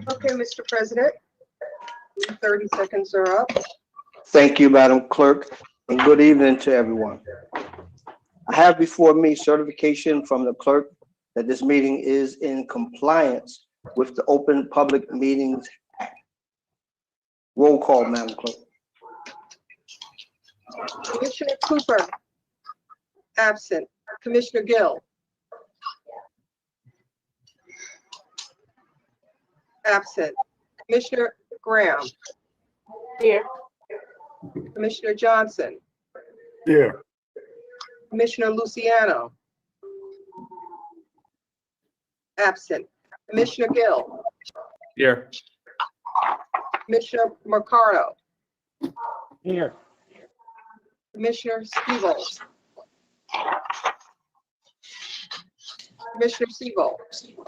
Okay, Mr. President, 30 seconds are up. Thank you, Madam Clerk, and good evening to everyone. I have before me certification from the clerk that this meeting is in compliance with the Open Public Meetings Act. Roll call, Madam Clerk. Commissioner Cooper, absent. Commissioner Gill, absent. Commissioner Graham. Here. Commissioner Johnson. Here. Commissioner Luciano, absent. Commissioner Gill. Here. Commissioner Mercado. Here. Commissioner Stevo. Commissioner Stevo.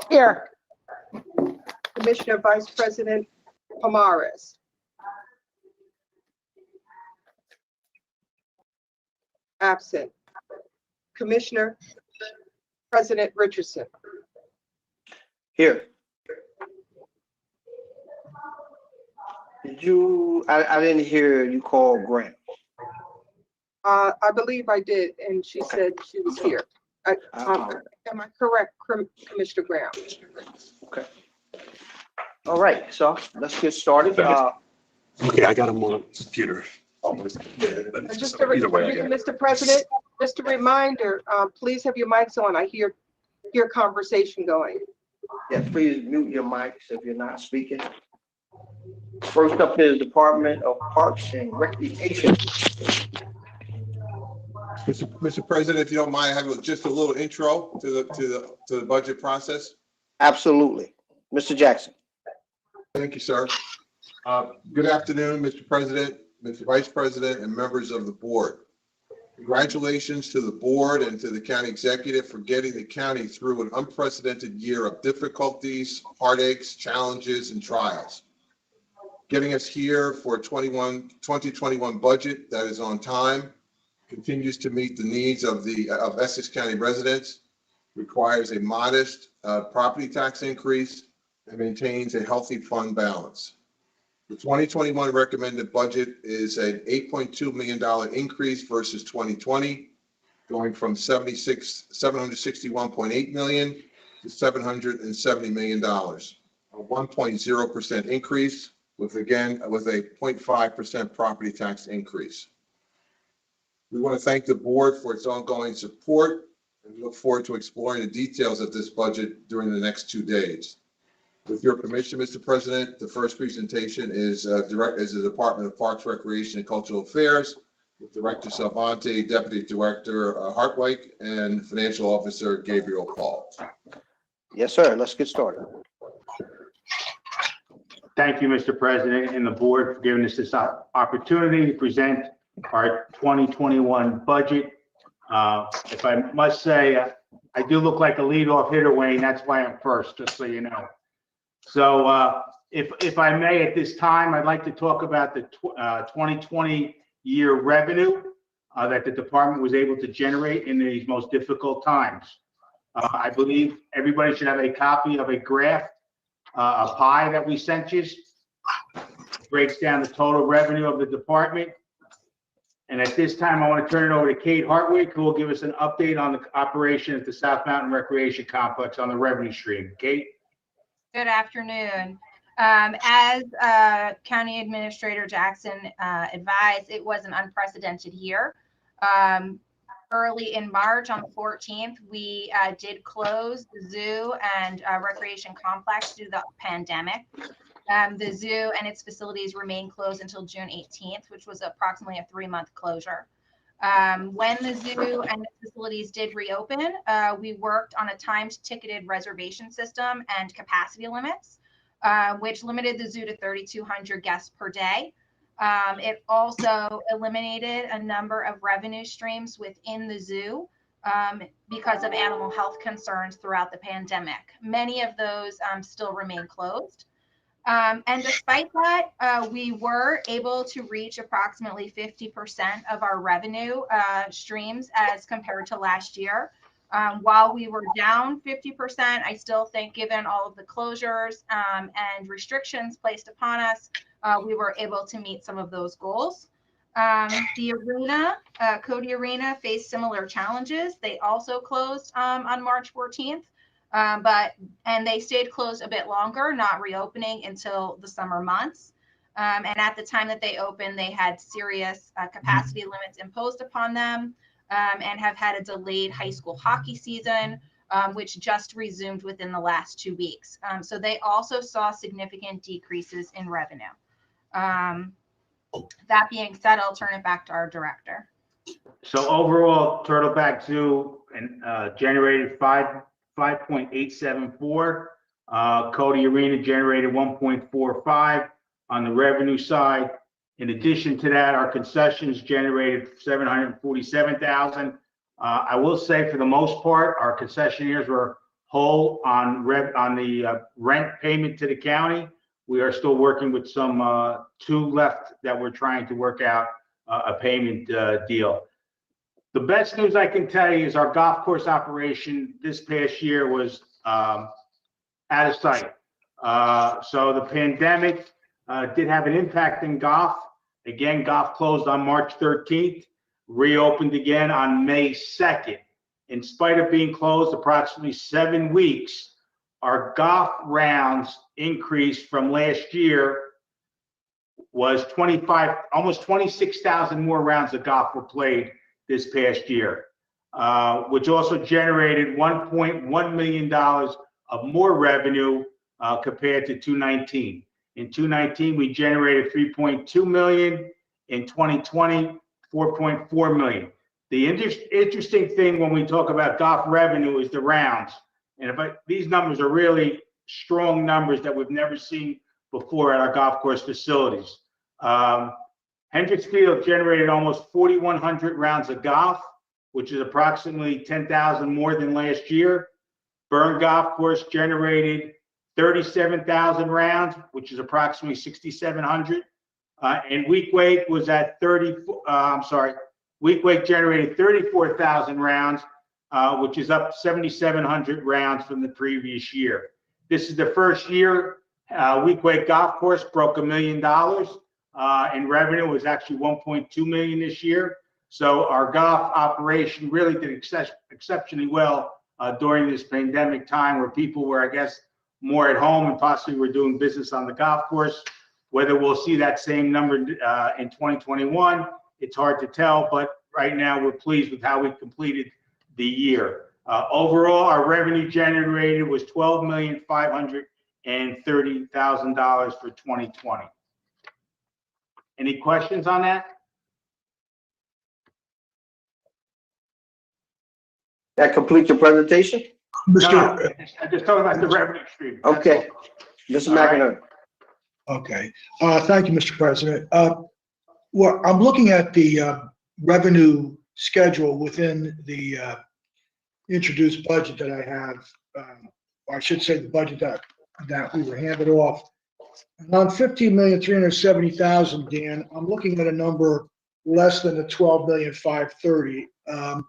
Here. Commissioner Vice President Pomares. Absent. Commissioner President Richardson. Here. I didn't hear you call Grant. I believe I did, and she said she was here. Am I correct, Commissioner Graham? Okay. All right, so let's get started. Okay, I got him on computer. Mr. President, just a reminder, please have your mics on. I hear conversation going. Yeah, please mute your mics if you're not speaking. First up is Department of Parks and Recreation. Mr. President, if you don't mind, I have just a little intro to the budget process. Absolutely. Mr. Jackson. Thank you, sir. Good afternoon, Mr. President, Mr. Vice President, and members of the board. Congratulations to the board and to the county executive for getting the county through an unprecedented year of difficulties, heartaches, challenges, and trials. Getting us here for a 2021 budget that is on time, continues to meet the needs of Essex County residents, requires a modest property tax increase, and maintains a healthy fund balance. The 2021 recommended budget is an $8.2 million increase versus 2020, going from $761.8 million to $770 million, a 1.0% increase with a 0.5% property tax increase. We want to thank the board for its ongoing support and look forward to exploring the details of this budget during the next 2 days. With your permission, Mr. President, the first presentation is the Department of Parks, Recreation, and Cultural Affairs, with Director Salvante, Deputy Director Hartwig, and Financial Officer Gabriel Paul. Yes, sir. Let's get started. Thank you, Mr. President, and the board for giving us this opportunity to present our 2021 budget. If I must say, I do look like a leadoff hitter, Wayne. That's why I'm first, just so you know. So if I may, at this time, I'd like to talk about the 2020 year revenue that the department was able to generate in these most difficult times. I believe everybody should have a copy of a graph, a pie that we sent you. Breaks down the total revenue of the department. And at this time, I want to turn it over to Kate Hartwig, who will give us an update on the operation at the South Mountain Recreation Complex on the revenue stream. Kate? Good afternoon. As County Administrator Jackson advised, it was an unprecedented year. Early in March, on the 14th, we did close the zoo and recreation complex due to the pandemic. The zoo and its facilities remained closed until June 18th, which was approximately a 3-month closure. When the zoo and the facilities did reopen, we worked on a timed ticketed reservation system and capacity limits, which limited the zoo to 3,200 guests per day. It also eliminated a number of revenue streams within the zoo because of animal health concerns throughout the pandemic. Many of those still remain closed. And despite that, we were able to reach approximately 50% of our revenue streams as compared to last year. While we were down 50%, I still think given all of the closures and restrictions placed upon us, we were able to meet some of those goals. The arena, Cody Arena, faced similar challenges. They also closed on March 14th. And they stayed closed a bit longer, not reopening until the summer months. And at the time that they opened, they had serious capacity limits imposed upon them and have had a delayed high school hockey season, which just resumed within the last 2 weeks. So they also saw significant decreases in revenue. That being said, I'll turn it back to our director. So overall, Turtleback Zoo generated 5.874. Cody Arena generated 1.45 on the revenue side. In addition to that, our concessions generated 747,000. I will say, for the most part, our concessionaires were whole on the rent payment to the county. We are still working with some 2 left that we're trying to work out a payment deal. The best news I can tell you is our golf course operation this past year was out of sight. So the pandemic did have an impact in golf. Again, golf closed on March 13th, reopened again on May 2nd. In spite of being closed approximately 7 weeks, our golf rounds increased from last year was almost 26,000 more rounds of golf were played this past year, which also generated $1.1 million of more revenue compared to 2019. In 2019, we generated $3.2 million. In 2020, $4.4 million. The interesting thing when we talk about golf revenue is the rounds. And these numbers are really strong numbers that we've never seen before at our golf course facilities. Hendricks Field generated almost 4,100 rounds of golf, which is approximately 10,000 more than last year. Burn Golf Course generated 37,000 rounds, which is approximately 6,700. And Week Wake was at Week Wake generated 34,000 rounds, which is up 7,700 rounds from the previous year. This is the first year Week Wake Golf Course broke $1 million in revenue. It was actually 1.2 million this year. So our golf operation really did exceptionally well during this pandemic time, where people were, I guess, more at home and possibly were doing business on the golf course. Whether we'll see that same number in 2021, it's hard to tell, but right now we're pleased with how we completed the year. Overall, our revenue generated was $12,530,000 for 2020. Any questions on that? That completes your presentation? No, I just talking about the revenue stream. Okay. Mr. McInerney. Okay. Thank you, Mr. President. Well, I'm looking at the revenue schedule within the introduced budget that I have, or I should say the budget that we were handed off. And on 15,370,000, Dan, I'm looking at a number less than the 12,530,000.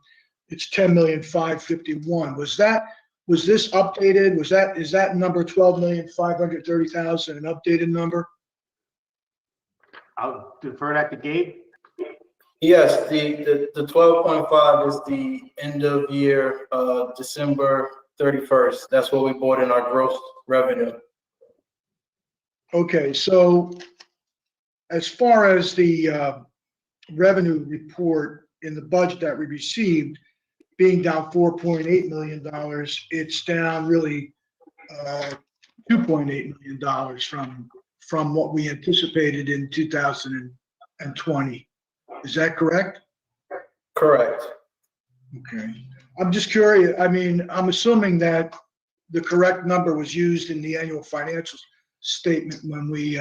It's 10,551,000. Was this updated? Is that number 12,530,000 an updated number? I'll defer that to Gabe. Yes, the 12.5 is the end of year, December 31st. That's what we bought in our gross revenue. Okay, so as far as the revenue report in the budget that we received, being down $4.8 million, it's down really $2.8 million from what we anticipated in 2020. Is that correct? Correct. Okay. I'm just curious. I mean, I'm assuming that the correct number was used in the annual financial statement when we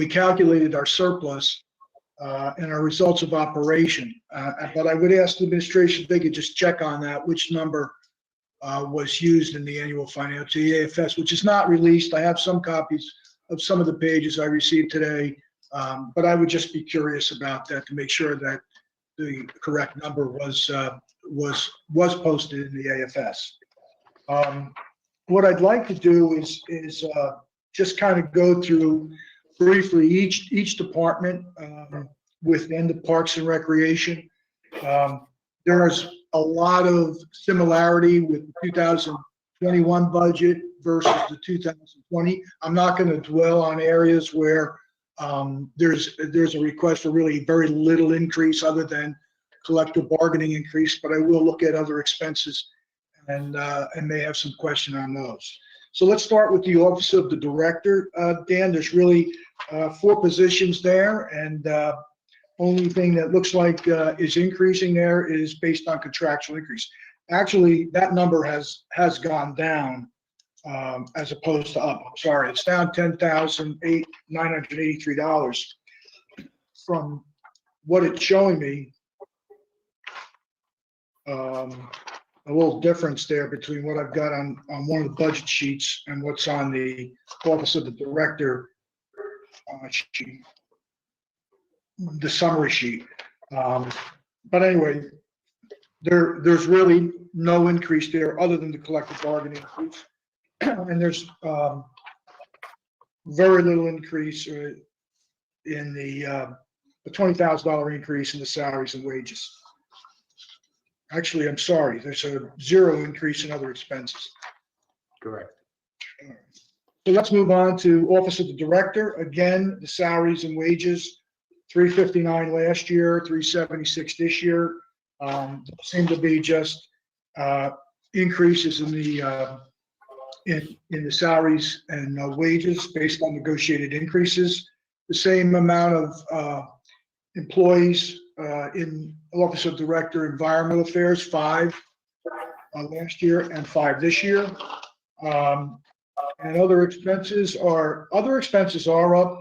calculated our surplus. and our results of operation. But I would ask the administration if they could just check on that, which number was used in the annual financial AFS, which is not released. I have some copies of some of the pages I received today, but I would just be curious about that to make sure that the correct number was posted in the AFS. What I'd like to do is just kind of go through briefly each department within the Parks and Recreation. There's a lot of similarity with the 2021 budget versus the 2020. I'm not going to dwell on areas where there's a request for really very little increase other than collective bargaining increase, but I will look at other expenses and may have some question on those. So let's start with the Office of the Director. Dan, there's really 4 positions there, and only thing that looks like is increasing there is based on contractual increase. Actually, that number has gone down as opposed to up. I'm sorry, it's down $10,983 from what it's showing me. A little difference there between what I've got on one of the budget sheets and what's on the Office of the Director sheet, the summary sheet. But anyway, there's really no increase there other than the collective bargaining increase. And there's very little increase in the $20,000 increase in the salaries and wages. Actually, I'm sorry, there's a 0 increase in other expenses. Correct. So let's move on to Office of the Director. Again, the salaries and wages, $359 last year, $376 this year. Seem to be just increases in the salaries and wages based on negotiated increases. The same amount of employees in Office of Director Environmental Affairs, 5 last year and 5 this year. And other expenses are up.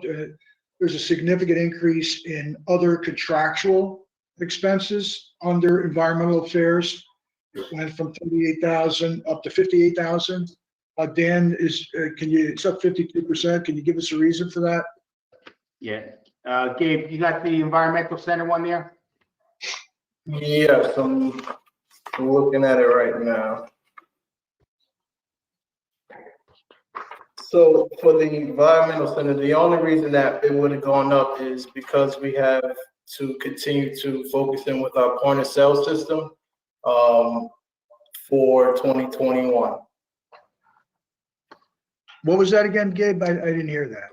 There's a significant increase in other contractual expenses under Environmental Affairs. It went from 38,000 up to 58,000. Dan, it's up 52%. Can you give us a reason for that? Yeah. Gabe, you got the Environmental Center one there? Yes, I'm looking at it right now. So for the Environmental Center, the only reason that it would have gone up is because we have to continue to focus in with our point of sale system for 2021. What was that again, Gabe? I didn't hear that.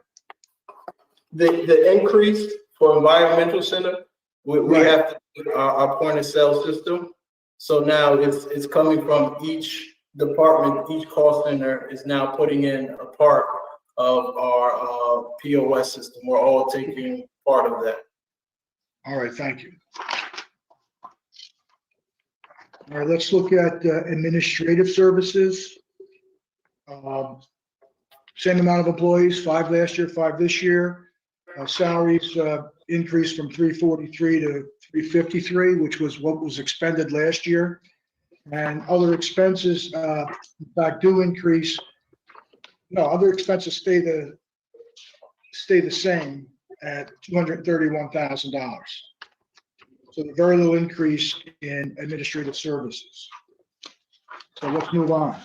The increase for Environmental Center, we have to do our point of sale system. So now it's coming from each department, each call center is now putting in a part of our POS system. We're all taking part of that. All right, thank you. All right, let's look at administrative services. Same amount of employees, 5 last year, 5 this year. Salaries increased from 343 to 353, which was what was expended last year. And other expenses, in fact, do increase. No, other expenses stay the same at $231,000. So very little increase in administrative services. So let's move on.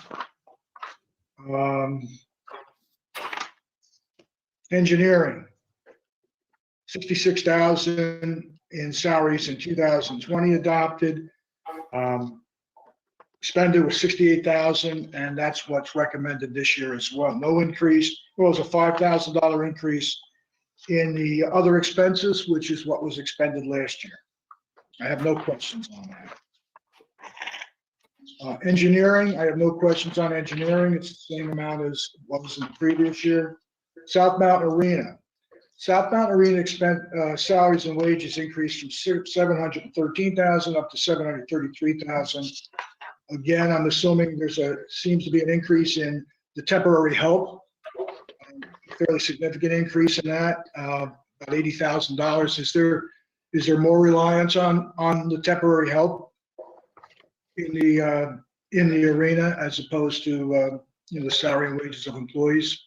Engineering, 66,000 in salaries in 2020 adopted. Expended was 68,000, and that's what's recommended this year as well. No increase. Well, it was a $5,000 increase in the other expenses, which is what was expended last year. I have no questions on that. Engineering, I have no questions on engineering. It's the same amount as what was in the previous year. South Mountain Arena. South Mountain Arena salaries and wages increased from 713,000 up to 733,000. Again, I'm assuming seems to be an increase in the temporary help, fairly significant increase in that. about $80,000. Is there more reliance on the temporary help in the arena as opposed to the salary and wages of employees?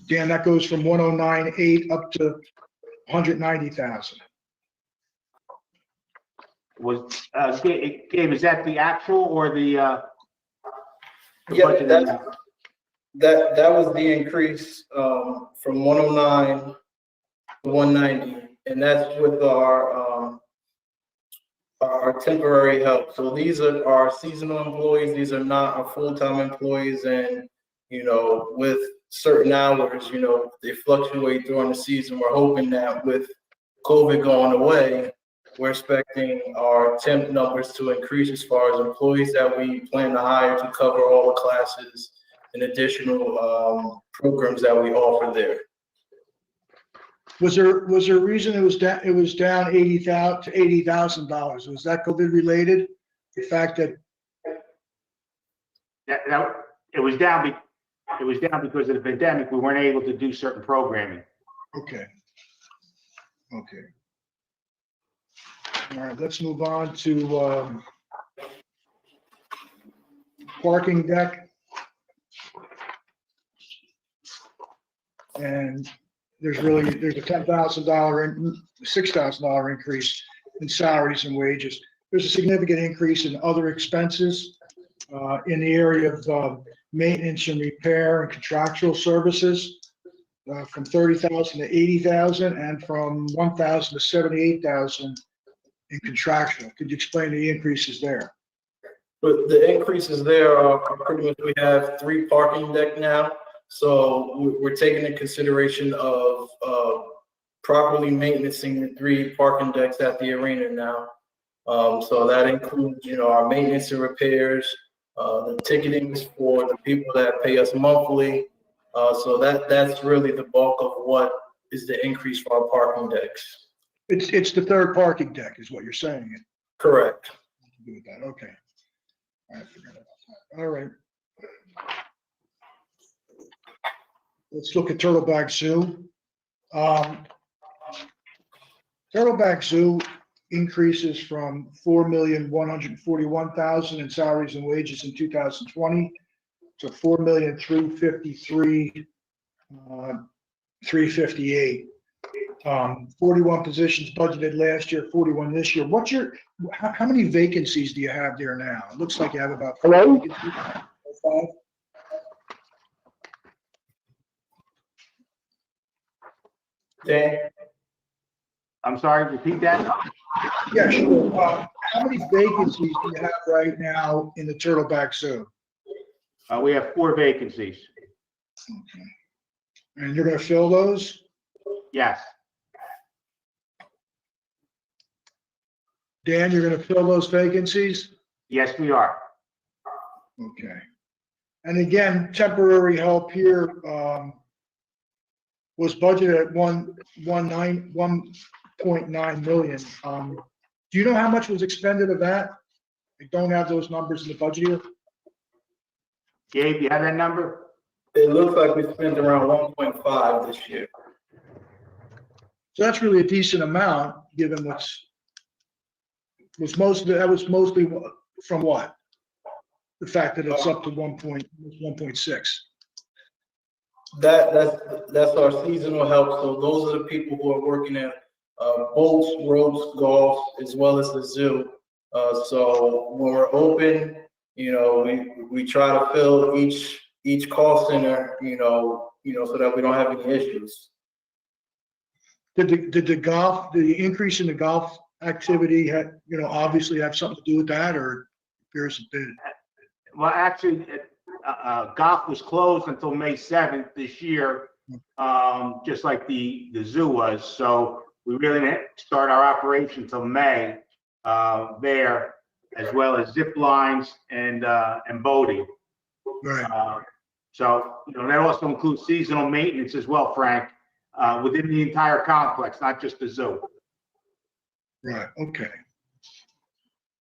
Dan, that goes from 109.8 up to 190,000. Gabe, is that the actual or the Yeah, budget? that was the increase from 109 to 190, and that's with our temporary help. So these are our seasonal employees. These are not our full-time employees, and with certain hours, they fluctuate during the season. We're hoping that with COVID going away, we're expecting our temp numbers to increase as far as employees that we plan to hire to cover all the classes and additional programs that we offer there. Was there a reason it was down $80,000 to $80,000? Was that COVID related? The fact that it was down. It was down because of the pandemic. We weren't able to do certain programming. Okay. All right, let's move on to parking deck. And there's a $6,000 increase in salaries and wages. There's a significant increase in other expenses in the area of maintenance and repair and contractual services, from 30,000 to 80,000, and from 1,000 to 78,000 in contractual. Could you explain the increases there? But the increases there are pretty much, we have 3 parking deck now. So we're taking into consideration of properly maintaining the 3 parking decks at the arena now. So that includes, our maintenance and repairs, the ticketing for the people that pay us monthly. So that's really the bulk of what is the increase for our parking decks. It's the third parking deck is what you're saying. Correct. Do with that. Okay. All right. Forget about that. All right. Let's look at Turtleback Zoo. Turtleback Zoo increases from $4,141,000 in salaries and wages in 2020 to $4,353,358. 41 positions budgeted last year, 41 this year. How many vacancies do you have there now? It looks like you have about 5 vacancies. 5. Dan? I'm sorry, repeat that? Yeah, sure. How many vacancies do you have right now in the Turtleback Zoo? We have 4 vacancies. Okay. And you're going to fill those? Yes. Dan, you're going to fill those vacancies? Yes, we are. Okay. And again, temporary help here was budgeted at 1.9 million. Do you know how much was expended of that? I don't have those numbers in the budget here. Gabe, you have that number? It looks like we spent around 1.5 this year. So that's really a decent amount, given that was mostly from what? The fact that it's up to 1.6. That's our seasonal help. So those are the people who are working at boats, ropes, golf, as well as the zoo. So when we're open, we try to fill each call center, so that we don't have any issues. Did the increase in the golf activity obviously have something to do with that, or appears it did? Well, actually, golf was closed until May 7th this year, just like the zoo was. So we really didn't start our operation until May there, as well as zip lines and boating. Right. So that also includes seasonal maintenance as well, Frank, within the entire complex, not just the zoo. Right. Okay.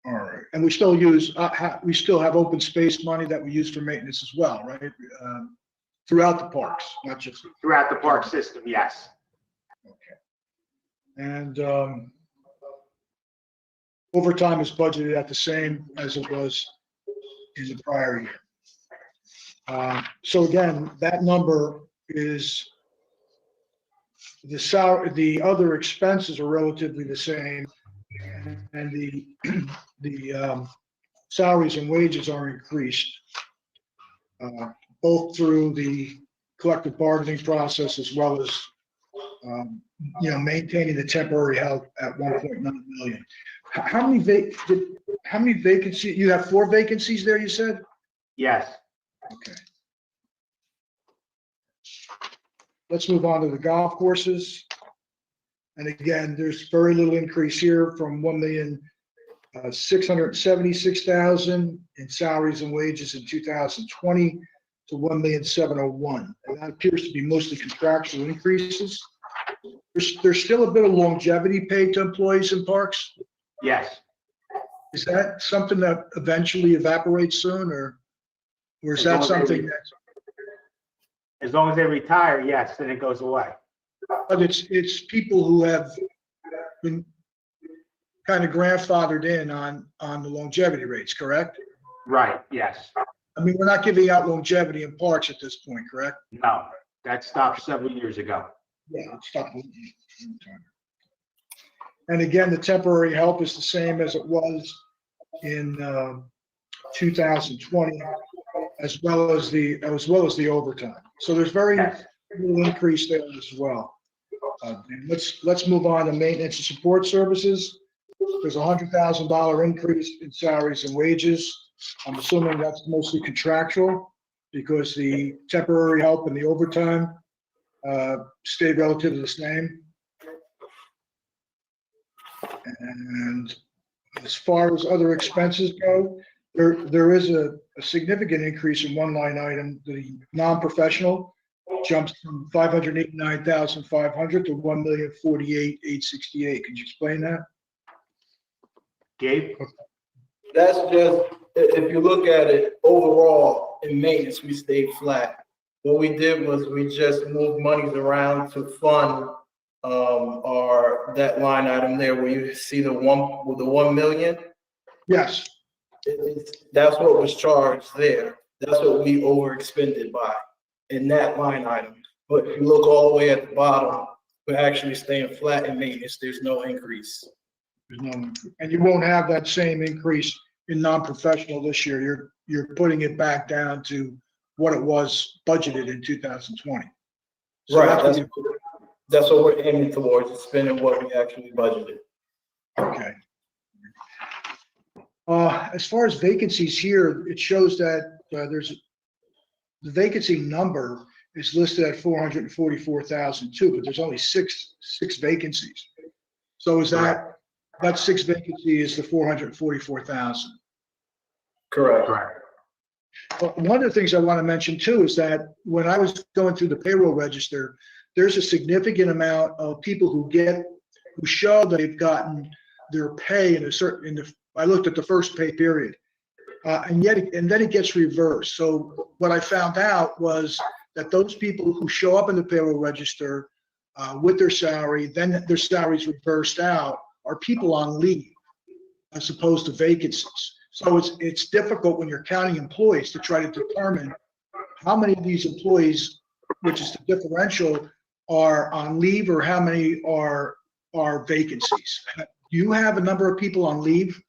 All right. And we still use we still have open space money that we use for maintenance as well, right? throughout the parks, not just, Throughout the park system, yes. and overtime is budgeted at the same as it was in the prior year. So again, that number is the other expenses are relatively the same, and the salaries and wages are increased, both through the collective bargaining process as well as, maintaining the temporary help at 1.9 million. How many vacancies? You have 4 vacancies there, you said? Yes. Okay. Let's move on to the golf courses. And again, there's very little increase here from 1,676,000 in salaries and wages in 2020 to 1,701,000. And that appears to be mostly contractual increases. There's still a bit of longevity paid to employees in parks. Yes. Is that something that eventually evaporates soon, or is that something that? As long as they retire, yes, then it goes away. But it's people who have been kind of grandfathered in on the longevity rates, correct? Right, yes. I mean, we're not giving out longevity in parks at this point, correct? No, that stopped several years ago. Yeah, it's stopped. And again, the temporary help is the same as it was in 2020, as well as the overtime. So there's very little increase there as well. Let's move on to maintenance and support services. There's $100,000 increase in salaries and wages. I'm assuming that's mostly contractual because the temporary help and the overtime stay relatively the same. And as far as other expenses go, there is a significant increase in one line item. The non-professional jumps from 589,500 to 1,048,868. Could you explain that? Gabe? That's just, if you look at it overall in maintenance, we stayed flat. What we did was we just moved monies around to fund that line item there where you see the 1 million. Yes. That's what was charged there. That's what we overexpended by in that line item. But if you look all the way at the bottom, we're actually staying flat in maintenance. There's no increase. And you won't have that same increase in non-professional this year. You're putting it back down to what it was budgeted in 2020. So right. That's what we're aiming towards, is spending what we actually budgeted. Okay. As far as vacancies here, it shows that the vacancy number is listed at 444,002, but there's only six vacancies. So is that 6 vacancies is the 444,000? Correct. One of the things I want to mention too is that when I was going through the payroll register, there's a significant amount of people who show that they've gotten their pay I looked at the first pay period, and then it gets reversed. So what I found out was that those people who show up in the payroll register with their salary, then their salaries reversed out, are people on leave as opposed to vacancies. So it's difficult when you're counting employees to try to determine how many of these employees, which is the differential, are on leave or how many are vacancies. Do you have a number of people on leave?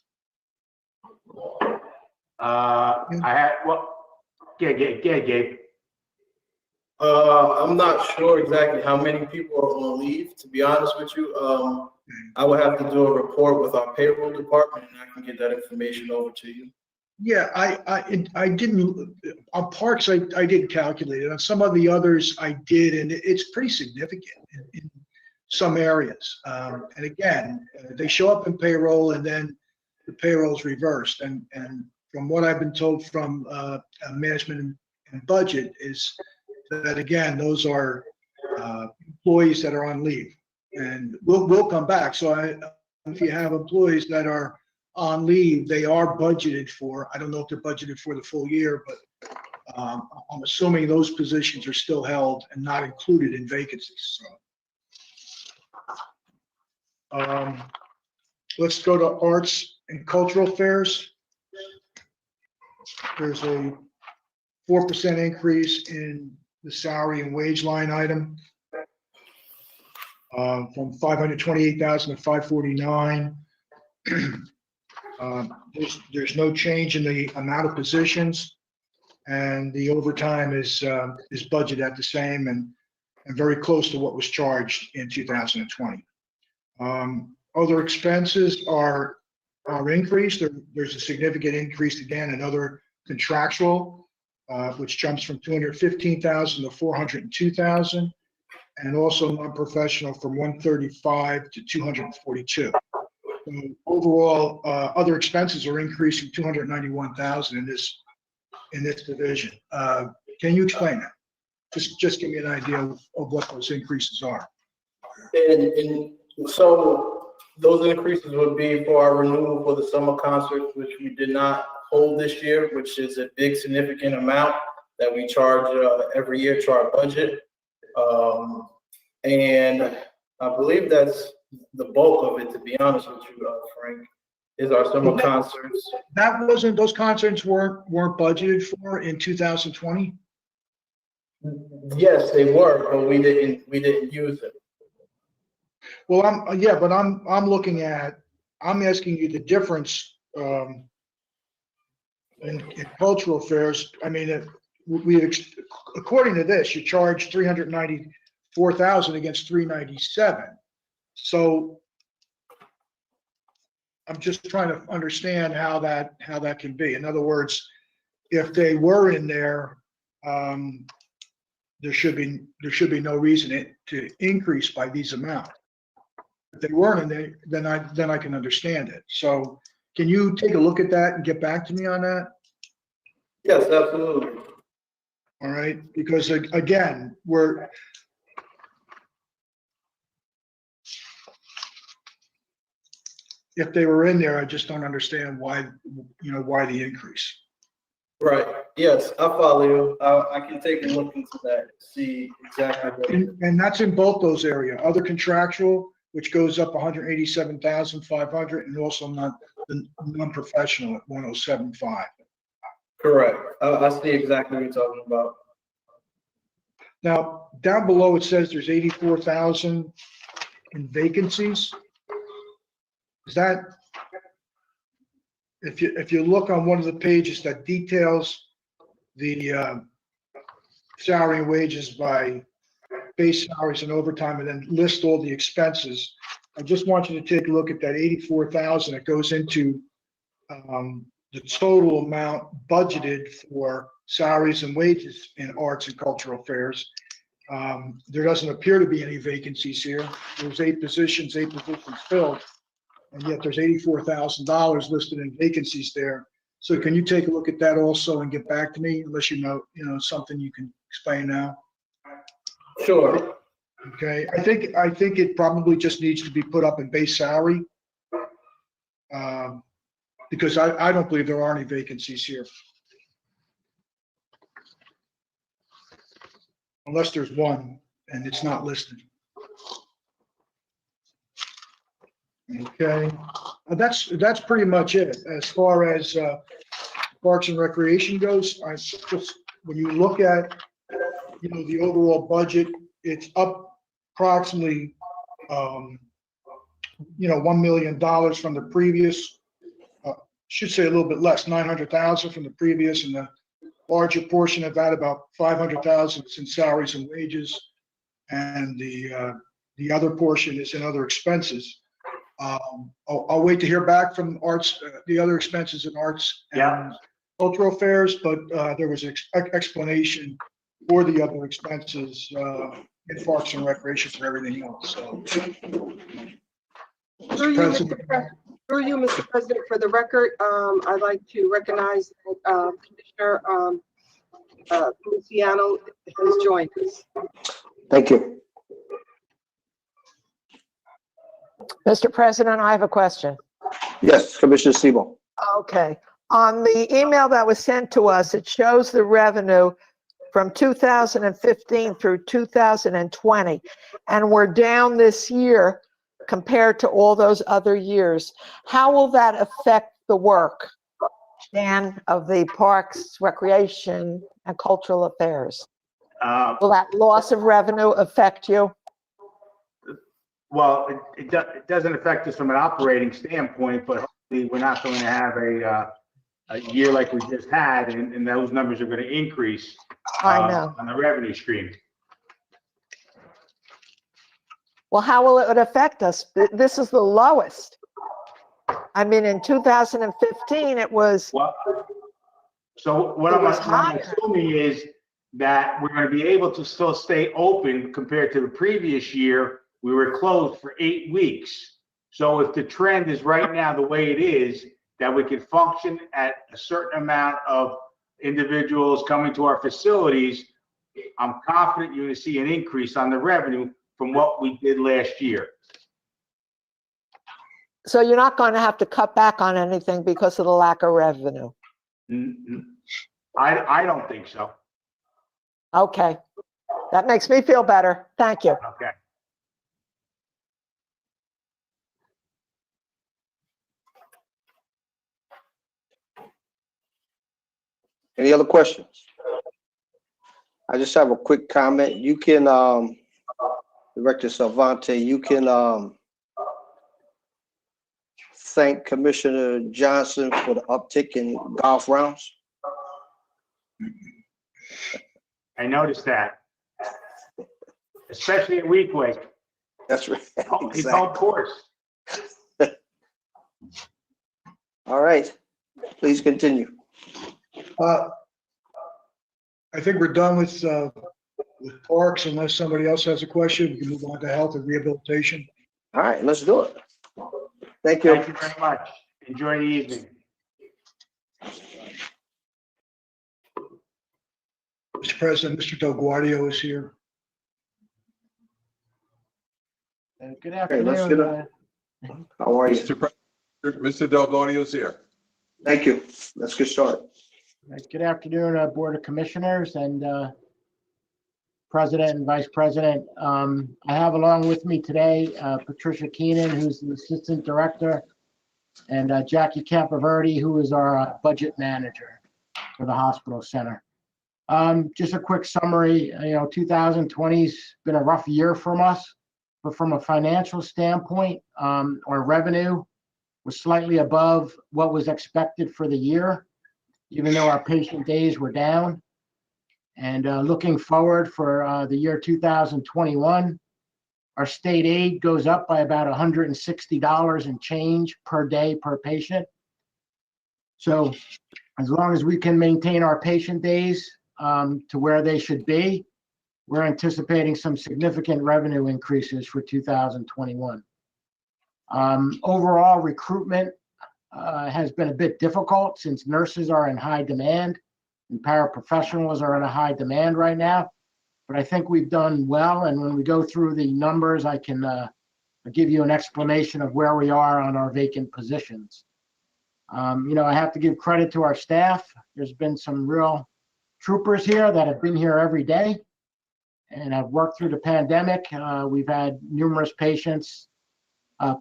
Gabe. I'm not sure exactly how many people are on leave, to be honest with you. I would have to do a report with our payroll department and I can get that information over to you. Yeah, I didn't, on parks, I didn't calculate it. On some of the others I did, and it's pretty significant in some areas. And again, they show up in payroll and then the payroll's reversed. And from what I've been told from management and budget is that, again, those are employees that are on leave. And we'll come back. So if you have employees that are on leave, they are budgeted for. I don't know if they're budgeted for the full year, but I'm assuming those positions are still held and not included in vacancies, so. Let's go to arts and cultural fairs. There's a 4% increase in the salary and wage line item, from 528,000 to 549. There's no change in the amount of positions, and the overtime is budgeted at the same and very close to what was charged in 2020. Other expenses are increased. There's a significant increase again in other contractual, which jumps from 215,000 to 402,000, and also non-professional from 135 to 242. So overall, other expenses are increasing 291,000 in this division. Can you explain that? Just give me an idea of what those increases are. And so those increases would be for our renewal for the summer concerts, which we did not hold this year, which is a big significant amount that we charge every year to our budget. And I believe that's the bulk of it, to be honest with you, Frank, is our summer concerts. Those concerts weren't budgeted for in 2020? Yes, they were, but we didn't use it. Well, I'm looking at, I'm asking you the difference in cultural affairs. I mean, according to this, you charge 394,000 against 397. So I'm just trying to understand how that can be. In other words, if they were in there, there should be no reason to increase by these amounts. If they weren't in there, then I can understand it. So can you take a look at that and get back to me on that? Yes, absolutely. All right, because again, if they were in there, I just don't understand why the increase. Right. Yes, I follow you. I can take a look into that, see exactly what. And that's in both those areas. Other contractual, which goes up 187,500, and also the non-professional at 107,500. Correct. I see exactly what you're talking about. Now, down below it says there's 84,000 in vacancies. Is that, if you look on one of the pages that details the salary and wages by base salaries and overtime, and then list all the expenses, I just want you to take a look at that 84,000 that goes into the total amount budgeted for salaries and wages in arts and cultural affairs. There doesn't appear to be any vacancies here. There's 8 positions filled, and yet there's $84,000 listed in vacancies there. So can you take a look at that also and get back to me, unless you know something you can explain now? Sure. Okay, I think it probably just needs to be put up in base salary, because I don't believe there are any vacancies here. Unless there's one and it's not listed. Okay, that's pretty much it. As far as Parks and Recreation goes, when you look at the overall budget, it's up approximately $1 million from the previous. Should say a little bit less, 900,000 from the previous, and the larger portion of that, about 500,000, is in salaries and wages, and the other portion is in other expenses. I'll wait to hear back from arts, the other expenses in arts and cultural affairs, but there was an explanation for the other expenses in Parks and Recreation for everything else. So, Through you, Mr. President, for the record, I'd like to recognize Commissioner Luciano has joined us. Thank you. Mr. President, I have a question. Yes, Commissioner Sebo. Okay. On the email that was sent to us, it shows the revenue from 2015 through 2020, and we're down this year compared to all those other years. How will that affect the work, Dan, of the Parks, Recreation, and Cultural Affairs? Will that loss of revenue affect you? Well, it doesn't affect us from an operating standpoint, but hopefully we're not going to have a year like we just had, and those numbers are going to increase I know. on the revenue stream. Well, how will it affect us? This is the lowest. I mean, in 2015, it was. Well, so what I'm assuming is that we're going to be able to still stay open compared to the previous year. We were closed for 8 weeks. So if the trend is right now the way it is, that we can function at a certain amount of individuals coming to our facilities, I'm confident you're going to see an increase on the revenue from what we did last year. So you're not going to have to cut back on anything because of the lack of revenue? I don't think so. Okay. That makes me feel better. Thank you. Okay. Any other questions? I just have a quick comment. You can, Director Salvante, you can thank Commissioner Johnson for the uptick in golf rounds. I noticed that, especially at Weequahic. That's right. He's on course. All right, please continue. I think we're done with parks unless somebody else has a question. We can move on to health and rehabilitation. All right, let's do it. Thank you. Thank you very much. Enjoy the evening. Mr. President, Mr. Del Guardio is here. Good Hey, let's get afternoon. it. How are you? Mr. Del Gaudio's here. Thank you. Let's get started. Good afternoon, Board of Commissioners and President and Vice President. I have along with me today Patricia Keenan, who's the Assistant Director, and Jackie Campoverde, who is our Budget Manager for the hospital center. Just a quick summary, 2020's been a rough year from us, but from a financial standpoint, our revenue was slightly above what was expected for the year, even though our patient days were down. And looking forward for the year 2021, our state aid goes up by about $160 and change per day per patient. So as long as we can maintain our patient days to where they should be, we're anticipating some significant revenue increases for 2021. Overall recruitment has been a bit difficult since nurses are in high demand and paraprofessionals are in a high demand right now. But I think we've done well. And when we go through the numbers, I can give you an explanation of where we are on our vacant positions. I have to give credit to our staff. There's been some real troopers here that have been here every day and have worked through the pandemic. We've had numerous patients,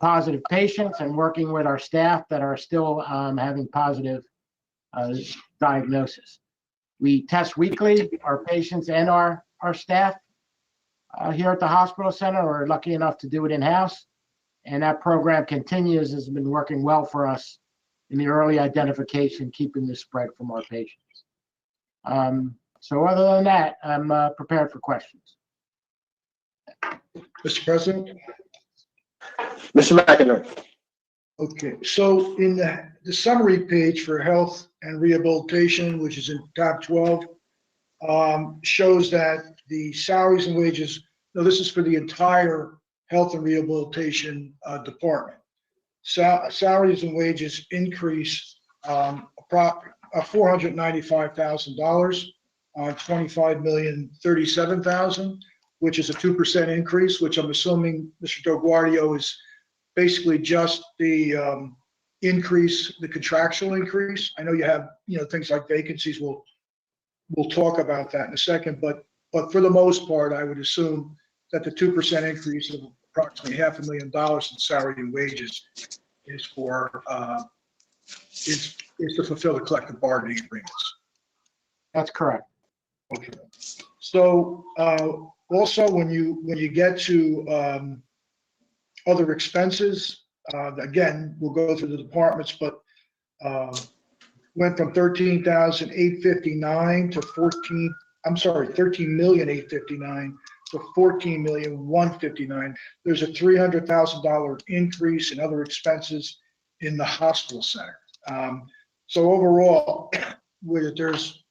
positive patients, and working with our staff that are still having positive diagnosis. We test weekly, our patients and our staff here at the hospital center. We're lucky enough to do it in-house, and that program continues, has been working well for us in the early identification, keeping the spread from our patients. So other than that, I'm prepared for questions. Mr. President? Mr. McInerney. Okay, so in the summary page for health and rehabilitation, which is in tab 12, shows that the salaries and wages, no, this is for the entire health and rehabilitation department. Salaries and wages increased $495,000 on $25,037,000, which is a 2% increase, which I'm assuming Mr. Del Guardio is basically just the increase, the contractual increase. I know you have, things like vacancies. We'll talk about that in a second, but for the most part, I would assume that the 2% increase of approximately $500,000 in salary and wages is to fulfill the collective bargaining agreements. That's correct. Okay. So also, when you get to other expenses, again, we'll go through the departments, but went from 13,859 to 13,859 to 14,159. There's a $300,000 increase in other expenses in the hospital center. So overall, there's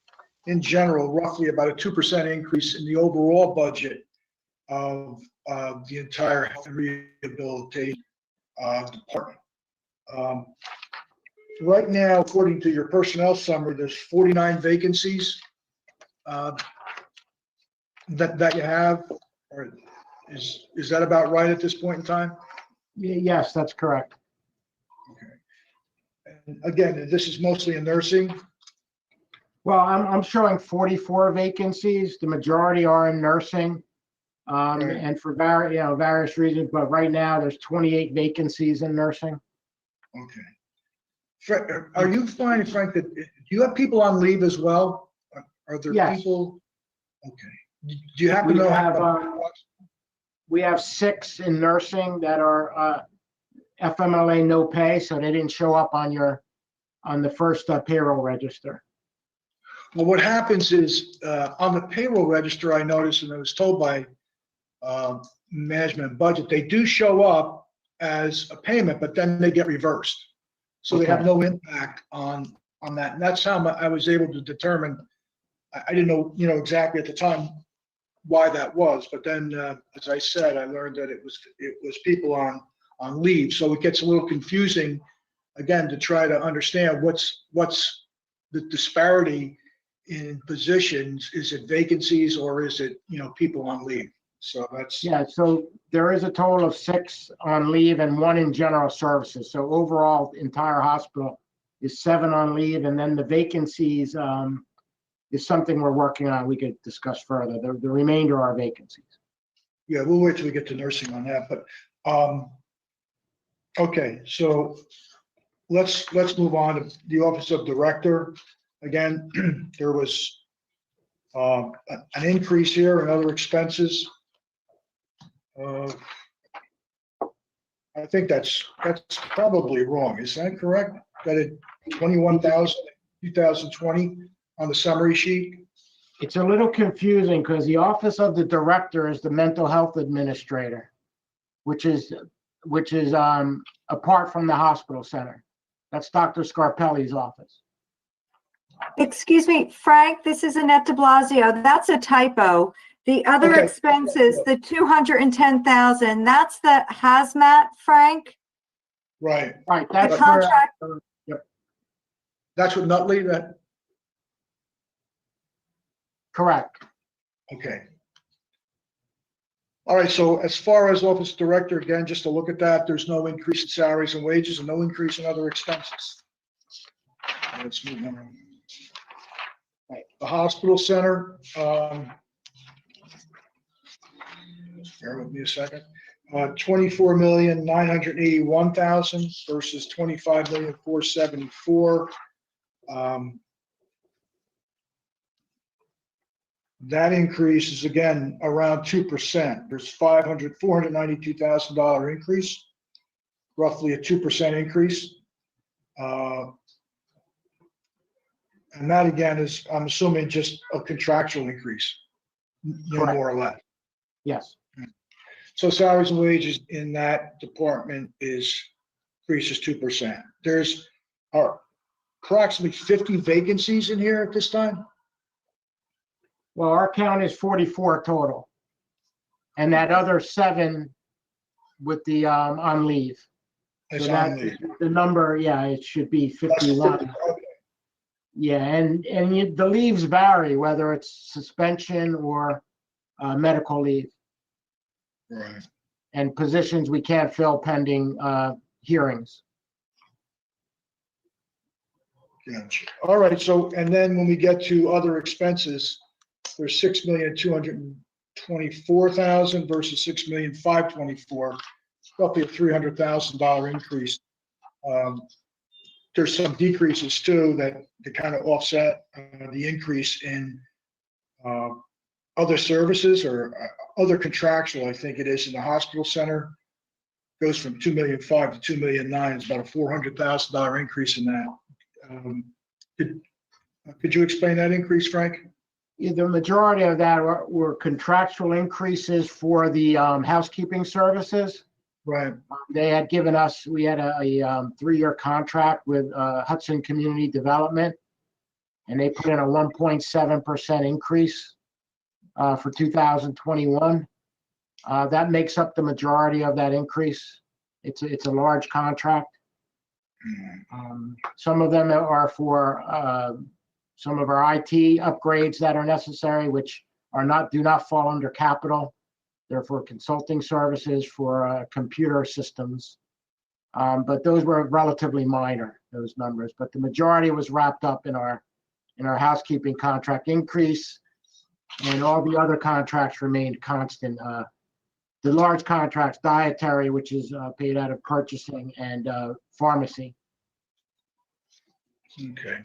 in general roughly about a 2% increase in the overall budget of the entire health and rehabilitation department. Right now, according to your personnel summary, there's 49 vacancies that you have. Or is that about right at this point in time? Yes, that's correct. Okay. And again, this is mostly in nursing. Well, I'm showing 44 vacancies. The majority are in nursing, Right. and for various reasons. But right now, there's 28 vacancies in nursing. Okay. Are you finding, Frank, that do you have people on leave as well? Are there Yes. people? Okay. Do you happen to know We have 6 in nursing that are FMLA no pay, so they didn't show up on the first payroll register. Well, what happens is on the payroll register, I noticed, and I was told by management and budget, they do show up as a payment, but then they get reversed. So they have no impact on that. And that's how I was able to determine. I didn't know, exactly at the time why that was. But then, as I said, I learned that it was people on leave. So it gets a little confusing, again, to try to understand what's the disparity in positions. Is it vacancies or is it, people on leave? So that's. Yeah, so there is a total of 6 on leave and 1 in general services. So overall, the entire hospital is 7 on leave, and then the vacancies is something we're working on. We could discuss further. The remainder are vacancies. Yeah, we'll wait till we get to nursing on that, but, okay, so let's move on to the Office of Director. Again, there was an increase here in other expenses. I think that's probably wrong. Is that correct? That it 21,000, 2020 on the summary sheet? It's a little confusing because the Office of the Director is the mental health administrator, which is apart from the hospital center. That's Dr. Scarpelli's office. Excuse me, Frank, this is Annette de Blasio. That's a typo. The other Okay. expenses, the 210,000, that's the hazmat, Frank? Right. Right, The that's contract, That's what Nutley, that, correct. okay. All right, so as far as Office Director, again, just to look at that, there's no increase in salaries and wages and no increase in other expenses. Let's move on. Right, the hospital center, bear with me a second. 24,981,000 versus 25,474,000. That increase is again around 2%. There's $492,000 increase, roughly a 2% increase. And that again is, I'm assuming, just a contractual increase, Correct. more or less. Yes. So salaries and wages in that department increases 2%. There's approximately 50 vacancies in here at this time. Well, our count is 44 total. And that other 7 with the on leave. It's So on that, leave. the number, yeah, it should be That's 51. 50, okay. Yeah, and the leaves vary, whether it's suspension or medical leave, Right. and positions we can't fill pending hearings. Gotcha. All right, so, and then when we get to other expenses, there's 6,224,000 versus 6,524,000, roughly a $300,000 increase. There's some decreases too that kind of offset the increase in other services or other contractual, I think it is, in the hospital center. Goes from 2,500,000 to 2,900,000. It's about a $400,000 increase in that. Could you explain that increase, Frank? Yeah, the majority of that were contractual increases for the housekeeping services. Right. They had given us, we had a 3-year contract with Hudson Community Development, and they put in a 1.7% increase for 2021. That makes up the majority of that increase. It's a large contract. Some of them are for some of our IT upgrades that are necessary, which do not fall under capital. They're for consulting services for computer systems. But those were relatively minor, those numbers. But the majority was wrapped up in our housekeeping contract increase, and all the other contracts remained constant. The large contracts, dietary, which is paid out of purchasing, and pharmacy. Okay.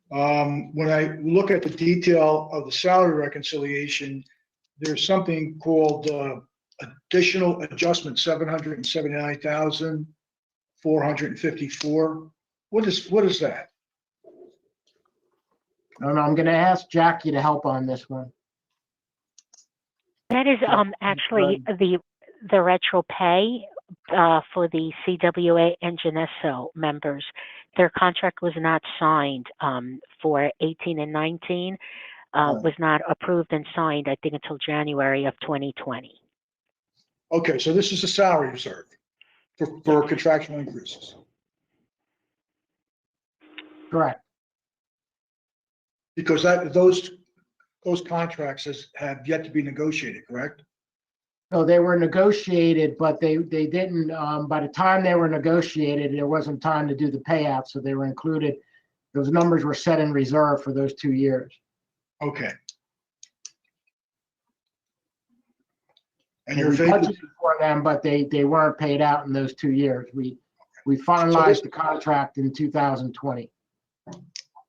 When I look at the detail of the salary reconciliation, there's something called additional adjustment, 779,454. What is that? I don't know, I'm gonna ask Jackie to help on this one. That is actually the retro pay for the CWA and Genesso members. Their contract was not signed for 18 and 19, was not approved and signed, I think, until January of 2020. Okay, so this is a salary reserve for contractual increases. Correct. Because those contracts have yet to be negotiated, correct? No, they were negotiated, but they didn't, by the time they were negotiated, there wasn't time to do the payout, so they were included. Those numbers were set in reserve for those 2 years. Okay. And And you're we vacant, budgeted for them, but they weren't paid out in those 2 years. We finalized the contract in 2020.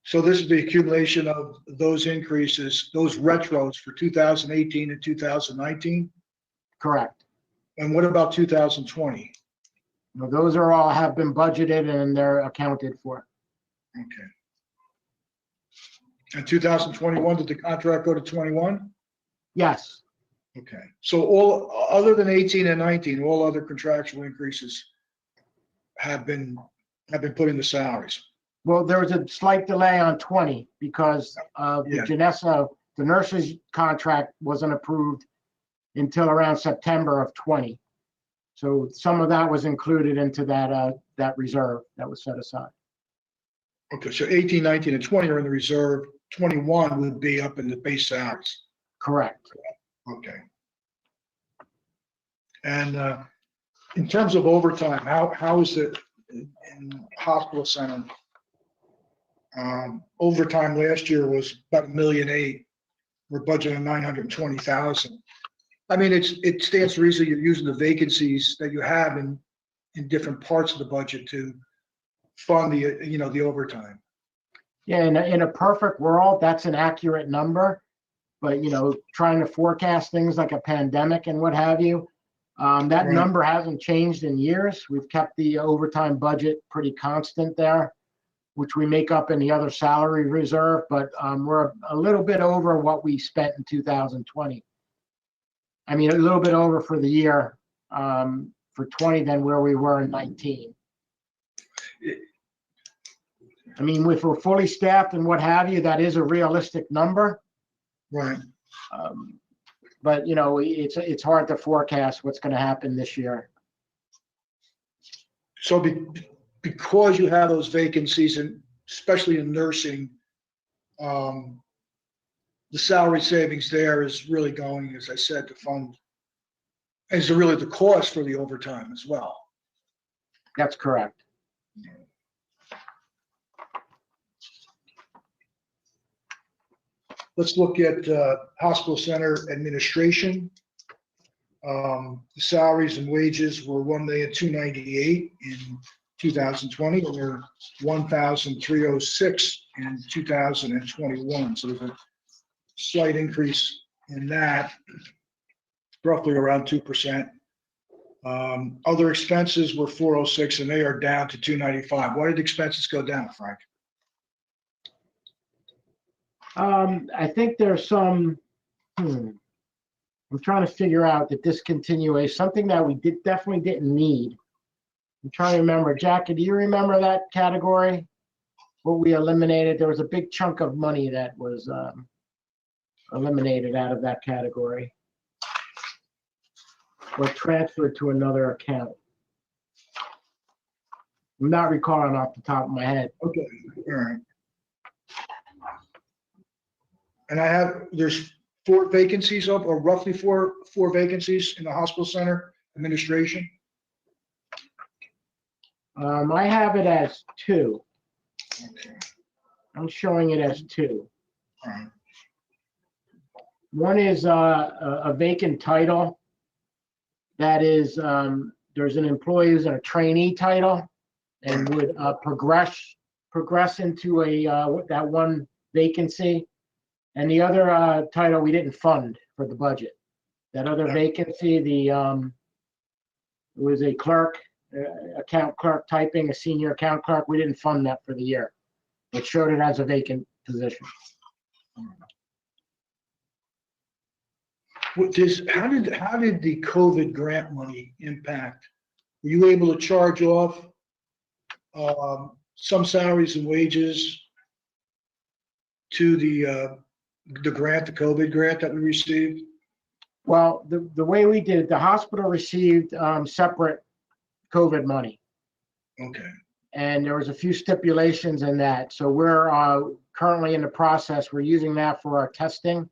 so this is the accumulation of those increases, those retros for 2018 and 2019? Correct. And what about 2020? Now, those are all have been budgeted and they're accounted for. Okay. And 2021, did the contract go to 21? Yes. Okay. So all, other than 18 and 19, all other contractual increases have been put in the salaries. Well, there was a slight delay on 20 because of the Yeah. Genesso, the nurses contract wasn't approved until around September of 20. So some of that was included into that reserve that was set aside. Okay, so 18, 19, and 20 are in the reserve. 21 would be up in the base salaries. Correct. Okay. And in terms of overtime, how is it in hospital center? Overtime last year was about $1.8 million. We're budgeting 920,000. I mean, it stands to reason you're using the vacancies that you have in different parts of the budget to fund the overtime. Yeah, in a perfect world, that's an accurate number. But, trying to forecast things like a pandemic and what have you, that Right. number hasn't changed in years. We've kept the overtime budget pretty constant there, which we make up in the other salary reserve, but we're a little bit over what we spent in 2020. I mean, a little bit over for the year for 20 than where we were in 19. I mean, if we're fully staffed and what have you, that is a realistic number. Right. But, it's hard to forecast what's going to happen this year. So because you have those vacancies, and especially in nursing, the salary savings there is really going, as I said, to fund, is really the cost for the overtime as well. That's correct. let's look at hospital center administration. The salaries and wages were 1,298,000 in 2020, and they're 1,306 in 2021. So there's a slight increase in that, roughly around 2%. Other expenses were 406, and they are down to 295. Why did expenses go down, Frank? I think there's some, I'm trying to figure out the discontinuation, something that we definitely didn't need. I'm trying to remember. Jackie, do you remember that category? What we eliminated? There was a big chunk of money that was eliminated out of that category or transferred to another account. I'm not recalling off the top of my head. Okay, all right. And there's 4 vacancies up, or roughly four vacancies in the hospital center administration. I have it as 2. Okay, I'm showing it as 2. all right. One is a vacant title. That is, there's an employee who's in a trainee title and would progress into that one vacancy. And the other title we didn't fund for the budget. That other vacancy, it was a clerk, account clerk typing, a senior account clerk. We didn't fund that for the year. It showed it as a vacant position. How did the COVID grant money impact? Were you able to charge off some salaries and wages to the grant, the COVID grant that we received? Well, the way we did it, the hospital received separate COVID money. Okay. And there was a few stipulations in that. So we're currently in the process. We're using that for our testing.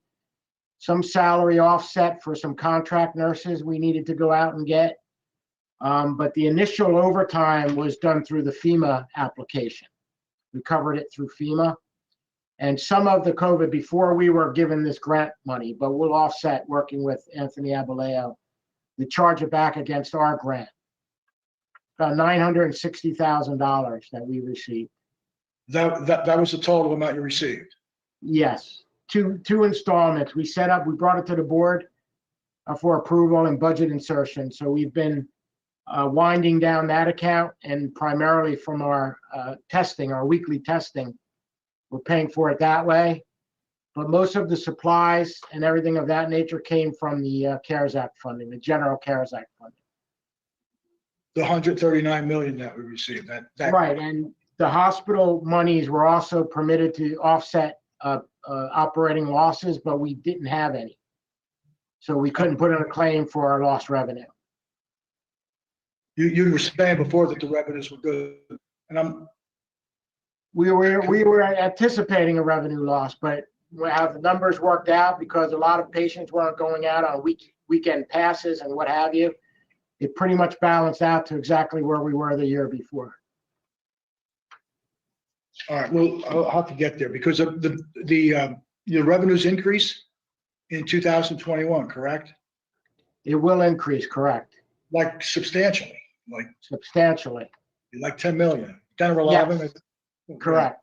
Some salary offset for some contract nurses we needed to go out and get. But the initial overtime was done through the FEMA application. We covered it through FEMA. And some of the COVID before we were given this grant money, but we'll offset working with Anthony Abaleo. We charge it back against our grant. About $960,000 that we received. That was the total amount you received? Yes, two installments. We brought it to the board for approval and budget insertion. So we've been winding down that account, and primarily from our testing, our weekly testing, we're paying for it that way. But most of the supplies and everything of that nature came from the CARES Act funding, the general CARES Act funding. The 139 million that we received, that Right, and the hospital monies were also permitted to offset operating losses, but we didn't have any. So we couldn't put in a claim for our lost revenue. You were saying before that the revenues were good, and we were anticipating a revenue loss, but how the numbers worked out, because a lot of patients weren't going out on weekend passes and what have you, it pretty much balanced out to exactly where we were the year before. all right, well, I'll have to get there because of the revenues increase in 2021, correct? It will increase, correct? Like substantially, Substantially, like 10 million, 10 or 11? Yes. Correct.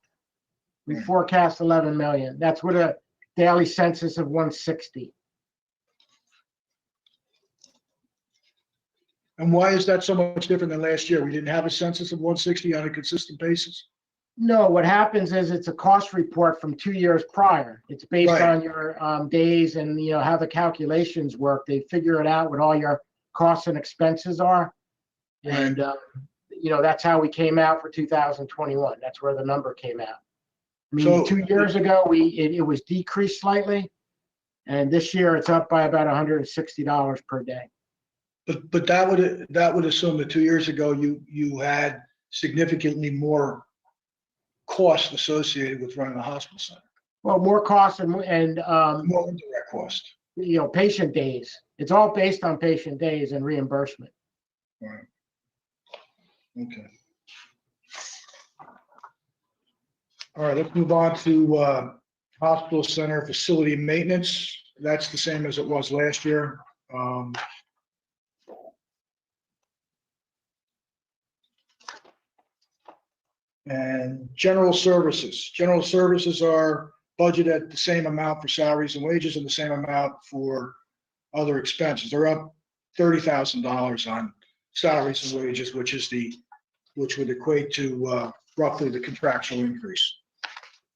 We forecast 11 million. That's with a daily census of 160. And why is that so much different than last year? We didn't have a census of 160 on a consistent basis? No, what happens is it's a cost report from 2 years prior. It's based Right. on your days and how the calculations work. They figure it out what all your costs and expenses are. Right. And that's how we came out for 2021. That's where the number came out. I mean, So- 2 years ago, it was decreased slightly, and this year it's up by about $160 per day. But that would assume that 2 years ago, you had significantly more costs associated with running a hospital center, Well, more costs and more indirect cost. patient days. It's all based on patient days and reimbursement. Right. Okay. All right, let's move on to Hospital Center Facility Maintenance, that's the same as it was last year. And General Services are budgeted at the same amount for salaries and wages and the same amount for other expenses. They're up $30,000 on salaries and wages, which would equate to roughly the contractual increase.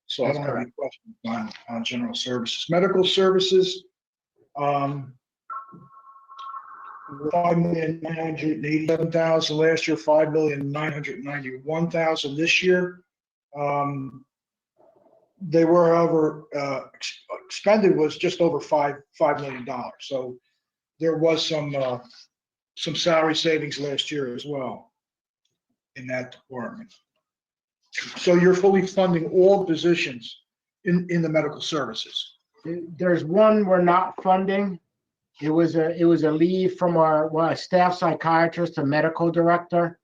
So I don't have any questions on General Services. Medical Services, $5,987,000 last year, $5,991,000 this year. They were, however, expended was just over $5 million. So there was some salary savings last year as well in that department. So you're fully funding all positions in the medical services. There's one we're not funding. It was a leave from our staff psychiatrist to medical director.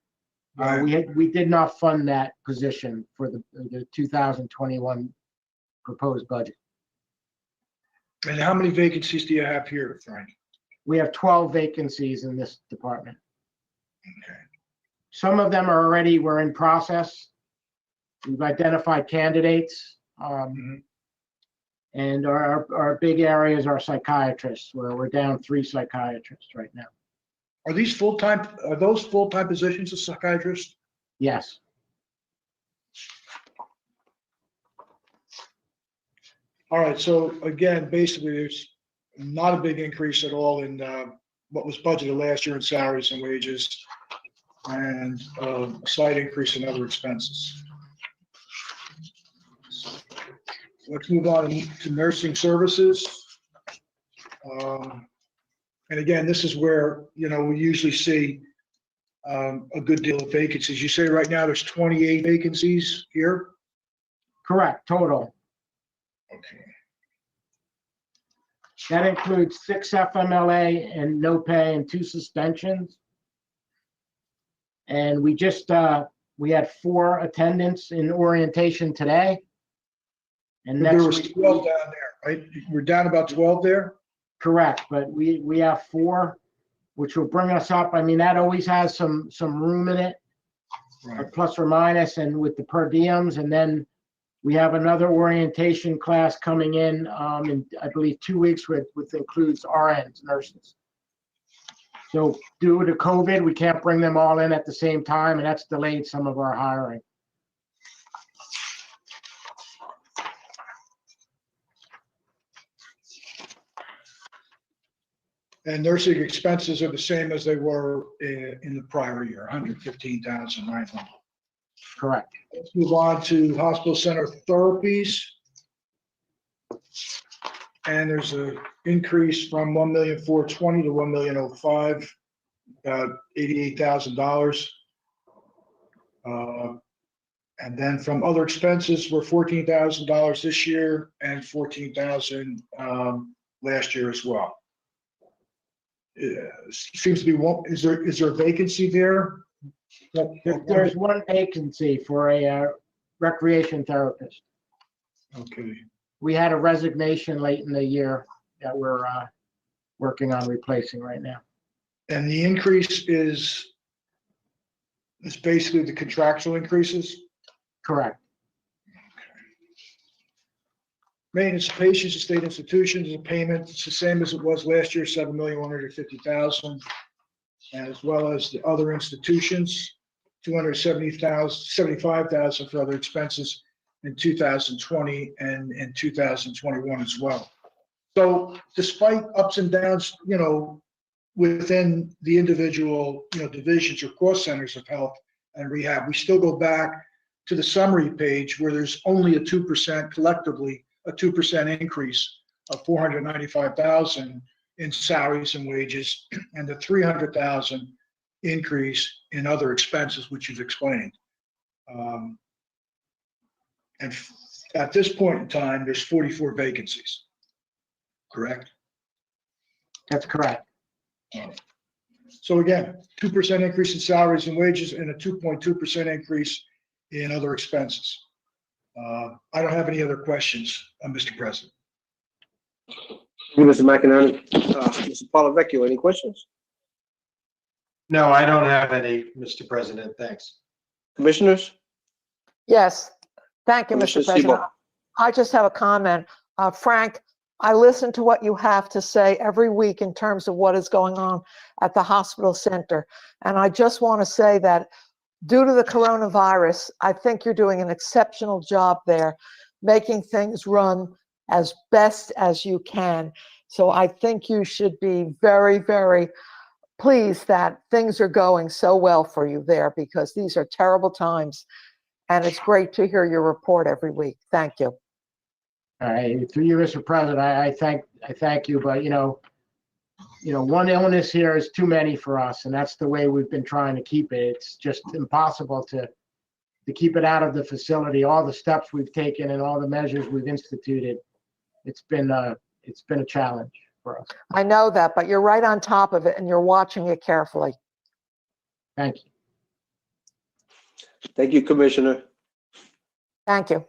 We did not fund that position for the 2021 proposed budget. And how many vacancies do you have here, Frank? We have 12 vacancies in this department. Okay. Some of them we're in process. We've identified candidates. And our big areas are psychiatrists, where we're down 3 psychiatrists right now. Are those full-time positions of psychiatrists? Yes. All right, so again, basically, there's not a big increase at all in what was budgeted last year in salaries and wages, and a slight increase in other expenses. Let's move on to nursing services. And again, this is where, we usually see a good deal of vacancies. You say right now there's 28 vacancies here? Correct, total. Okay. That includes 6 FMLA and no pay and 2 suspensions. And we had 4 attendants in orientation today. And There next was week, 12 down there, right? We're down about 12 there? correct, but we have 4, which will bring us up. I mean, that always has some room in it, Right. plus or minus, and with the per diems. And then we have another orientation class coming in I believe 2 weeks, which includes RNs, nurses. So due to COVID, we can't bring them all in at the same time, and that's delayed some of our hiring. And nursing expenses are the same as they were in the prior year, 115,900. Correct. Let's move on to hospital center therapies. And there's an increase from $1,420,000 to $1,005,000, about $88,000. And then from other expenses, we're $14,000 this year and $14,000 last year as well. Seems to be one. Is there a vacancy there? There's one vacancy for a recreation therapist. Okay. We had a resignation late in the year that we're working on replacing right now. And the increase is basically the contractual increases? Correct. Maintenance of patients at state institutions is a payment. It's the same as it was last year, $7,150,000. As well as the other institutions, $275,000 for other expenses in 2020 and in 2021 as well. So despite ups and downs, within the individual, divisions or cost centers of health and rehab, we still go back to the summary page where there's only a 2% collectively, a 2% increase of $495,000 in salaries and wages, and the $300,000 increase in other expenses, which you've explained. And at this point in time, there's 44 vacancies, correct? That's correct. So again, 2% increase in salaries and wages and a 2.2% increase in other expenses. I don't have any other questions, Mr. President. Thank you, Mr. McInerney. Mr. Polavecchio, any questions? No, I don't have any, Mr. President. Thanks. Commissioners? Yes, thank you, Mr. Commissioner President. Sebo. I just have a comment. Frank, I listen to what you have to say every week in terms of what is going on at the hospital center. And I just want to say that due to the coronavirus, I think you're doing an exceptional job there, making things run as best as you can. So I think you should be very, very pleased that things are going so well for you there, because these are terrible times. And it's great to hear your report every week. Thank you. All right, through you, Mr. President, I thank you, but one illness here is too many for us, and that's the way we've been trying to keep it. It's just impossible to keep it out of the facility. All the steps we've taken and all the measures we've instituted, it's been a challenge for us. I know that, but you're right on top of it and you're watching it carefully. Thank you. Thank you, Commissioner. Thank you.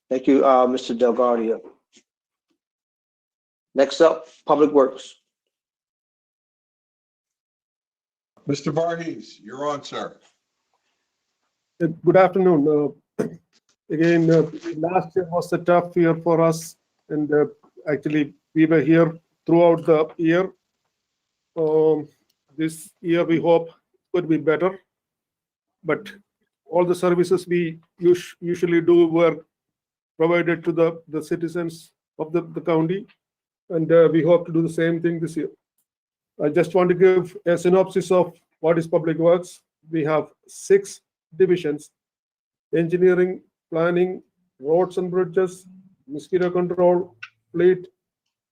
Thank you, Mr. DelGuardia. Next up, Public Works. Mr. Varghese, you're on, sir. Good afternoon. Again, last year was a tough year for us, and actually we were here throughout the year. This year we hope could be better, but all the services we usually do were provided to the citizens of the county, and we hope to do the same thing this year. I just want to give a synopsis of what is Public Works. We have 6 divisions: engineering, planning, roads and bridges, mosquito control, fleet,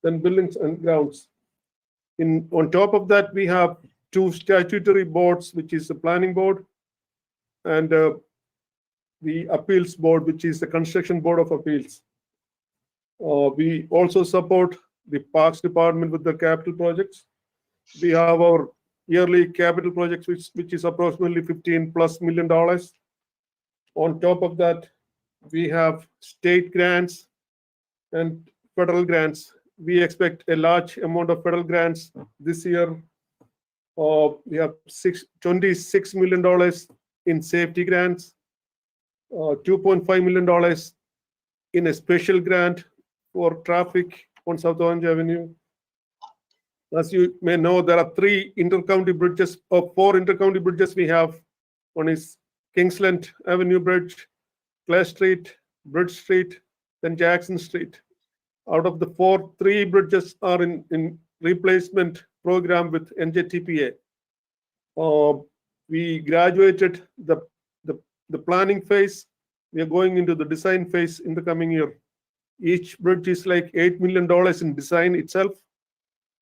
then buildings and grounds. On top of that, we have 2 statutory boards, which is the planning board and the appeals board, which is the construction board of appeals. We also support the parks department with the capital projects. We have our yearly capital projects, which is approximately $15+ million. On top of that, we have state grants and federal grants. We expect a large amount of federal grants this year. We have $26 million in safety grants, $2.5 million in a special grant for traffic on South Orange Avenue. As you may know, there are 3 intercounty bridges, or 4 intercounty bridges we have. One is Kingsland Avenue Bridge, Clay Street, Bridge Street, then Jackson Street. Out of the 4, 3 bridges are in replacement program with NJTPA. We graduated the planning phase. We are going into the design phase in the coming year. Each bridge is like $8 million in design itself,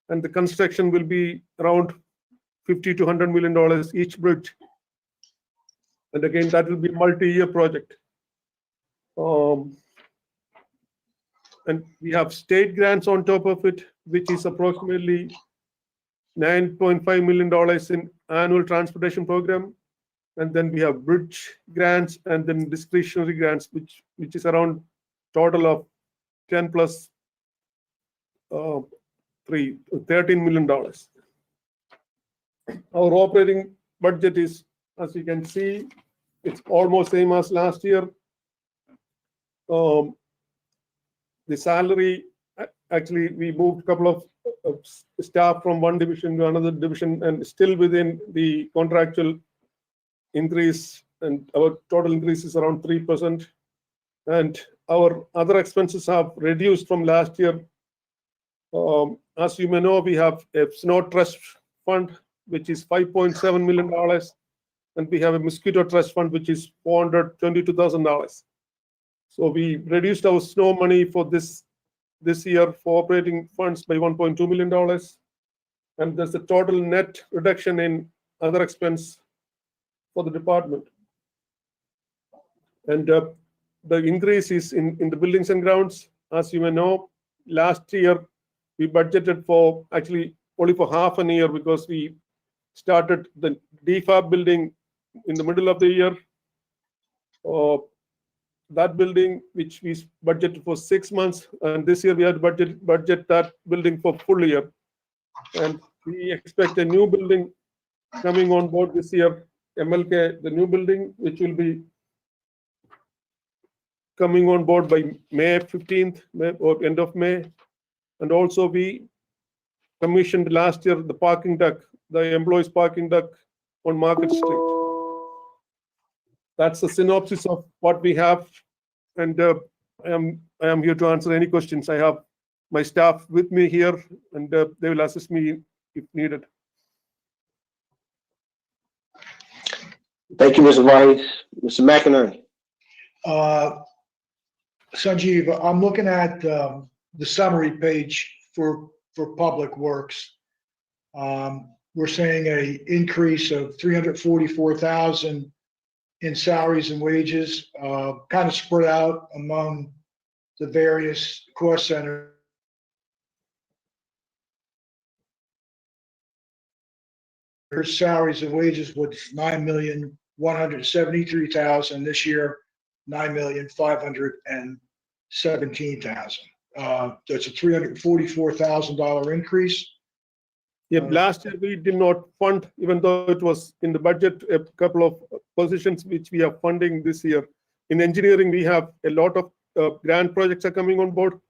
and the construction will be around $50 to $100 million each bridge. And again, that will be a multi-year project. And we have state grants on top of it, which is approximately $9.5 million in annual transportation program. And then we have bridge grants and then discretionary grants, which is around total of 10 plus 3, $13 million. Our operating budget is, as you can see, it's almost same as last year. The salary, actually, we moved a couple of staff from one division to another division, and still within the contractual increase, and our total increase is around 3%. And our other expenses have reduced from last year. As you may know, we have a snow trust fund, which is $5.7 million, and we have a mosquito trust fund, which is $422,000. So we reduced our snow money for this year for operating funds by $1.2 million. And there's a total net reduction in other expense for the department. And the increase is in the buildings and grounds. As you may know, last year we budgeted for actually only for half a year, because we started the DFAB building in the middle of the year. that building, which we budgeted for 6 months, and this year we had budget that building for full year. And we expect a new building coming on board this year, MLK, the new building, which will be coming on board by May 15th, or end of May. And also we commissioned last year the parking deck, the employees parking deck on Market Street. That's the synopsis of what we have. And I am here to answer any questions. I have my staff with me here, and they will assist me if needed. Thank you, Mr. Vice. Mr. McInerney. Sanjeev, I'm looking at the summary page for Public Works. We're saying a increase of 344,000 in salaries and wages, kind of spread out among the various cost centers. Salaries and wages was 9,173,000 this year, 9,517,000. That's a $344,000 increase. Yeah, last year we did not fund, even though it was in the budget, a couple of positions which we are funding this year. In engineering, we have a lot of grant projects are coming on board,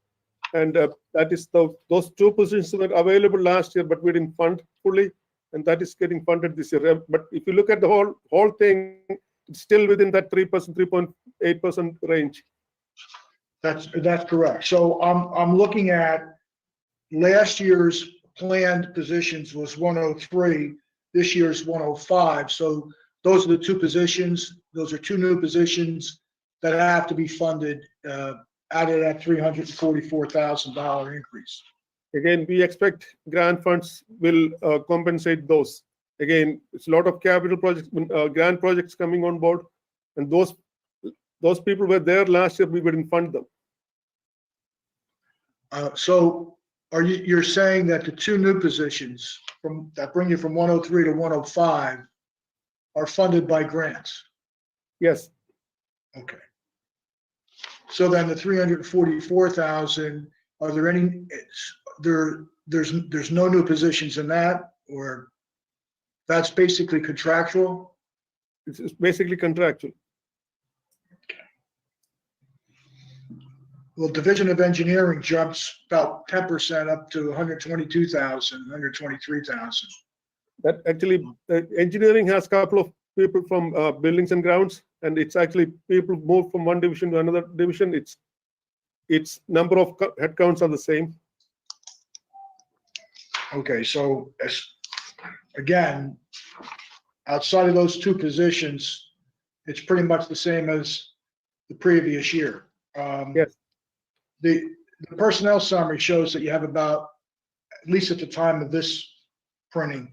and that is those two positions were available last year, but we didn't fund fully, and that is getting funded this year. But if you look at the whole thing, it's still within that 3%, 3.8% range. That's correct. So I'm looking at last year's planned positions was 103, this year's 105. So those are the two positions. Those are two new positions that have to be funded out of that $344,000 increase. Again, we expect grant funds will compensate those. Again, it's a lot of capital projects, grant projects coming on board, and those people were there last year, we didn't fund them. So you're saying that the two new positions that bring you from 103 to 105 are funded by grants? Yes. Okay. So then the 344,000, are there any, there's no new positions in that, or that's basically contractual? It's basically contractual. Well, Division of Engineering jumps about 10% up to 122,000, 123,000. That actually, engineering has a couple of people from buildings and grounds, and it's actually people move from one division to another division. Its number of headcounts are the same. Okay, so again, outside of those two positions, it's pretty much the same as the previous year. Yes. The personnel summary shows that you have about, at least at the time of this printing,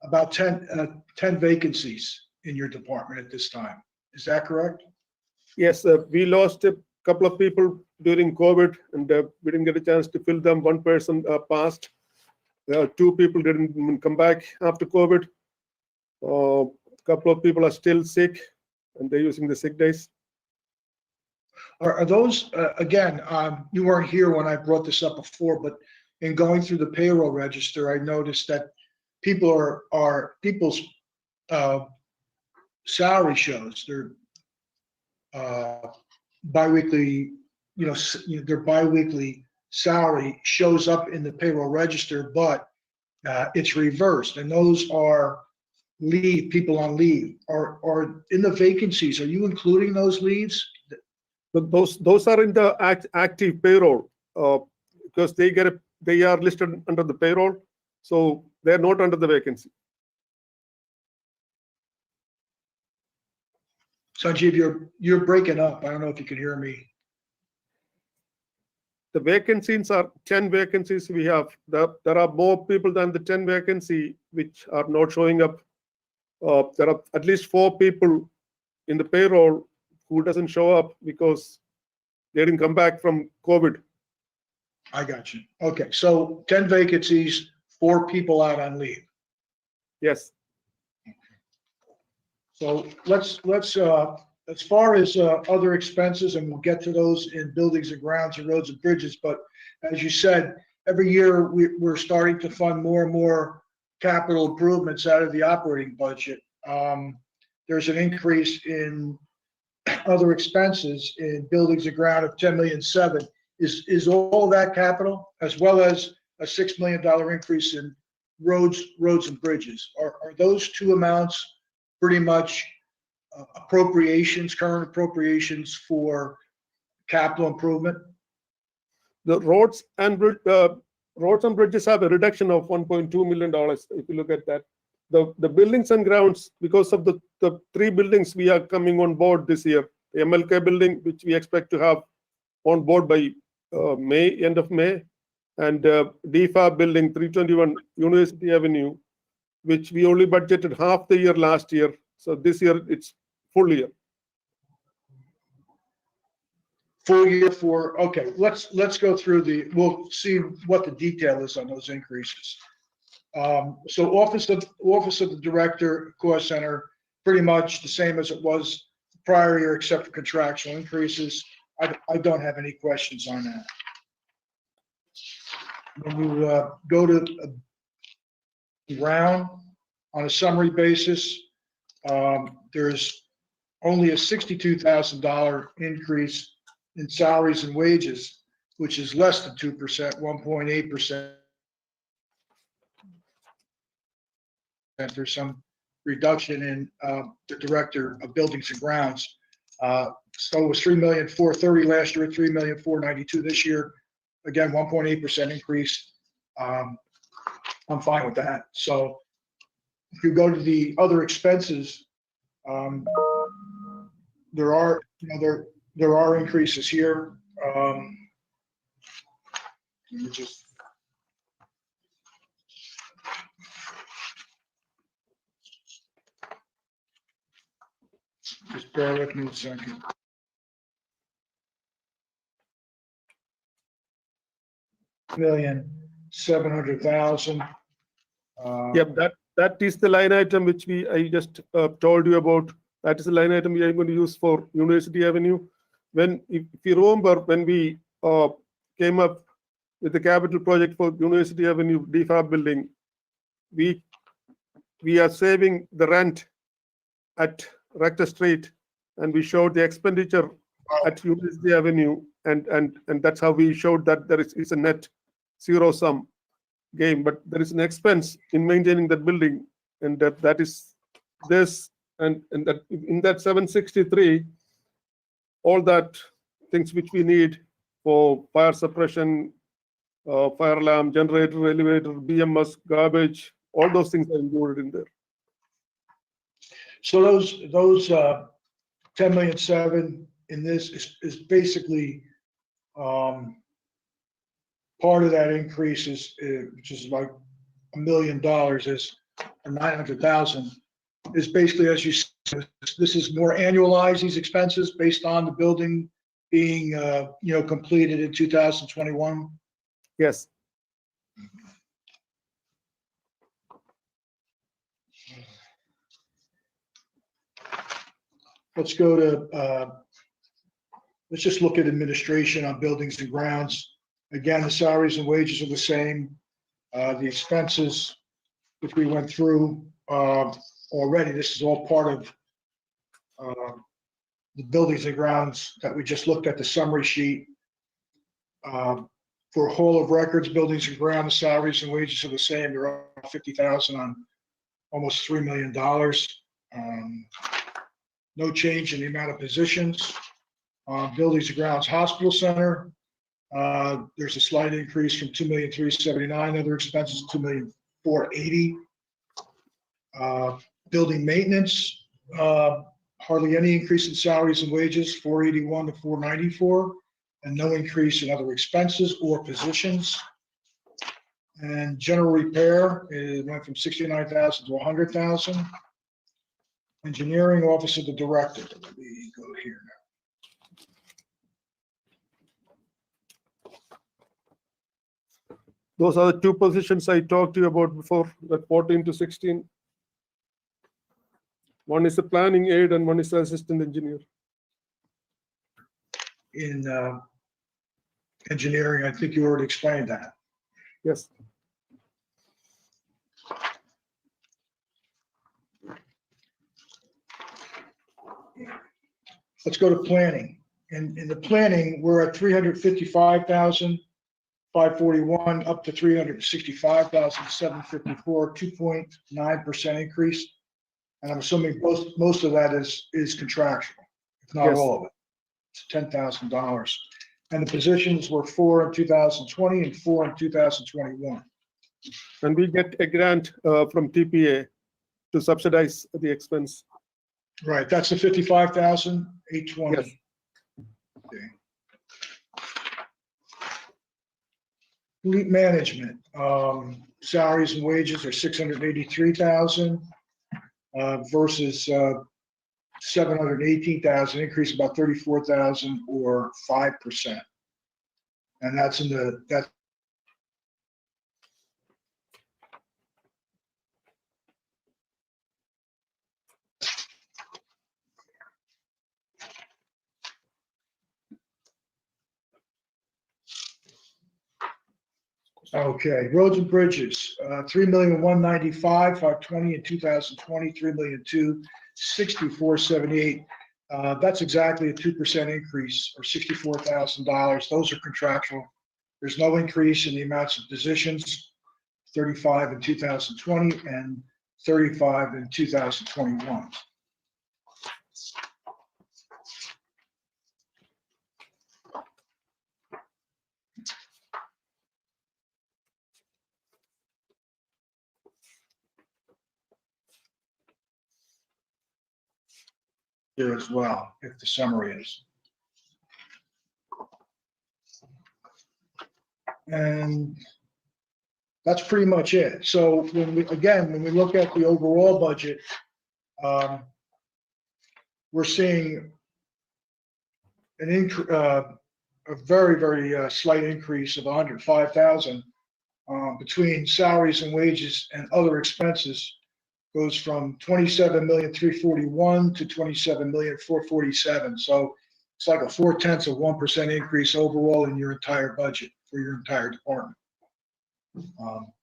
about 10 vacancies in your department at this time. Is that correct? Yes, we lost a couple of people during COVID, and we didn't get a chance to fill them. One person passed. Two people didn't come back after COVID. A couple of people are still sick, and they're using the sick days. Are those, again, you weren't here when I brought this up before, but in going through the payroll register, I noticed that people's salary shows, their biweekly, their biweekly salary shows up in the payroll register, but it's reversed, and those are people on leave. Or in the vacancies, are you including those leaves? But those are in the active payroll because they are listed under the payroll, so they're not under the vacancy. Sanjeev, you're breaking up. I don't know if you can hear me. The vacancies are 10 vacancies we have. There are more people than the 10 vacancy which are not showing up. There are at least 4 people in the payroll who doesn't show up because they didn't come back from COVID. I got you. Okay, so 10 vacancies, 4 people out on leave. Yes. So let's as far as other expenses, and we'll get to those in buildings and grounds and roads and bridges, but as you said, every year we're starting to fund more and more capital improvements out of the operating budget. There's an increase in other expenses in buildings and ground of 10,700,000. Is all that capital, as well as a $6 million increase in roads and bridges? Are those two amounts pretty much appropriations, current appropriations for capital improvement? The roads and bridges have a reduction of $1.2 million. If you look at that, the buildings and grounds, because of the 3 buildings we are coming on board this year, the MLK building, which we expect to have on board by end of May, and DFAB building 321 University Avenue, which we only budgeted half the year last year. So this year it's full year. Full year for, okay, let's go through we'll see what the detail is on those increases. So office of the director cost center, pretty much the same as it was the prior year, except for contractual increases. I don't have any questions on that. When you go to ground on a summary basis, there's only a $62,000 increase in salaries and wages, which is less than 2%, 1.8%. There's some reduction in the director of buildings and grounds. So it was $3,430,000 last year, $3,492,000 this year. Again, 1.8% increase. I'm fine with that. So if you go to the other expenses, there are increases here. Let me just bear with me a second. $1,700,000. Yep, that is the line item which I just told you about. That is the line item we are going to use for University Avenue. If you remember, when we came up with the capital project for University Avenue DFAB building, we are saving the rent at Rector Street, and we showed the expenditure at University Avenue, and that's how we showed that there is a net zero sum game, but there is an expense in maintaining that building, and that is this, and that in that 763, all that things which we need for fire suppression, fire alarm, generator, elevator, BMS, garbage, all those things are included in there. So those 10,700,000 in this is basically part of that increase is which is like $1 million is 900,000 is basically, as you said, this is more annualized, these expenses based on the building being completed in 2021. Yes. Let's go to let's just look at administration on buildings and grounds. Again, the salaries and wages are the same. The expenses, which we went through already, this is all part of the buildings and grounds that we just looked at the summary sheet. For Hall of Records, buildings and grounds, salaries and wages are the same. They're up 50,000 on almost $3 million. No change in the amount of positions. Buildings and grounds, hospital center. There's a slight increase from 2,379,000. Other expenses, 2,480,000. Building maintenance, hardly any increase in salaries and wages, 481 to 494, and no increase in other expenses or positions. And general repair, it went from 69,000 to 100,000. Engineering, office of the director. Let me go here now. Those are the two positions I talked to you about before, that 14 to 16. One is a planning aide and one is the assistant engineer. in engineering. I think you already explained that. Yes. Let's go to planning. In the planning, we're at 355,541 up to 365,754, 2.9% increase. And I'm assuming most of that is contractual, if not Yes. all of it. It's $10,000. And the positions were 4 in 2020 and 4 in 2021. And we get a grant from TPA to subsidize the expense. Right, that's the 55,820. Yes. Okay. Fleet management, salaries and wages are 683,000 versus 718,000, increase about 34,000 or 5%. And that's in that. Okay, roads and bridges, 3,195,520 in 2020, 3,264,78. That's exactly a 2% increase, or $64,000. Those are contractual. There's no increase in the amounts of positions, 35 in 2020 and 35 in 2021. Here as well, if the summary is. And that's pretty much it. So when we look at the overall budget, we're seeing a very, very slight increase of 105,000 between salaries and wages and other expenses. Goes from 27,341,000 to 27,447,000. So it's like a 0.4% increase overall in your entire budget for your entire department.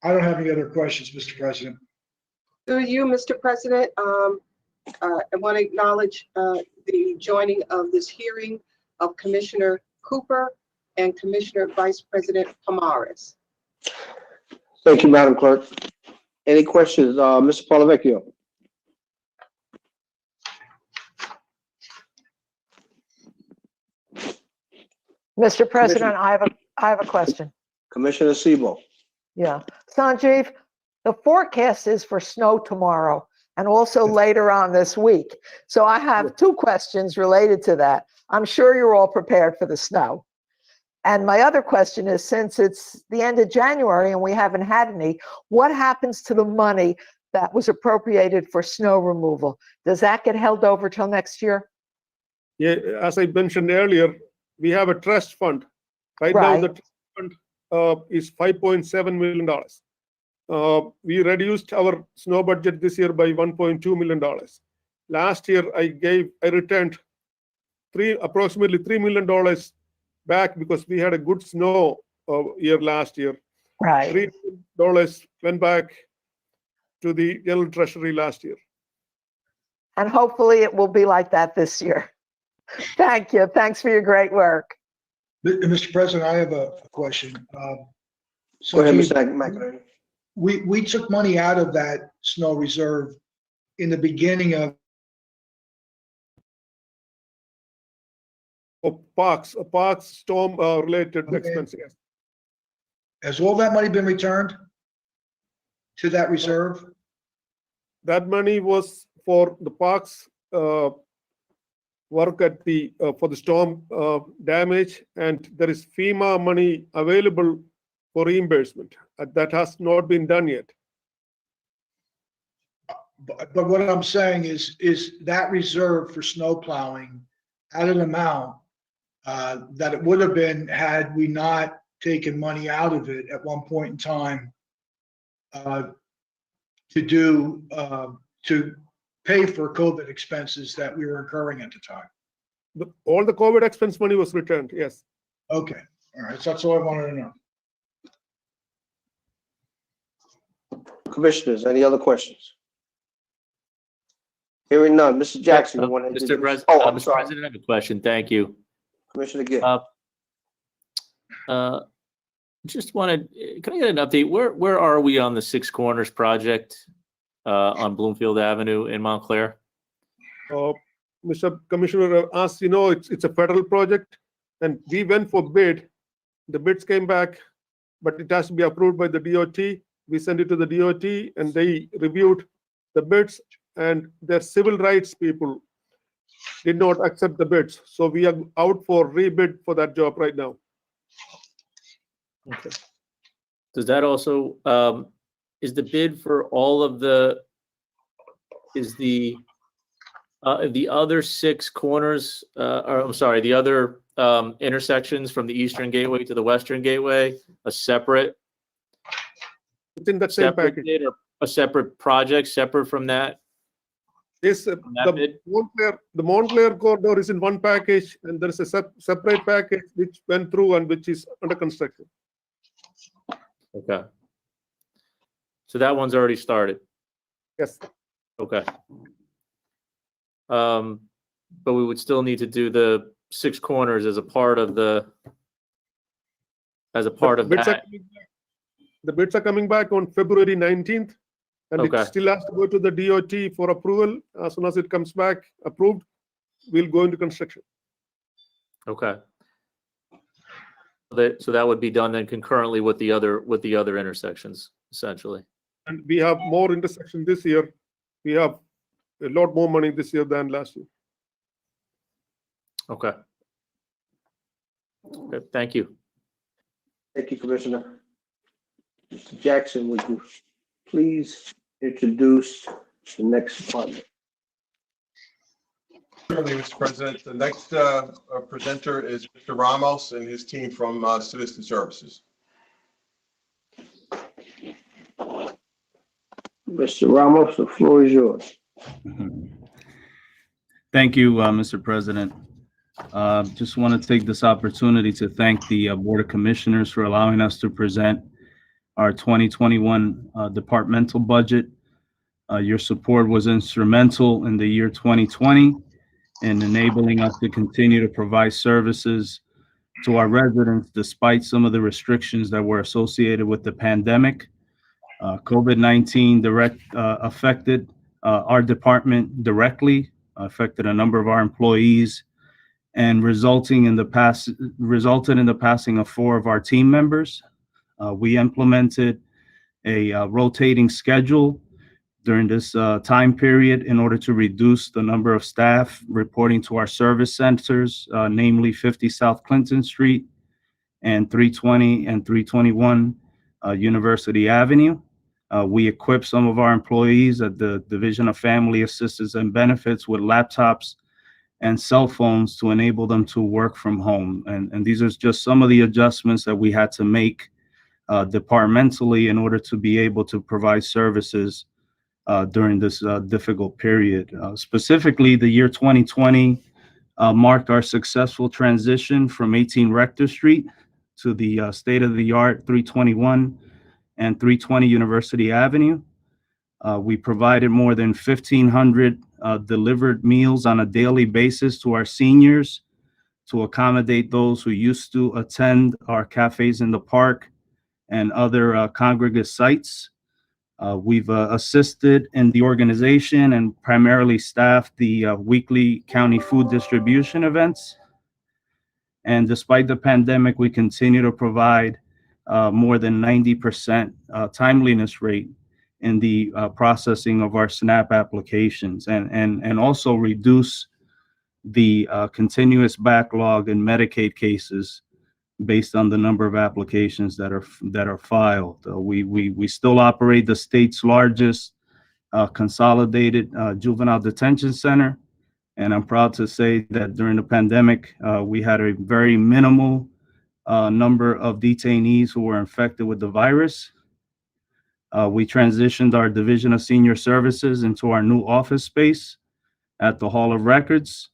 I don't have any other questions, Mr. President. Through you, Mr. President, I want to acknowledge the joining of this hearing of Commissioner Cooper and Commissioner Vice President Pomares. Thank you, Madam Clerk. Any questions, Mr. Polavecchio? Mr. President, I have a question. Commissioner Sebo. Yeah. Sanjeev, the forecast is for snow tomorrow and also later on this week. So I have two questions related to that. I'm sure you're all prepared for the snow. And my other question is, since it's the end of January and we haven't had any, what happens to the money that was appropriated for snow removal? Does that get held over till next year? Yeah, as I mentioned earlier, we have a trust fund. Right now, the trust fund is $5.7 million. We reduced our snow budget this year by $1.2 million. Last year, I returned approximately $3 million back because we had a good snow year last year. Right. $3 went back to the general treasury last year. And hopefully it will be like that this year. Thank you. Thanks for your great work. Mr. President, I have a question. Go ahead, Mr. McInerney. We took money out of that snow reserve in the beginning of Parks storm related expenses. Has all that money been returned to that reserve? That money was for the parks work at for the storm damage, and there is FEMA money available for reimbursement. That has not been done yet. But what I'm saying is that reserve for snow plowing at an amount that it would have been had we not taken money out of it at one point in time to pay for COVID expenses that we were incurring at the time. all the COVID expense money was returned, yes. Okay, all right, so that's all I wanted to know. Commissioners, any other questions? Hearing none. Mr. Jackson, you want to Mr. introduce? President, Oh, I'm Mr. sorry. President, I have a question. Thank you. Commissioner Gill. Just wanted, can I get an update? Where are we on the Six Corners project on Bloomfield Avenue in Montclair? Mr. Commissioner, as you know, it's a federal project, and we went for bid. The bids came back, but it has to be approved by the DOT. We sent it to the DOT, and they reviewed the bids, and their civil rights people did not accept the bids. So we are out for rebid for that job right now. Okay. Does that also, is the bid for all of the, is the other six corners, or I'm sorry, the other intersections from the Eastern Gateway to the Western Gateway, a separate? Within that same separate package. bid or a separate project, separate from that? Yes, that bid? the Montclair corridor is in one package, and there is a separate package which went through and which is under construction. Okay. So that one's already started? Yes. Okay. But we would still need to do the Six Corners as a part of the, bids that. The bids are coming back on February 19th, and Okay. it still has to go to the DOT for approval. As soon as it comes back approved, we'll go into construction. Okay. So that would be done then concurrently with the other intersections, essentially. And we have more intersection this year. We have a lot more money this year than last year. Okay. Okay, thank you. Thank you, Commissioner. Mr. Jackson, would you please introduce the next department? Certainly, Mr. President. The next presenter is Mr. Ramos and his team from Citizen Services. Mr. Ramos, the floor is yours. Thank you, Mr. President. Just want to take this opportunity to thank the Board of Commissioners for allowing us to present our 2021 departmental budget. Your support was instrumental in the year 2020 in enabling us to continue to provide services to our residents despite some of the restrictions that were associated with the pandemic. COVID-19 affected our department directly, affected a number of our employees, and resulted in the passing of 4 of our team members. We implemented a rotating schedule during this time period in order to reduce the number of staff reporting to our service centers, namely 50 South Clinton Street and 320 and 321 University Avenue. We equipped some of our employees at the Division of Family Assistance and Benefits with laptops and cell phones to enable them to work from home. And these are just some of the adjustments that we had to make departmentally in order to be able to provide services during this difficult period. Specifically, the year 2020 marked our successful transition from 18 Rector Street to the state-of-the-art 321 and 320 University Avenue. We provided more than 1,500 delivered meals on a daily basis to our seniors to accommodate those who used to attend our cafes in the park and other congregate sites. We've assisted in the organization and primarily staffed the weekly county food distribution events. And despite the pandemic, we continue to provide more than 90% timeliness rate in the processing of our SNAP applications, and also reduce the continuous backlog in Medicaid cases based on the number of applications that are filed. We still operate the state's largest consolidated juvenile detention center, and I'm proud to say that during the pandemic, we had a very minimal number of detainees who were infected with the virus. We transitioned our Division of Senior Services into our new office space at the Hall of Records,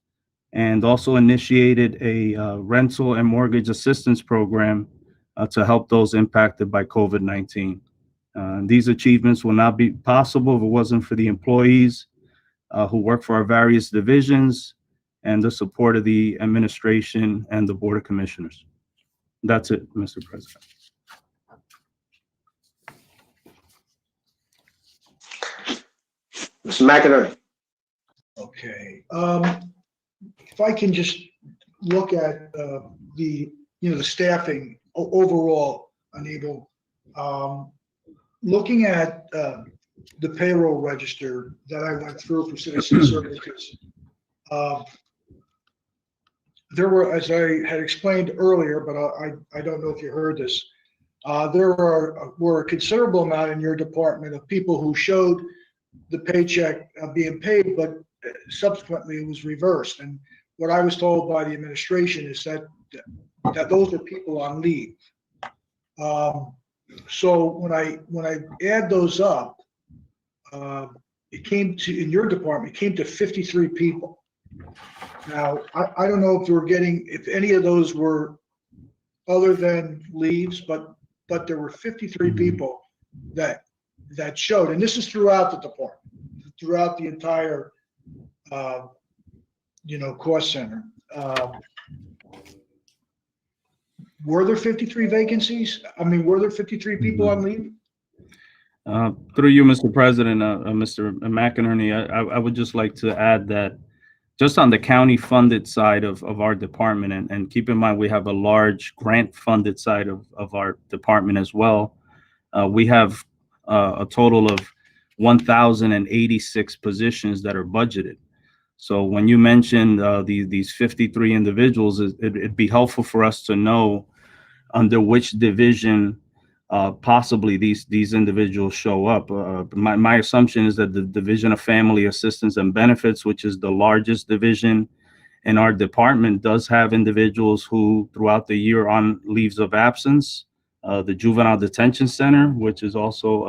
and also initiated a rental and mortgage assistance program to help those impacted by COVID-19. These achievements will not be possible if it wasn't for the employees who work for our various divisions and the support of the administration and the Board of Commissioners. That's it, Mr. President. Mr. McInerney. Okay, if I can just look at the staffing overall, unable, looking at the payroll register that I went through for citizen services. There were, as I had explained earlier, but I don't know if you heard this, there were a considerable amount in your department of people who showed the paycheck being paid, but subsequently it was reversed. And what I was told by the administration is that those are people on leave. So when I add those up, it came to, in your department, it came to 53 people. Now, I don't know if any of those were other than leaves, but there were 53 people that showed, and this is throughout the department, throughout the entire, cost center. Were there 53 vacancies? I mean, were there 53 people on leave? Through you, Mr. President, Mr. McInerney, I would just like to add that just on the county funded side of our department, and keep in mind, we have a large grant funded side of our department as well. We have a total of 1,086 positions that are budgeted. So when you mentioned these 53 individuals, it'd be helpful for us to know under which division possibly these individuals show up. My assumption is that the Division of Family Assistance and Benefits, which is the largest division in our department, does have individuals who throughout the year are on leaves of absence. The Juvenile Detention Center, which is also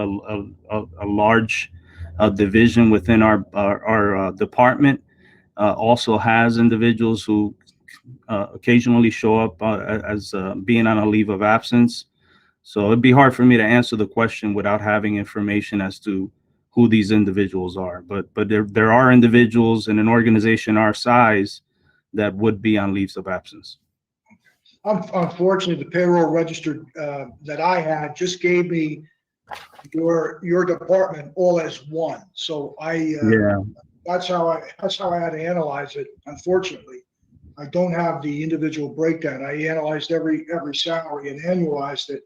a large division within our department, also has individuals who occasionally show up as being on a leave of absence. So it'd be hard for me to answer the question without having information as to who these individuals are. But there are individuals in an organization our size that would be on leaves of absence. Unfortunately, the payroll register that I had just gave me your department all as one. So that's how I had to analyze it. Unfortunately, I don't have the individual breakdown. I analyzed every salary and annualized it,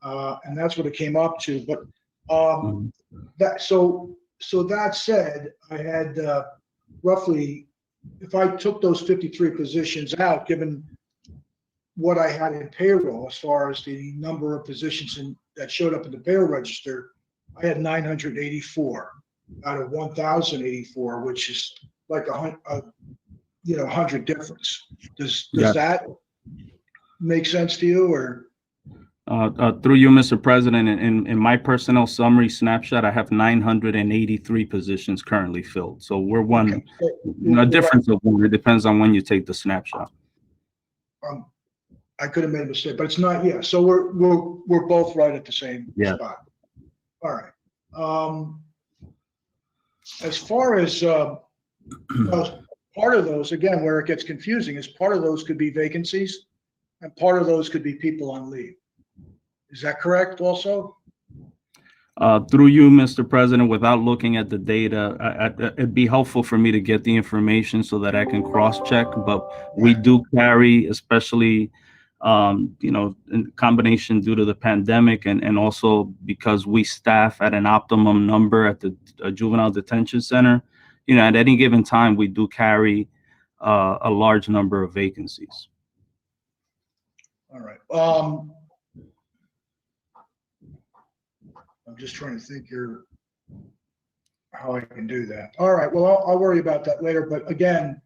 and that's what it came up to. But that said, I had roughly, if I took those 53 positions out, given what I had in payroll as far as the number of positions that showed up in the payroll register, I had 984 out of 1,084, which is like 100 difference. Does that make sense to you, or? Through you, Mr. President, in my personnel summary snapshot, I have 983 positions currently filled. So we're one, a difference of one. It depends on when you take the snapshot. I could have made a mistake, but it's not. Yeah, so we're both right at the same spot. All right. As far as part of those, again, where it gets confusing is part of those could be vacancies, and part of those could be people on leave. Is that correct? Also. Through you, Mr. President, without looking at the data, it'd be helpful for me to get the information so that I can cross-check. But we do carry, especially, in combination due to the pandemic and also because we staff at an optimum number at the Juvenile Detention Center, at any given time, we do carry a large number of vacancies. All right. I'm just trying to think here how I can do that. All right. Well, I'll worry about that later. But again,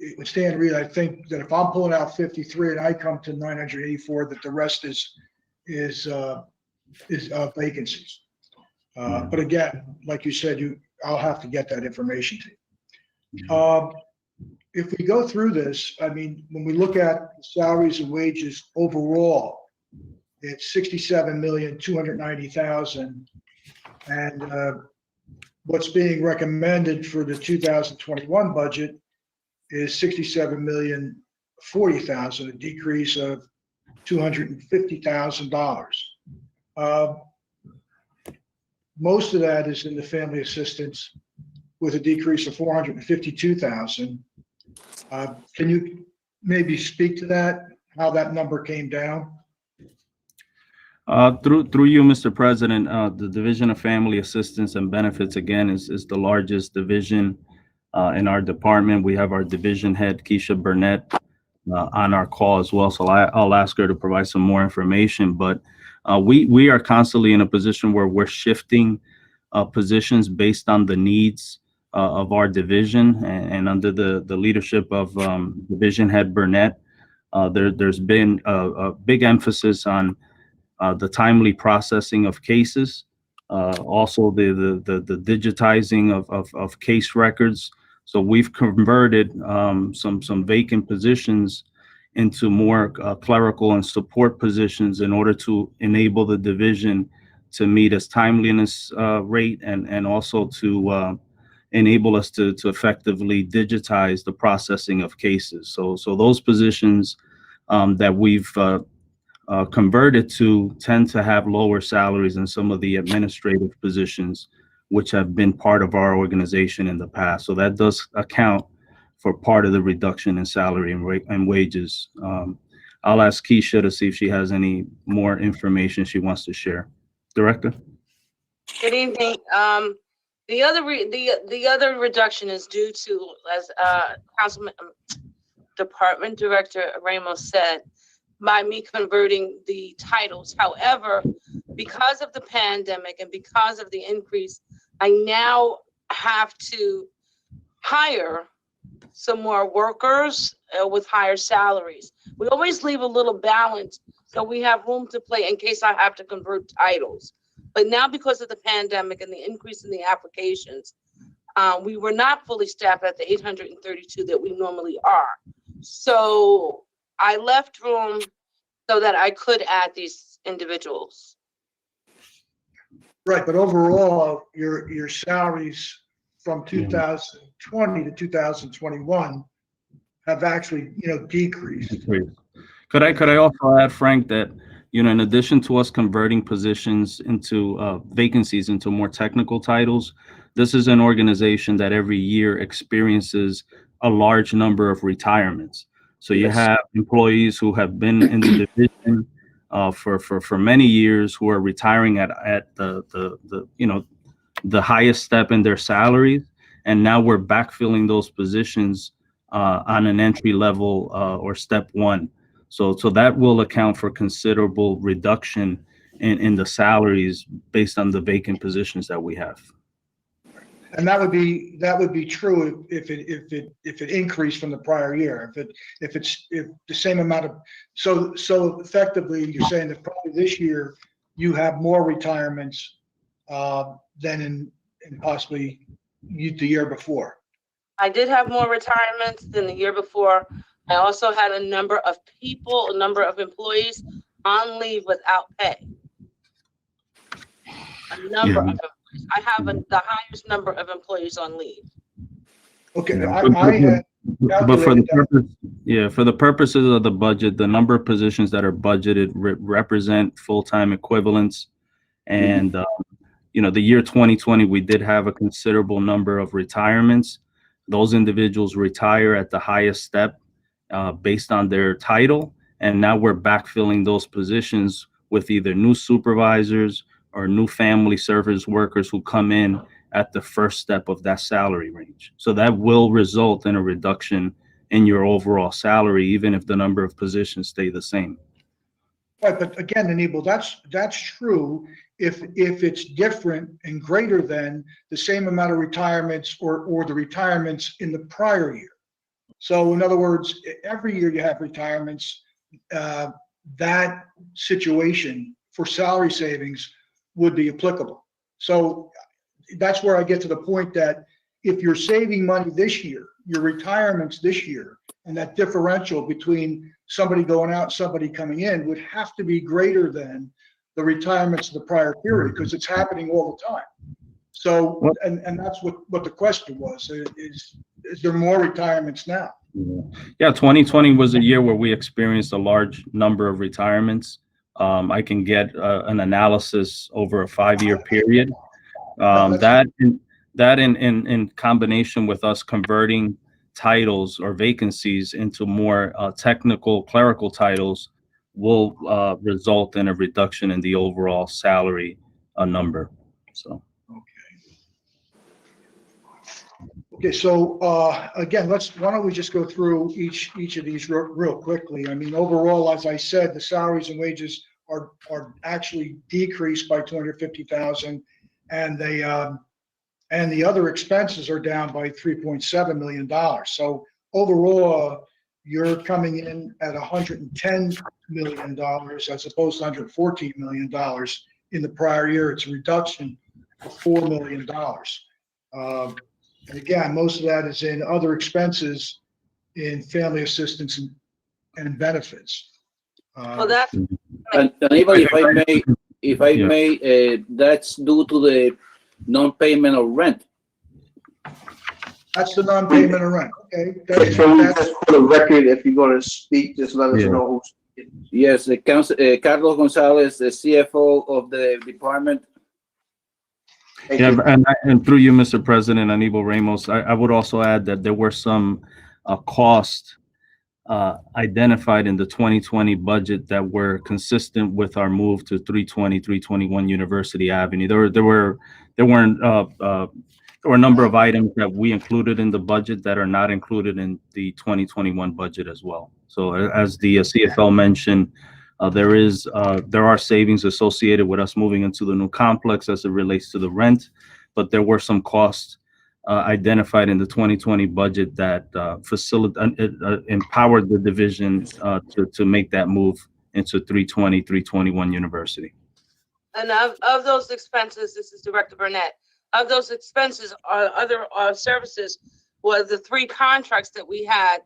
it would stand to reason, I think that if I'm pulling out 53 and I come to 984, that the rest is vacancies. But again, like you said, I'll have to get that information to you. if we go through this, I mean, when we look at salaries and wages overall, it's 67,290,000. And what's being recommended for the 2021 budget is 67,040,000, a decrease of $250,000. Most of that is in the family assistance with a decrease of 452,000. Can you maybe speak to that, how that number came down? Through you, Mr. President, the Division of Family Assistance and Benefits, again, is the largest division in our department. We have our division head, Keisha Burnett, on our call as well. So I'll ask her to provide some more information. But we are constantly in a position where we're shifting positions based on the needs of our division, and under the leadership of Division Head Burnett, there's been a big emphasis on the timely processing of cases, also the digitizing of case records. So we've converted some vacant positions into more clerical and support positions in order to enable the division to meet its timeliness rate, and also to enable us to effectively digitize the processing of cases. So those positions that we've converted to tend to have lower salaries than some of the administrative positions, which have been part of our organization in the past. So that does account for part of the reduction in salary and wages. I'll ask Keisha to see if she has any more information she wants to share. Director? Good evening. The other reduction is due to, as Councilman Department Director Ramos said, by me converting the titles. However, because of the pandemic and because of the increase, I now have to hire some more workers with higher salaries. We always leave a little balance so we have room to play in case I have to convert titles. But now, because of the pandemic and the increase in the applications, we were not fully staffed at the 832 that we normally are. So I left room so that I could add these individuals. Right, but overall, your salaries from 2020 to 2021 have actually, decreased. Could I also add, Frank, that, in addition to us converting positions into vacancies into more technical titles, this is an organization that every year experiences a large number of retirements. So you have employees who have been in the division for many years who are retiring at the highest step in their salaries, and now we're backfilling those positions on an entry level or step one. So that will account for considerable reduction in the salaries based on the vacant positions that we have. And that would be true if it increased from the prior year. If the same amount of so effectively, you're saying that probably this year you have more retirements than in possibly the year before. I did have more retirements than the year before. I also had a number of employees on leave without pay. A number of employees. I have the highest number of employees on leave. Okay, but for the purposes of the budget, the number of positions that are budgeted represent full-time equivalents. And the year 2020, we did have a considerable number of retirements. Those individuals retire at the highest step based on their title, and now we're backfilling those positions with either new supervisors or new family service workers who come in at the first step of that salary range. So that will result in a reduction in your overall salary, even if the number of positions stay the same. Right, but again, Anibal, that's true if it's different and greater than the same amount of retirements or the retirements in the prior year. So in other words, every year you have retirements, that situation for salary savings would be applicable. So that's where I get to the point that if you're saving money this year, your retirements this year, and that differential between somebody going out and somebody coming in would have to be greater than the retirements of the prior period, because it's happening all the time. So, and that's what the question was, is there more retirements now? Yeah, 2020 was a year where we experienced a large number of retirements. I can get an analysis over a 5-year period. That in combination with us converting titles or vacancies into more technical clerical titles will result in a reduction in the overall salary number. So. Okay, so again, why don't we just go through each of these real quickly. I mean, overall, as I said, the salaries and wages are actually decreased by 250,000, and the other expenses are down by $3.7 million. So overall, you're coming in at $110 million as opposed to $114 million in the prior year. It's a reduction of $4 million. And again, most of that is in other expenses in family assistance and benefits. Well, that's. And even if I may, that's due to the non-payment of rent. That's the non-payment of rent. Okay. Can we just for the record, if you're going to speak, just let us know who's speaking. Yes, the council, Carlos Gonzalez, the CFO of the department. Yeah, and through you, Mr. President, Aníbal Ramos, I would also add that there were some costs identified in the 2020 budget that were consistent with our move to 321 University Avenue. There were a number of items that we included in the budget that are not included in the 2021 budget as well. So as the CFO mentioned, there are savings associated with us moving into the new complex as it relates to the rent, but there were some costs identified in the 2020 budget that empowered the division to make that move into 321 University. And of those expenses, this is Director Burnett, of those expenses, other services was the 3 contracts that we had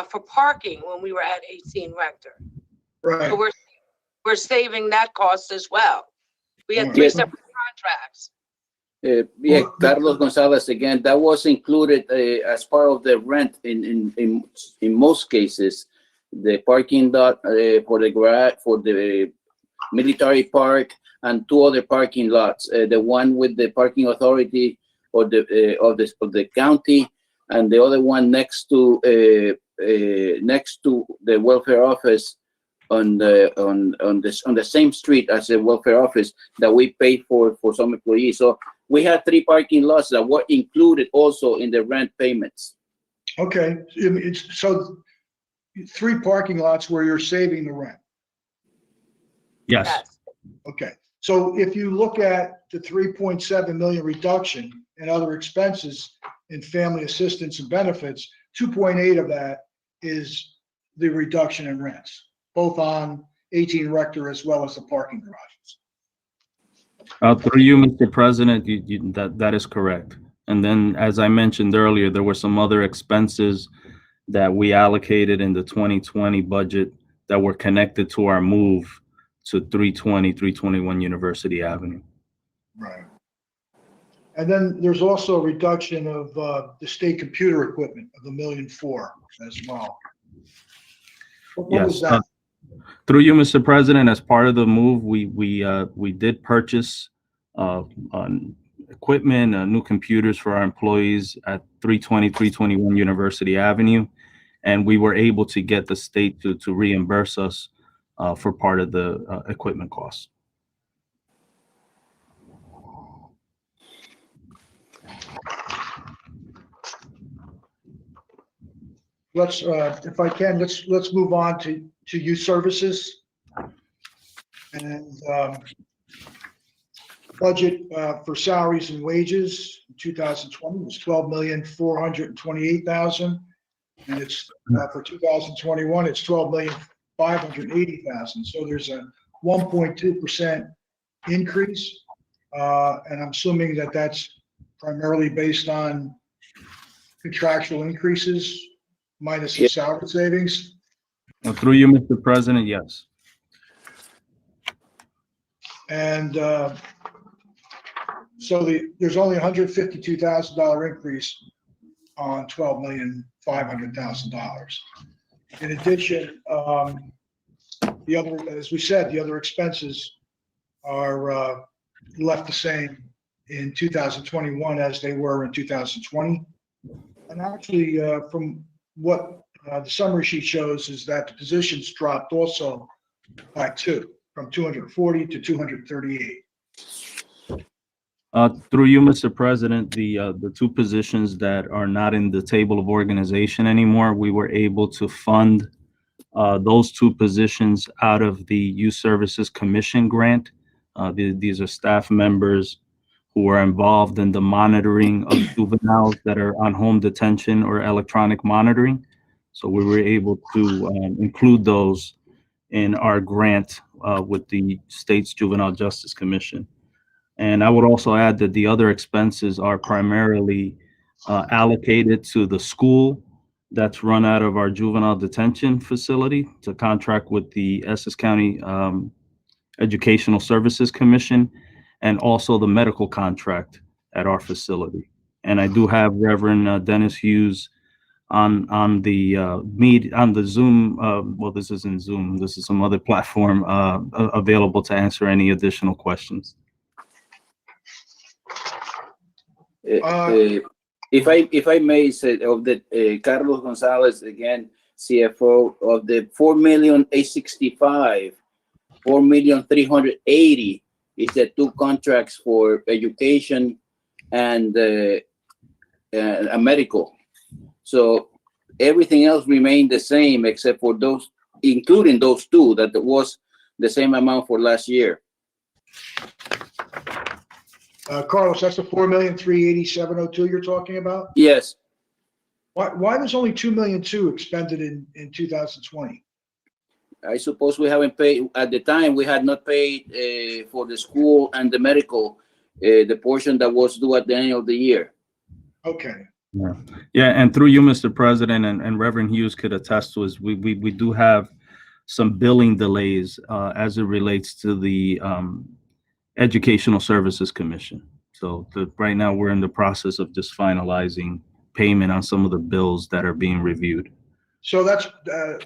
for parking when we were at 18 Rector. Right. So we're saving that cost as well. We had 3 separate contracts. Yeah, Carlos Gonzalez again. That was included as part of the rent in most cases. The parking lot for the garage, for the military park, and 2 other parking lots. The one with the parking authority or the county, and the other one next to the welfare office on the same street as the welfare office that we paid for some employees. So we had 3 parking lots that were included also in the rent payments. Okay, so 3 parking lots where you're saving the rent. Yes. Okay, so if you look at the 3.7 million reduction in other expenses in family assistance and benefits, 2.8 of that is the reduction in rents, both on 18 Rector as well as the parking garages. Through you, Mr. President, that is correct. And then, as I mentioned earlier, there were some other expenses that we allocated in the 2020 budget that were connected to our move to 321 University Avenue. Right. And then there's also a reduction of the state computer equipment of $1.4 million as well. What was that? Through you, Mr. President, as part of the move, we did purchase equipment, new computers for our employees at 321 University Avenue, and we were able to get the state to reimburse us for part of the equipment costs. Let's, if I can, let's move on to youth services. And budget for salaries and wages in 2020 was $12,428,000, and it's for 2021 it's $12,580,000. So there's a 1.2% increase, and I'm assuming that that's primarily based on contractual increases minus the salary savings. Through you, Mr. President, yes. And so there's only $152,000 increase on $12,500,000. In addition, the other, as we said, the other expenses are left the same in 2021 as they were in 2020. And actually, from what the summary sheet shows is that the positions dropped also by 2, from 240 to 238. Through you, Mr. President, the two positions that are not in the table of organization anymore, we were able to fund those two positions out of the Youth Services Commission grant. These are staff members who are involved in the monitoring of juveniles that are on home detention or electronic monitoring. So we were able to include those in our grant with the state's Juvenile Justice Commission. And I would also add that the other expenses are primarily allocated to the school that's run out of our juvenile detention facility to contract with the Essex County Educational Services Commission, and also the medical contract at our facility. And I do have Reverend Dennis Hughes on the Zoom. Well, this isn't Zoom. This is some other platform available to answer any additional questions. If I may say, of the Carlos Gonzalez again, CFO, of the 4,865,000, 4,380,000 is the two contracts for education and medical. So everything else remained the same except for those, including those two, that was the same amount for last year. Carlos, that's the 4,387,002 you're talking about? Yes. Why there's only 2,000,002 expended in 2020? I suppose we haven't paid, at the time, we had not paid for the school and the medical, the portion that was due at the end of the year. Okay. Yeah, and through you, Mr. President, and Reverend Hughes could attest to us, we do have some billing delays as it relates to the Educational Services Commission. So right now we're in the process of just finalizing payment on some of the bills that are being reviewed. So that's,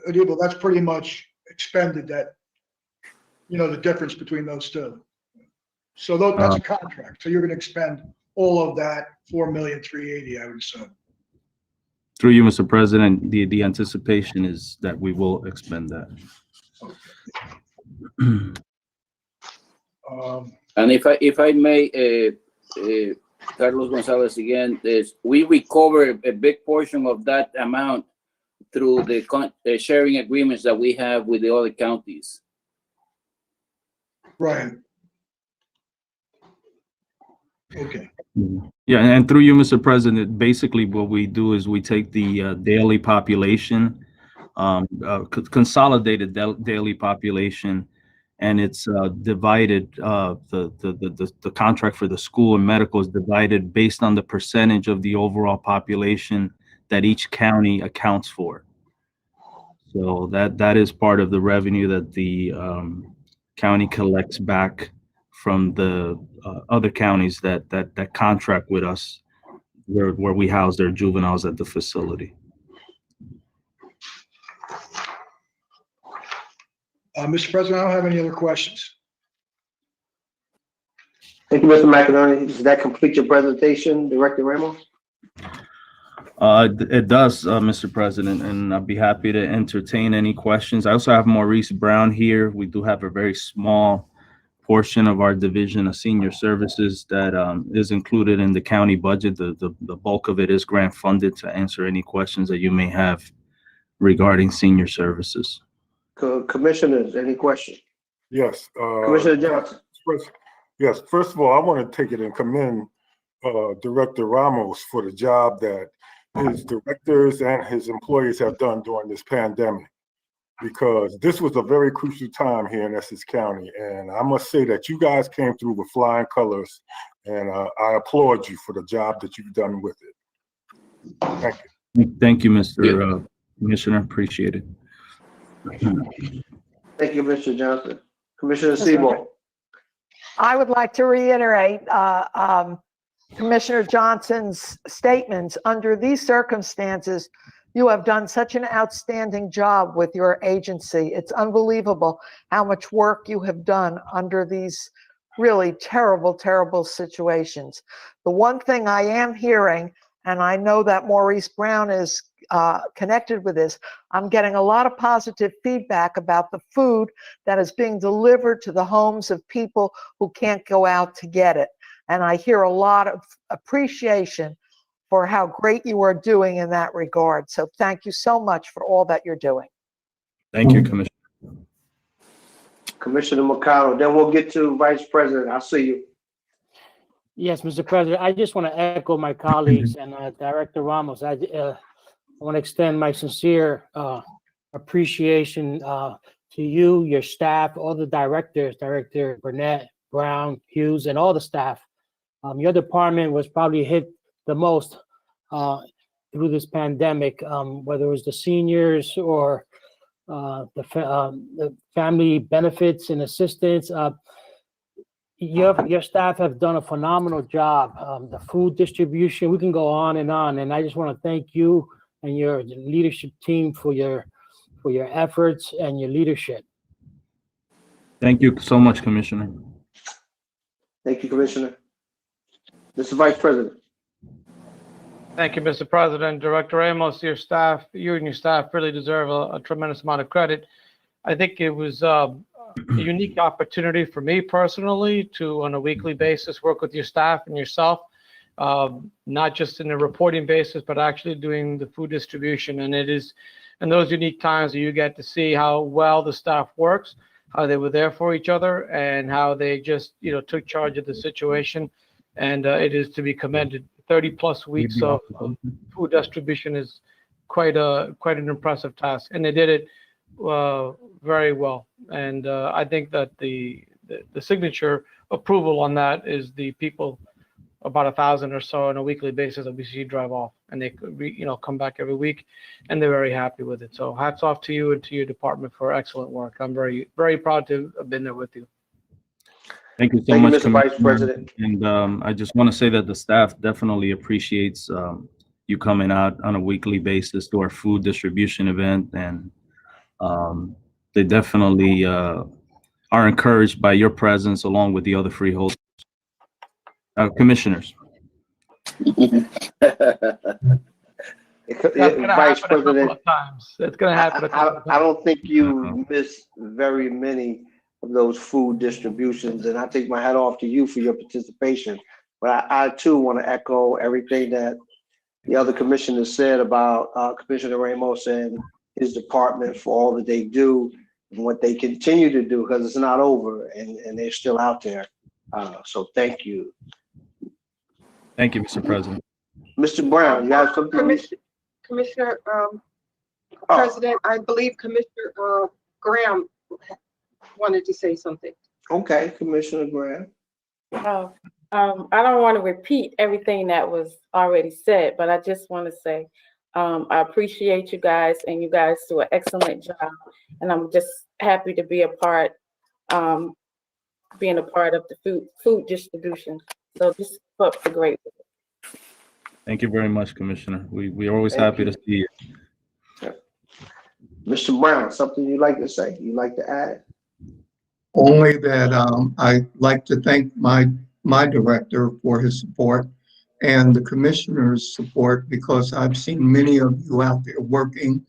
Adibel, that's pretty much expended, that, the difference between those two. So that's a contract. So you're going to expend all of that 4,380,000, I would assume. Through you, Mr. President, the anticipation is that we will expend that. And if I may, Carlos Gonzalez again, we recover a big portion of that amount through the sharing agreements that we have with the other counties. Right. Okay. Yeah, and through you, Mr. President, basically what we do is we take the daily population, consolidated daily population, and it's divided. The contract for the school and medical is divided based on the percentage of the overall population that each county accounts for. So that is part of the revenue that the county collects back from the other counties that contract with us, where we house their juveniles at the facility. Mr. President, I don't have any other questions. Thank you, Mr. McInerney. Does that complete your presentation, Director Ramos? It does, Mr. President, and I'd be happy to entertain any questions. I also have Maurice Brown here. We do have a very small portion of our division of senior services that is included in the county budget. The bulk of it is grant funded to answer any questions that you may have regarding senior services. Commissioners, any questions? Yes. Commissioner Johnson. Yes. First of all, I want to take it and commend Director Ramos for the job that his directors and his employees have done during this pandemic, because this was a very crucial time here in Essex County. And I must say that you guys came through with flying colors, and I applaud you for the job that you've done with it. Thank you. Thank you, Mr. Commissioner. Appreciate it. Thank you, Mr. Johnson. Commissioner Mr. Sebo. I would like to reiterate Commissioner Johnson's statements. Under these circumstances, you have done such an outstanding job with your agency. It's unbelievable how much work you have done under these really terrible, terrible situations. The one thing I am hearing, and I know that Maurice Brown is connected with this, I'm getting a lot of positive feedback about the food that is being delivered to the homes of people who can't go out to get it. And I hear a lot of appreciation for how great you are doing in that regard. So thank you so much for all that you're doing. Thank you, Commissioner. Commissioner McConnell, then we'll get to Vice President. I'll see you. Yes, Mr. President, I just want to echo my colleagues and Director Ramos. I want to extend my sincere appreciation to you, your staff, all the directors, Director Burnett, Brown, Hughes, and all the staff. Your department was probably hit the most through this pandemic, whether it was the seniors or the family benefits and assistance. Your staff have done a phenomenal job. The food distribution, we can go on, and I just want to thank you and your leadership team for your efforts and your leadership. Thank you so much, Commissioner. Thank you, Commissioner. Mr. Vice President. Thank you, Mr. President. Director Ramos, your staff, you and your staff really deserve a tremendous amount of credit. I think it was a unique opportunity for me personally to, on a weekly basis, work with your staff and yourself, not just in a reporting basis, but actually doing the food distribution. And it is in those unique times that you get to see how well the staff works, how they were there for each other, and how they just, took charge of the situation. And it is to be commended. 30+ weeks of food distribution is quite an impressive task, and they did it very well. And I think that the signature approval on that is the people, about 1,000 or so on a weekly basis that we see drive off, and they come back every week, and they're very happy with it. So hats off to you and to your department for excellent work. I'm very, very proud to have been there with you. Thank you so much, Mr. Vice President. And I just want to say that the staff definitely appreciates you coming out on a weekly basis to our food distribution event, and they definitely are encouraged by your presence along with the other freeholders. Commissioners. Vice President, it's going to happen. I don't think you miss very many of those food distributions, and I take my hat off to you for your participation. But I too want to echo everything that the other commissioners said about Commissioner Ramos and his department for all that they do and what they continue to do, because it's not over, and they're still out there. So thank you. Thank you, Mr. President. Mr. Brown, you have something? Commissioner President, I believe Commissioner Graham wanted to say something. Okay, Commissioner Graham. I don't want to repeat everything that was already said, but I just want to say I appreciate you guys, and you guys do an excellent job, and I'm just happy to be a part, being a part of the food distribution. So just keep up the great work. Thank you very much, Commissioner. We are always happy to see you. Mr. Brown, something you'd like to say? You'd like to add? Only that I'd like to thank my director for his support and the commissioner's support, because I've seen many of you out there working,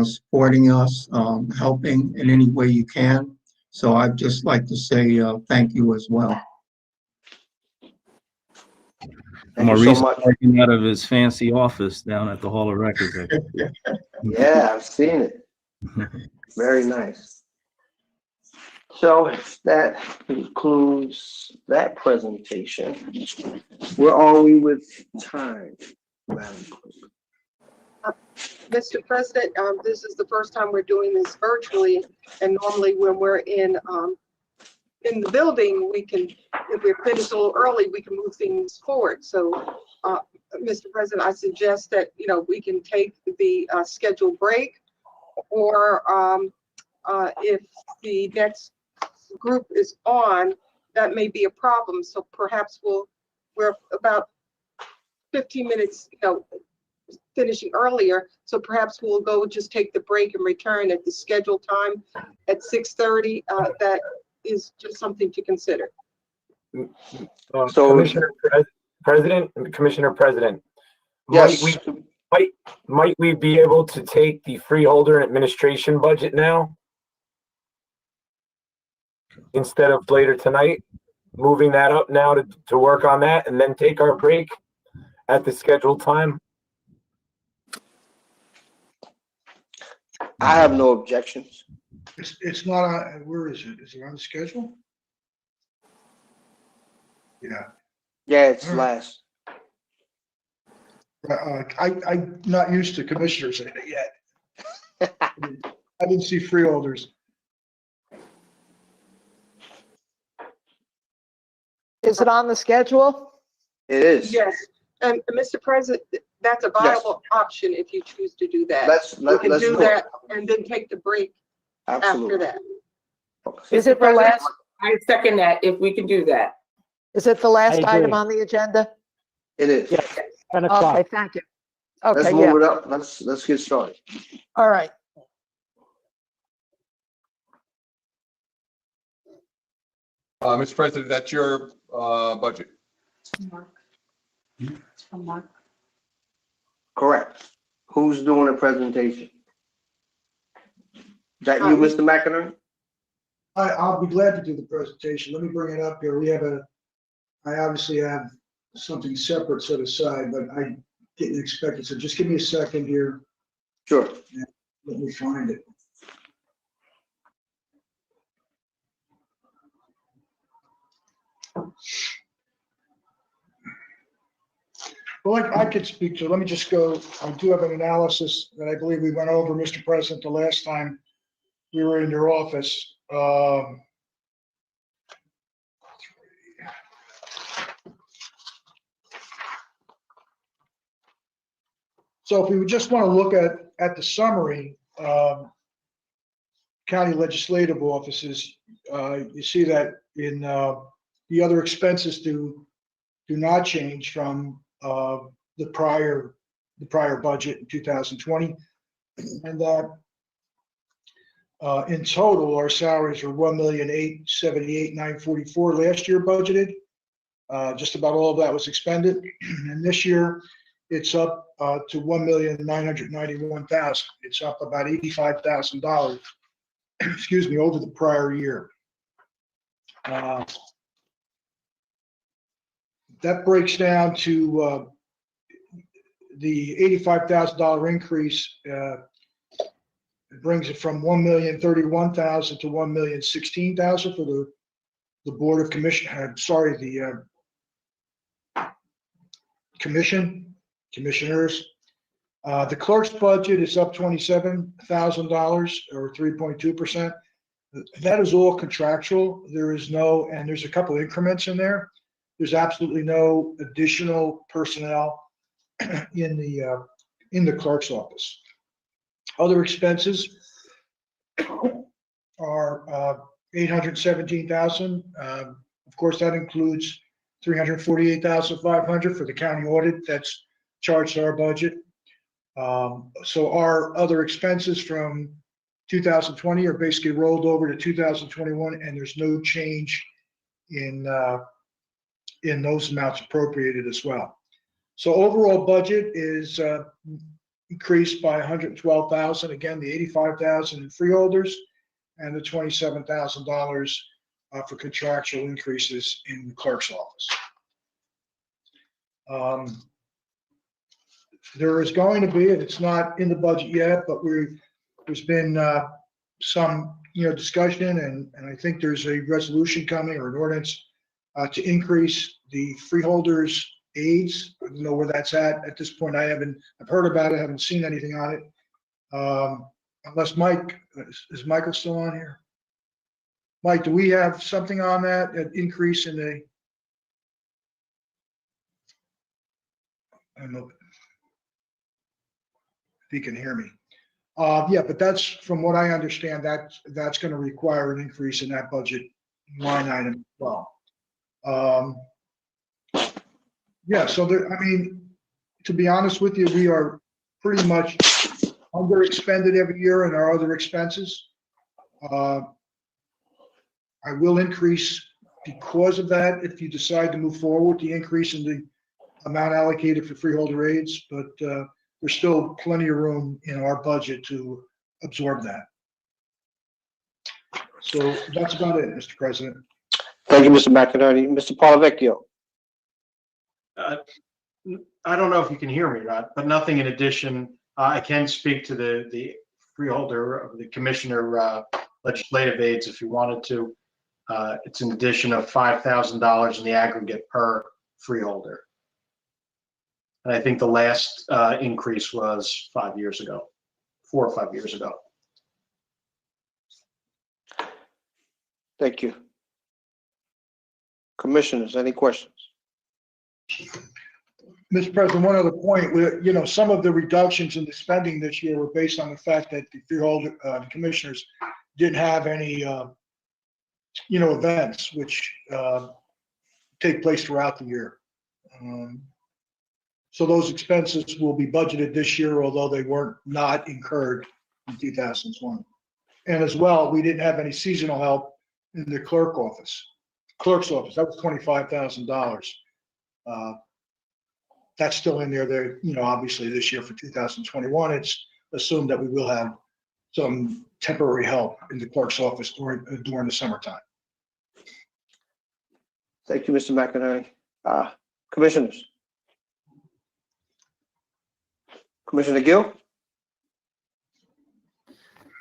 supporting us, helping in any way you can. So I'd just like to say thank you as well. Maurice working out of his fancy office down at the Hall of Records. Yeah, I've seen it. Very nice. So that concludes that presentation. Where are we with time, Madam Clerk? Mr. President, this is the first time we're doing this virtually, and normally when we're in the building, we can, if we're finished a little early, we can move things forward. So Mr. President, I suggest that, we can take the scheduled break, or if the next group is on, that may be a problem. So perhaps we're about 15 minutes, finishing earlier. So perhaps we'll go just take the break and return at the scheduled time at 6:30. That is just something to consider. So- Commissioner President, Yes. might we be able to take the freeholder and administration budget now? Instead of later tonight, moving that up now to work on that and then take our break at the scheduled time? I have no objections. It's not on, where is it? Is it on the schedule? Yeah. Yeah, it's last. I'm not used to commissioners in it yet. I didn't see freeholders. Is it on the schedule? It is. Yes, and Mr. President, that's a viable option if you choose to do that. Let's We can do do it. that and then take the break after Absolutely. that. Is it the last, I second that, if we can do that. is it the last I item agree. on the agenda? It is. Yes, 10 o'clock. Okay, thank you. Let's Okay, yeah, move it up. Let's get started. all right. Mr. President, that's your budget. Correct. Who's doing the presentation? Is that you, Mr. McInerney? I'll be glad to do the presentation. Let me bring it up here. I obviously have something separate set aside, but I didn't expect it. So just give me a second here. Sure. Let me find it. Well, I could speak to, let me just go, I do have an analysis that I believe we went over, Mr. President, the last time we were in your office. So if we would just want to look at the summary, county legislative offices, you see that in the other expenses do not change from the prior budget in 2020, and that in total our salaries are $1,878,944 last year budgeted. Just about all of that was expended, and this year it's up to $1,991,000. It's up about $85,000. Excuse me, over the prior year. That breaks down to the $85,000 increase. It brings it from $1,031,000 to $1,016,000 for the Board of Commissioners. Sorry, the commissioners. The clerk's budget is up $27,000 or 3.2%. That is all contractual. There's a couple of increments in there. There's absolutely no additional personnel in the clerk's office. Other expenses are $817,000. Of course, that includes $348,500 for the county audit that's charged to our budget. So our other expenses from 2020 are basically rolled over to 2021, and there's no change in those amounts appropriated as well. So overall budget is increased by $112,000. Again, the $85,000 in freeholders and the $27,000 for contractual increases in the clerk's office. There is going to be, and it's not in the budget yet, but there's been some discussion, and I think there's a resolution coming or an ordinance to increase the freeholders' aids. I don't know where that's at this point. I've heard about it, haven't seen anything on it. Unless Mike, is Michael still on here? Mike, do we have something on that, an increase in the? I don't know if he can hear me. Yeah, but that's, from what I understand, that's going to require an increase in that budget line item as well. Yeah, so there, I mean, to be honest with you, we are pretty much underexpended every year in our other expenses. I will increase because of that if you decide to move forward, the increase in the amount allocated for freeholder aids, but there's still plenty of room in our budget to absorb that. So that's about it, Mr. President. Thank you, Mr. McInerney. Mr. Palavecchio. I don't know if you can hear me, Rod, but nothing in addition. I can speak to the freeholder of the commissioner legislative aids if you wanted to. It's an addition of $5,000 in the aggregate per freeholder. And I think the last increase was 5 years ago, 4 or 5 years ago. Thank you. Commissioners, any questions? Mr. President, one other point, some of the reductions in the spending this year were based on the fact that the freeholder, the commissioners didn't have any, events which take place throughout the year. So those expenses will be budgeted this year, although they weren't not incurred in 2020. And as well, we didn't have any seasonal help in the clerk's office. That was $25,000. That's still in there. Obviously this year for 2021, it's assumed that we will have some temporary help in the clerk's office during the summertime. Thank you, Mr. McInerney. Commissioners. Commissioner Gill?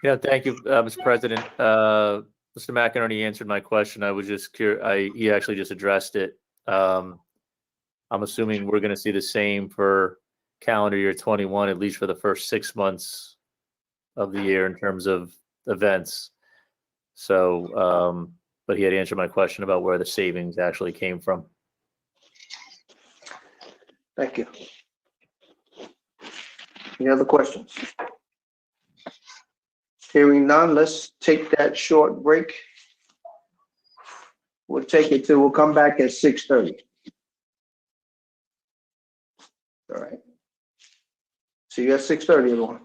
Yeah, thank you, Mr. President. Mr. McInerney answered my question. I was just curious. He actually just addressed it. I'm assuming we're going to see the same for calendar year 21, at least for the first 6 months of the year in terms of events. So, but he had answered my question about where the savings actually came from. Thank you. Any other questions? Hearing none, let's take that short break. We'll come back at 6:30. All right. See you at 6:30, everyone.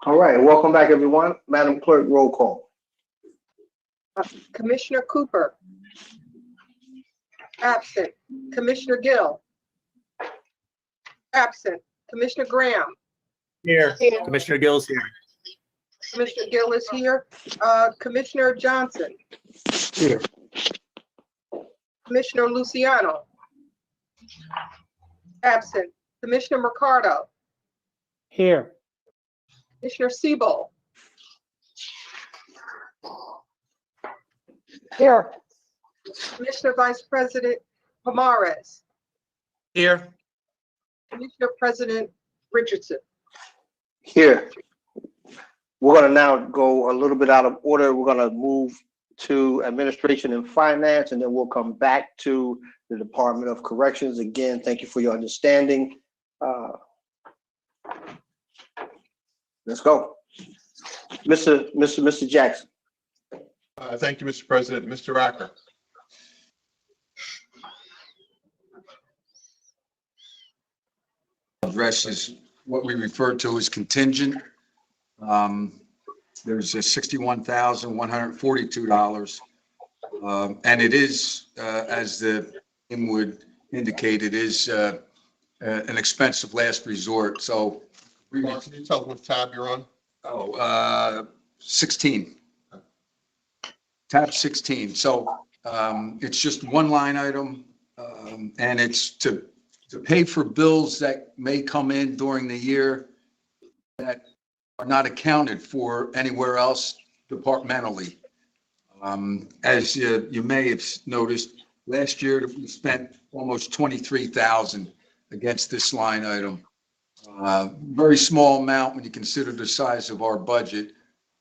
All right, welcome back, everyone. Madam Clerk, roll call. Commissioner Cooper. Absent. Commissioner Gill. Absent. Commissioner Graham. Here. Commissioner Gill's here. Commissioner Gill is here. Commissioner Johnson. Here. Commissioner Luciano. Absent. Commissioner Mercado. Here. Commissioner Siebel. Here. Commissioner Vice President Pomares. Here. Commissioner President Richardson. Here. We're gonna now go a little bit out of order. We're gonna move to Administration and Finance, and then we'll come back to the Department of Corrections. Again, thank you for your understanding. Let's go. Mr. Jackson. Thank you, Mr. President. Mr. Acker. Addresses what we refer to as contingent. There's a $61,142. And it is, as the name would indicate, it is an expense of last resort. So, Can you tell what tab you're on? 16. Tab 16. So it's just one line item, and it's to pay for bills that may come in during the year that are not accounted for anywhere else departmentally. As you may have noticed, last year we spent almost $23,000 against this line item. Very small amount when you consider the size of our budget,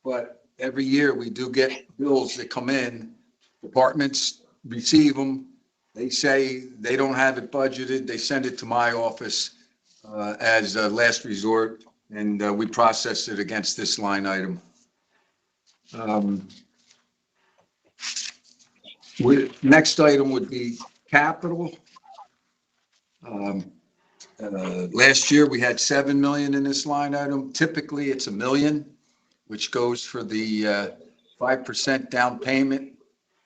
but every year we do get bills that come in. Departments receive them. They say they don't have it budgeted. They send it to my office as a last resort, and we process it against this line item. Next item would be capital. Last year we had 7 million in this line item. Typically it's $1 million, which goes for the 5% down payment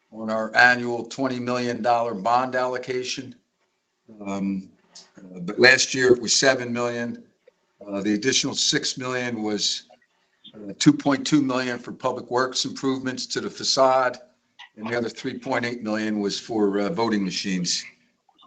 on our annual $20 million bond allocation. But last year it was 7 million. The additional 6 million was 2.2 million for public works improvements to the facade, and the other 3.8 million was for voting machines.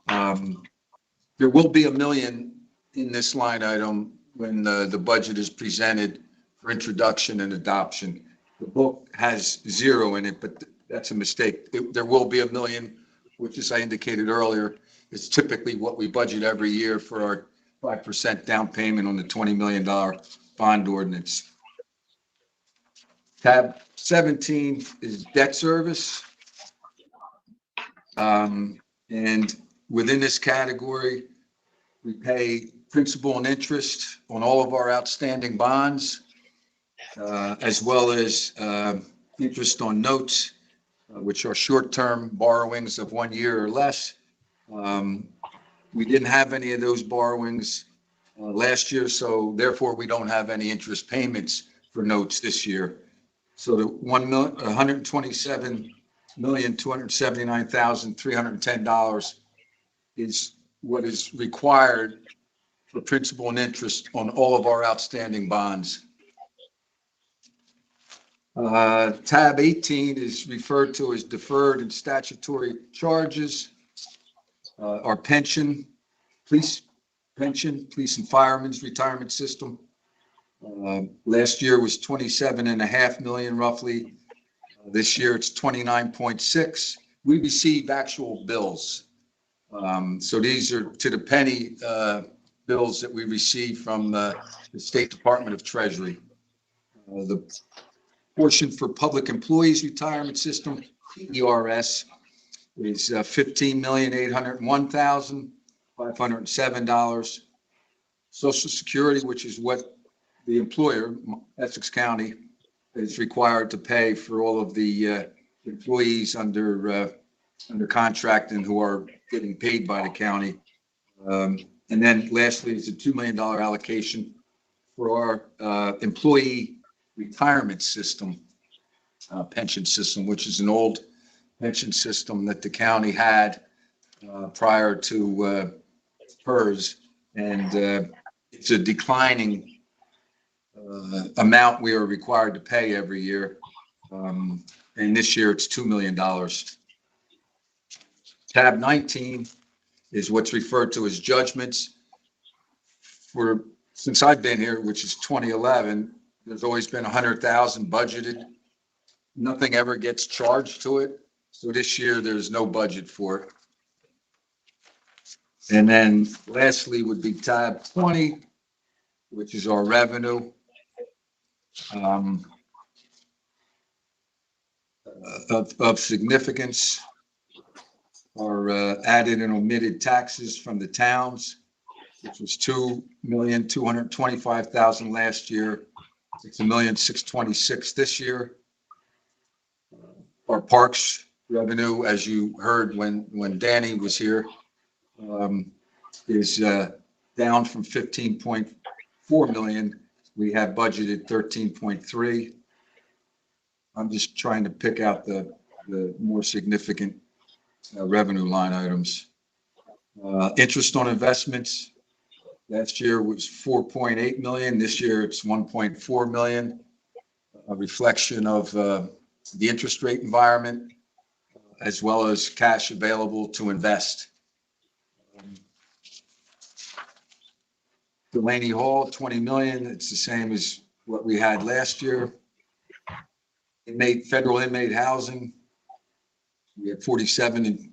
There will be $1 million in this line item when the budget is presented for introduction and adoption. The book has 0 in it, but that's a mistake. There will be $1 million, which, as I indicated earlier, is typically what we budget every year for our 5% down payment on the $20 million bond ordinance. Tab 17 is debt service. And within this category, we pay principal and interest on all of our outstanding bonds, as well as interest on notes, which are short-term borrowings of 1 year or less. We didn't have any of those borrowings last year, so therefore we don't have any interest payments for notes this year. So the $127,279,310 is what is required for principal and interest on all of our outstanding bonds. Tab 18 is referred to as deferred and statutory charges. Our pension, police and firemen's retirement system. Last year was 27.5 million roughly. This year it's 29.6. We receive actual bills. So these are to the penny bills that we receive from the State Department of Treasury. The portion for public employees retirement system, ERS, is $15,801,507. Social Security, which is what the employer, Essex County, is required to pay for all of the employees under contract and who are getting paid by the county. And then lastly is a $2 million allocation for our employee retirement system, pension system, which is an old pension system that the county had prior to PERS. And it's a declining amount we are required to pay every year. And this year it's $2 million. Tab 19 is what's referred to as judgments. Since I've been here, which is 2011, there's always been 100,000 budgeted. Nothing ever gets charged to it. So this year there's no budget for it. And then lastly would be tab 20, which is our revenue. Of significance are added and omitted taxes from the towns, which was $2,225,000 last year. It's $1,626,000 this year. Our parks revenue, as you heard when Danny was here, is down from 15.4 million. We have budgeted 13.3. I'm just trying to pick out the more significant revenue line items. Interest on investments last year was 4.8 million. This year it's 1.4 million. A reflection of the interest rate environment, as well as cash available to invest. Delaney Hall, 20 million. It's the same as what we had last year. Federal inmate housing, we had 47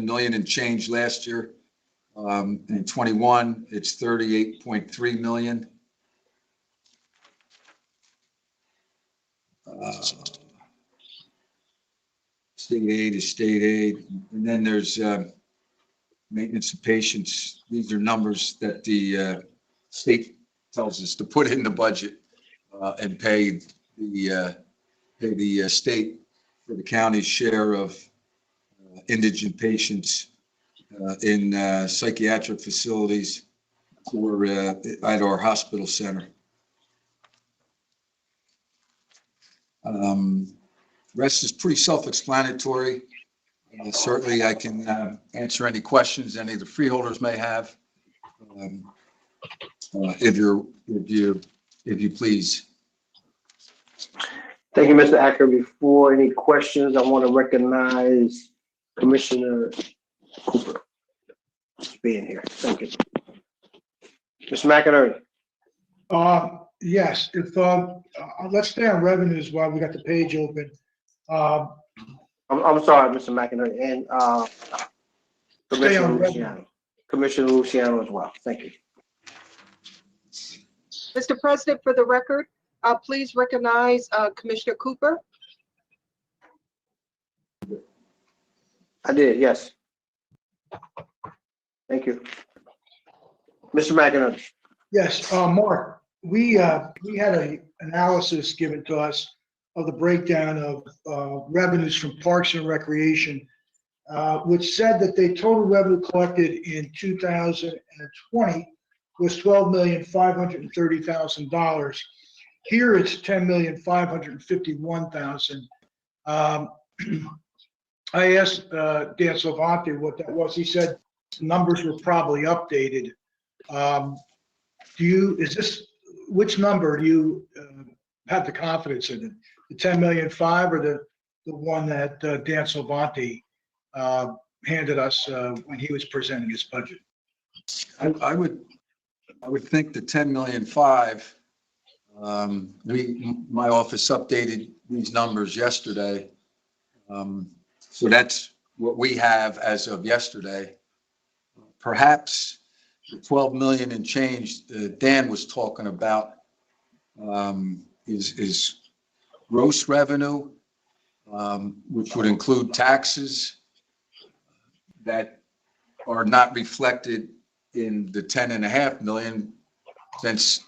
million and change last year. In 21, it's 38.3 million. State aid is state aid. And then there's maintenance of patients. These are numbers that the state tells us to put in the budget and pay the state for the county's share of indigent patients in psychiatric facilities or at our hospital center. Rest is pretty self-explanatory. Certainly I can answer any questions any of the freeholders may have, if you please. Thank you, Mr. Acker. Before any questions, I want to recognize Commissioner Cooper being here. Thank you. Mr. McInerney. Yes, if let's stay on revenues while we got the page open. I'm sorry, Mr. McInerney, and Commissioner Luciano. Commissioner Luciano as well. Thank you. Mr. President, for the record, please recognize Commissioner Cooper. I did, yes. Thank you. Mr. McInerney. Yes, Mark, we had an analysis given to us of the breakdown of revenues from Parks and Recreation, which said that the total revenue collected in 2020 was $12,530,000. Here it's $10,551,000. I asked Dan Salvante what that was. He said the numbers were probably updated. Which number do you have the confidence in? The 10,000,005 or the one that Dan Salvante handed us when he was presenting his budget? I would think the 10,000,005. My office updated these numbers yesterday. So that's what we have as of yesterday. Perhaps the 12 million and change Dan was talking about is gross revenue, which would include taxes that are not reflected in the 10.5 million, since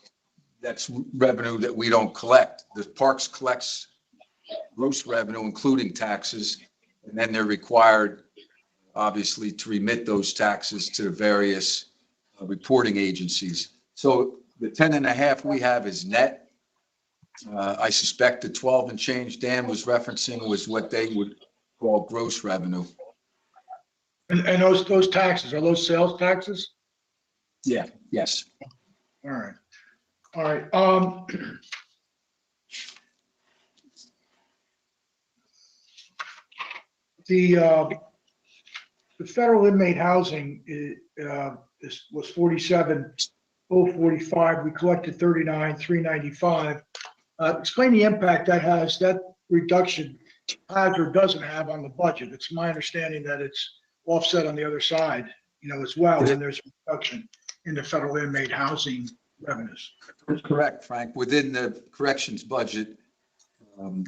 that's revenue that we don't collect. The parks collects gross revenue, including taxes, and then they're required, obviously, to remit those taxes to various reporting agencies. So the 10.5 we have is net. I suspect the 12 and change Dan was referencing was what they would call gross revenue. And those taxes, are those sales taxes? Yeah, yes. All right. All right. The federal inmate housing was 47,045. We collected 39,395. Explain the impact that has, that reduction has or doesn't have on the budget. It's my understanding that it's offset on the other side, as well, and there's a reduction in the federal inmate housing revenues. That's correct, Frank. Within the corrections budget,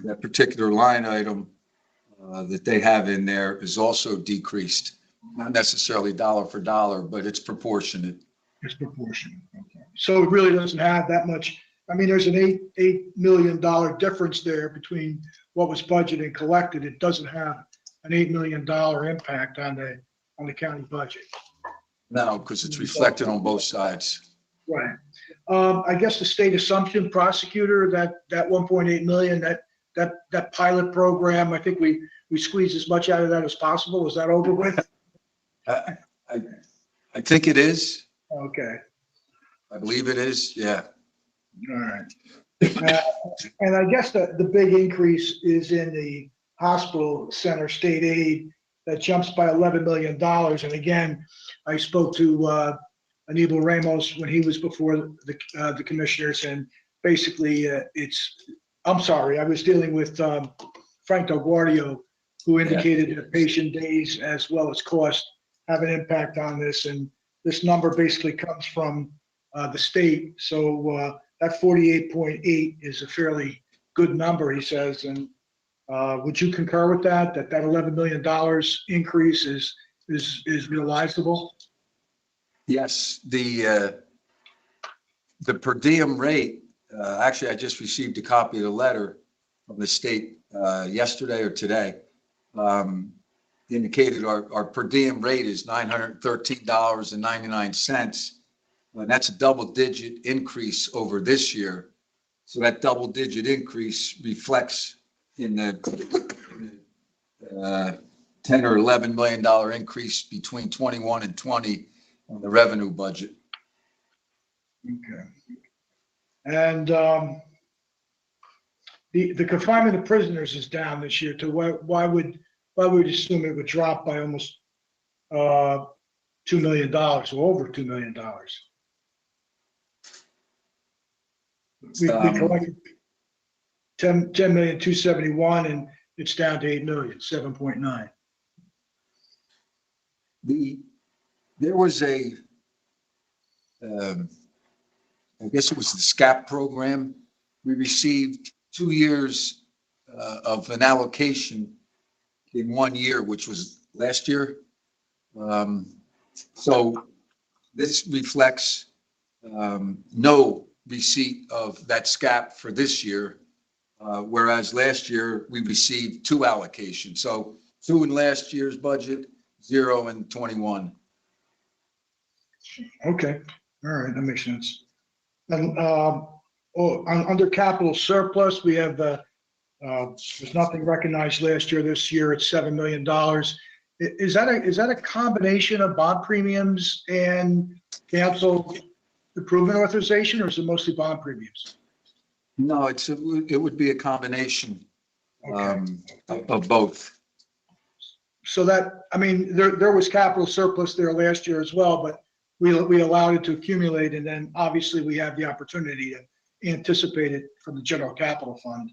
that particular line item that they have in there is also decreased. Not necessarily dollar for dollar, but it's proportionate. It's proportionate. Okay. So it really doesn't have that much. I mean, there's an $8 million difference there between what was budgeted and collected. It doesn't have an $8 million impact on the county budget. No, because it's reflected on both sides. Right. I guess the state assumption prosecutor, that 1.8 million, that pilot program, I think we squeezed as much out of that as possible. Is that over with? I think it is. Okay. I believe it is. Yeah. All right. And I guess the big increase is in the hospital center state aid that jumps by $11 million. And again, I spoke to Aníbal Ramos when he was before the commissioners, and basically I'm sorry, I was dealing with Frank DelGuardio, who indicated that patient days as well as cost have an impact on this. And this number basically comes from the state. So that 48.8 is a fairly good number, he says. And would you concur with that $11 million increase is realizable? Yes, the per diem rate, actually, I just received a copy of the letter from the state yesterday or today, indicated our per diem rate is $913.99. And that's a double-digit increase over this year. So that double-digit increase reflects in the 10 or $11 million increase between 21 and 20 on the revenue budget. Okay. And the confinement of prisoners is down this year too. Why would we assume it would drop by almost $2 million or over $2 million? We collected 10,271,000 and it's down to 8 million, 7.9. There was I guess it was the SCAP program. We received 2 years of an allocation in 1 year, which was last year. So this reflects no receipt of that SCAP for this year, whereas last year we received 2 allocations. So 2 in last year's budget, 0 in 21. Okay, all right, that makes sense. And under capital surplus, we have there's nothing recognized last year. This year it's $7 million. Is that a combination of bond premiums and capital improvement authorization, or is it mostly bond premiums? No, it would be a combination of both. So that, I mean, there was capital surplus there last year as well, but we allowed it to accumulate, and then obviously we have the opportunity to anticipate it from the general capital fund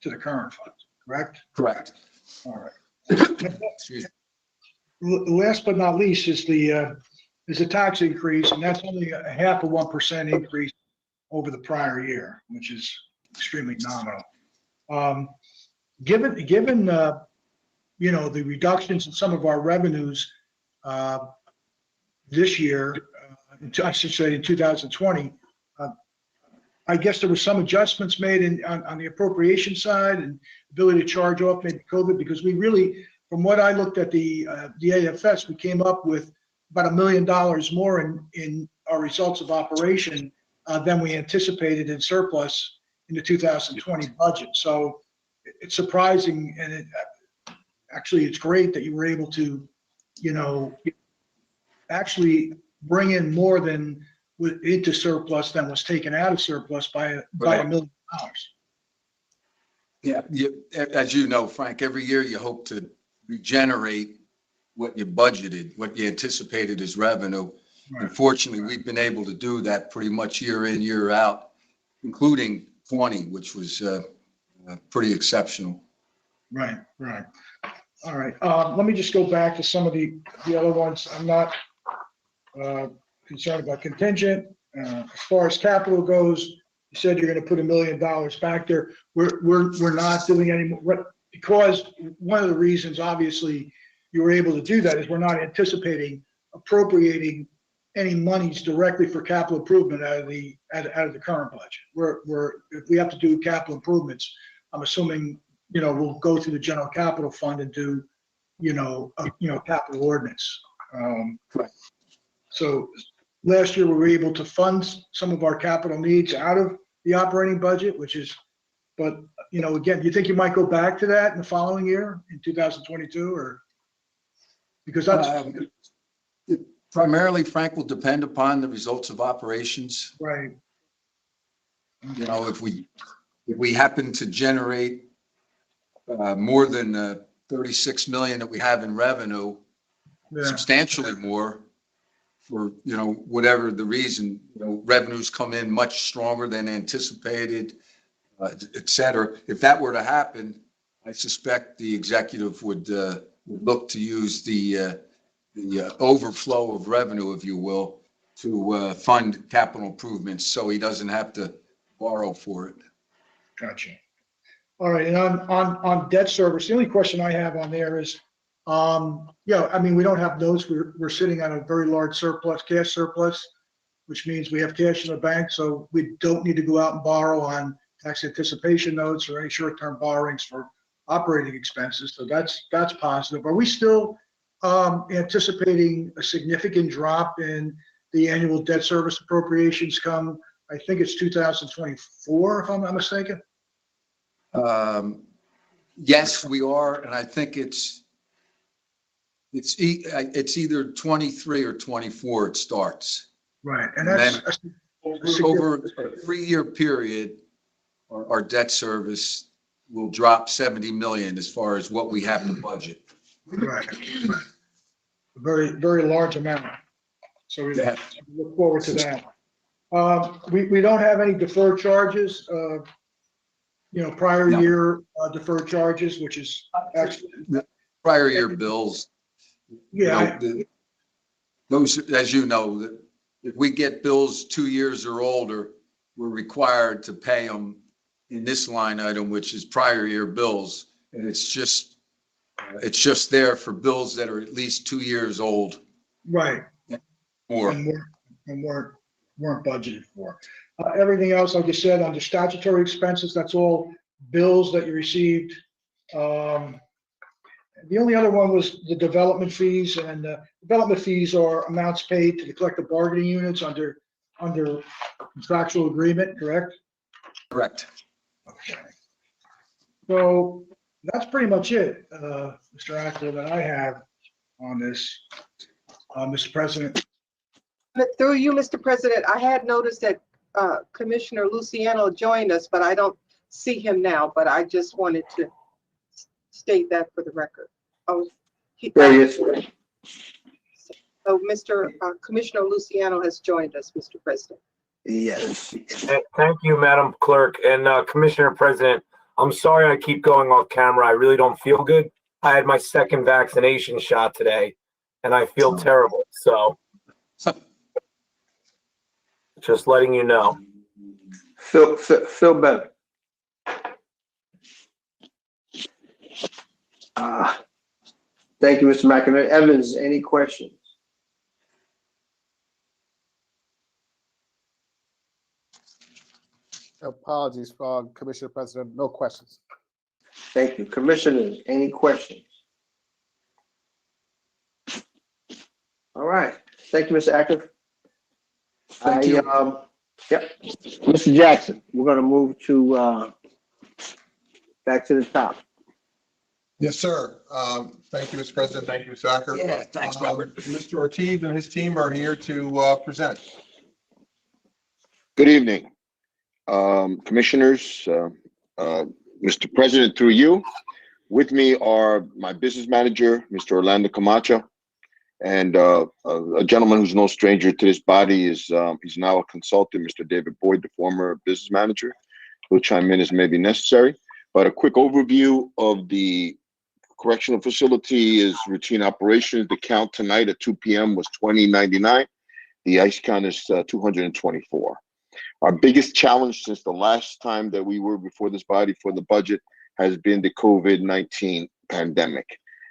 to the current fund, correct? Correct. All right. Last but not least is the tax increase, and that's only a 0.5% increase over the prior year, which is extremely nominal. Given the reductions in some of our revenues this year, I should say in 2020, I guess there were some adjustments made on the appropriation side and ability to charge off maybe COVID, because we really, from what I looked at the AFS, we came up with about $1 million more in our results of operation than we anticipated in surplus in the 2020 budget. So it's surprising, and actually it's great that you were able to, actually bring in more than into surplus than was taken out of surplus by $1 million. Yeah, as you know, Frank, every year you hope to regenerate what you budgeted, what you anticipated as revenue. Right. Unfortunately, we've been able to do that pretty much year in, year out, including 20, which was pretty exceptional. Right. All right. Let me just go back to some of the other ones. I'm not concerned about contingent. As far as capital goes, you said you're going to put $1 million back there. We're not doing any more, because one of the reasons, obviously, you were able to do that is we're not anticipating appropriating any monies directly for capital improvement out of the current budget. If we have to do capital improvements, I'm assuming, we'll go through the general capital fund and do, capital ordinance. So last year we were able to fund some of our capital needs out of the operating budget, but again, do you think you might go back to that in the following year in 2022, or because that's primarily, Frank, will depend upon the results of operations. Right. If we happen to generate more than 36 million that we have in revenue, substantially more, for whatever the reason, revenues come in much stronger than anticipated, et cetera. If that were to happen, I suspect the executive would look to use the overflow of revenue, if you will, to fund capital improvements, so he doesn't have to borrow for it. Gotcha. All right, and on debt service, the only question I have on there is, we don't have those. We're sitting on a very large surplus, cash surplus, which means we have cash in the bank, so we don't need to go out and borrow on tax anticipation notes or any short-term borrowings for operating expenses. So that's positive. Are we still anticipating a significant drop in the annual debt service appropriations come, I think it's 2024, if I'm not mistaken? Yes, we are, and I think it's either 23 or 24 it starts. Right, and then that's over a 3-year period, our debt service will drop 70 million as far as what we have to budget. Right. Very, very large amount. So we look forward to that. We don't have any deferred charges, prior year deferred charges, which is actually prior year bills. Yeah. Those, as you know, if we get bills 2 years or older, we're required to pay them in this line item, which is prior year bills. And it's just there for bills that are at least 2 years old. Right. Or and weren't budgeted for. Everything else, like you said, under statutory expenses, that's all bills that you received. The only other one was the development fees, and development fees are amounts paid to the collective bargaining units under contractual agreement, correct? Correct. Okay. So that's pretty much it, Mr. Actor, that I have on this, Mr. President. Through you, Mr. President, I had noticed that Commissioner Luciano joined us, but I don't see him now, but I just wanted to state that for the record. So Mr. Commissioner Luciano has joined us, Mr. President. Yes. Thank you, Madam Clerk. And Commissioner President, I'm sorry I keep going off camera. I really don't feel good. I had my second vaccination shot today, and I feel terrible. So just letting you know. Feel better. Thank you, Mr. McInerney. Evans, any questions? Apologies, Commissioner President, no questions. Thank you. Commissioners, any questions? All right. Thank you, Mr. Acker. Thank you. Yep. Mr. Jackson, we're gonna move to, back to the top. Yes, sir. Thank you, Mr. President. Thank you, Mr. Acker. Yeah, thanks, Robert. Mr. Ortiz and his team are here to present. Good evening, commissioners, Mr. President, through you. With me are my business manager, Mr. Orlando Camacho, and a gentleman who's no stranger to this body is he's now a consultant, Mr. David Boyd, the former business manager. He'll chime in as may be necessary. But a quick overview of the correctional facility is routine operations. The count tonight at 2 p.m. was 2099. The ICE count is 224. Our biggest challenge since the last time that we were before this body for the budget has been the COVID-19 pandemic.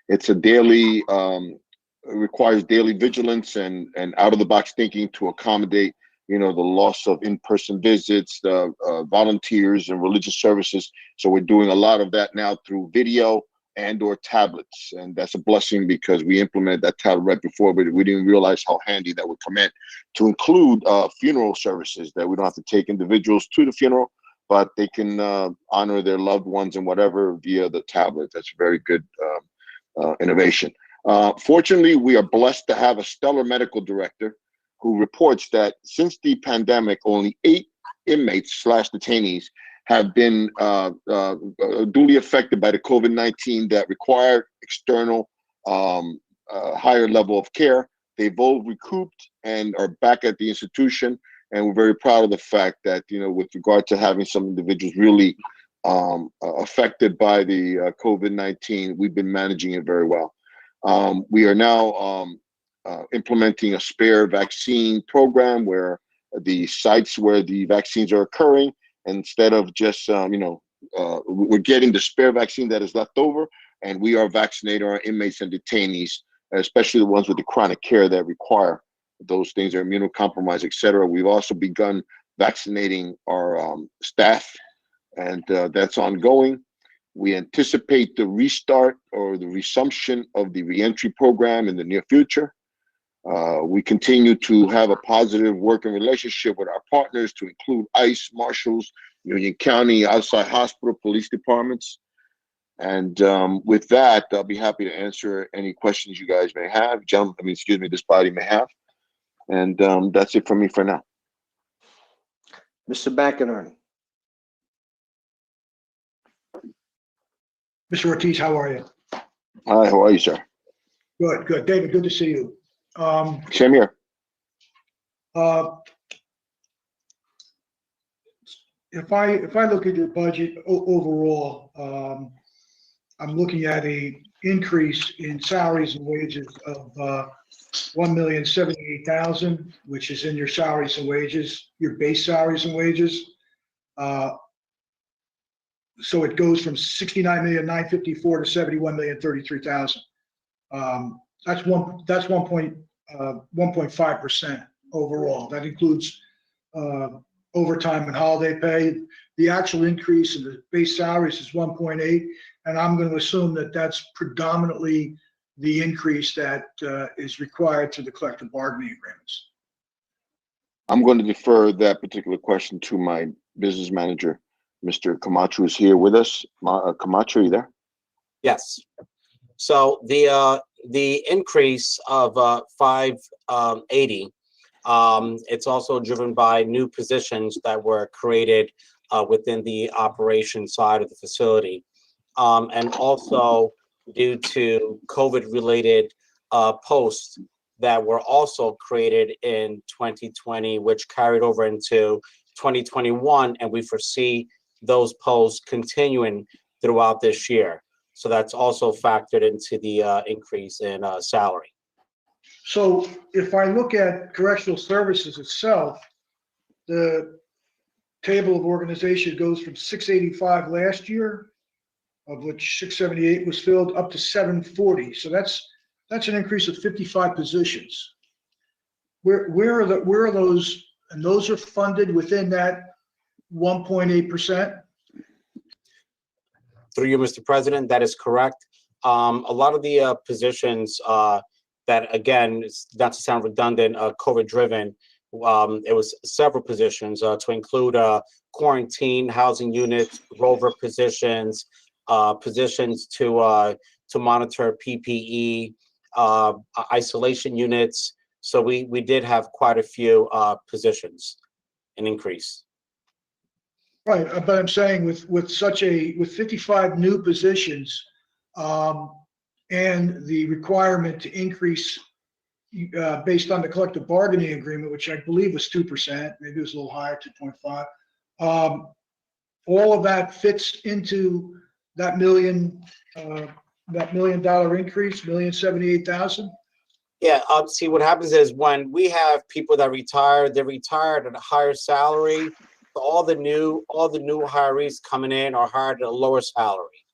It's a daily, it requires daily vigilance and out-of-the-box thinking to accommodate, you know, the loss of in-person visits, the volunteers and religious services. So we're doing a lot of that now through video and/or tablets, and that's a blessing because we implemented that tablet right before, but we didn't realize how handy that would come in to include funeral services, that we don't have to take individuals to the funeral, but they can honor their loved ones and whatever via the tablet. That's a very good innovation. Fortunately, we are blessed to have a stellar medical director who reports that since the pandemic, only 8 inmates/detainees have been duly affected by the COVID-19 that required external higher level of care. They've all recouped and are back at the institution. And we're very proud of the fact that, you know, with regard to having some individuals really affected by the COVID-19, we've been managing it very well. We are now implementing a spare vaccine program where the sites where the vaccines are occurring, instead of just, we're getting the spare vaccine that is left over, and we are vaccinating our inmates and detainees, especially the ones with the chronic care that require those things, are immunocompromised, et cetera. We've also begun vaccinating our staff, and that's ongoing. We anticipate the restart or the resumption of the reentry program in the near future. We continue to have a positive working relationship with our partners to include ICE, Marshals, Union County, outside hospital, police departments. And with that, I'll be happy to answer any questions you guys may have, this body may have. And that's it for me for now. Mr. McInerney. Mr. Ortiz, how are you? Hi, how are you, sir? Good, good. David, good to see you. Same here. If I look at your budget overall, I'm looking at a increase in salaries and wages of $1,078,000, which is in your salaries and wages, your base salaries and wages. So it goes from $69,954,000 to $71,033,000. That's 1.5% overall. That includes overtime and holiday pay. The actual increase in the base salaries is 1.8, and I'm going to assume that that's predominantly the increase that is required to the collective bargaining agreements. I'm going to defer that particular question to my business manager. Mr. Camacho is here with us. Camacho, are you there? Yes. So the increase of 580, it's also driven by new positions that were created within the operation side of the facility, and also due to COVID-related posts that were also created in 2020, which carried over into 2021, and we foresee those posts continuing throughout this year. So that's also factored into the increase in salary. So if I look at correctional services itself, the table of organization goes from 685 last year, of which 678 was filled, up to 740. So that's an increase of 55 positions. Where are those? And those are funded within that 1.8%? Through you, Mr. President, that is correct. A lot of the positions that, again, not to sound redundant, COVID-driven, it was several positions to include quarantine housing units, rover positions, positions to monitor PPE, isolation units. So we did have quite a few positions, an increase. Right, but I'm saying with 55 new positions, and the requirement to increase based on the collective bargaining agreement, which I believe was 2%, maybe it was a little higher, 2.5. All of that fits into that $1 million increase, $1,078,000. Yeah, see, what happens is when we have people that retire, they're retired at a higher salary. All the new hirees coming in are hired at a lower salary.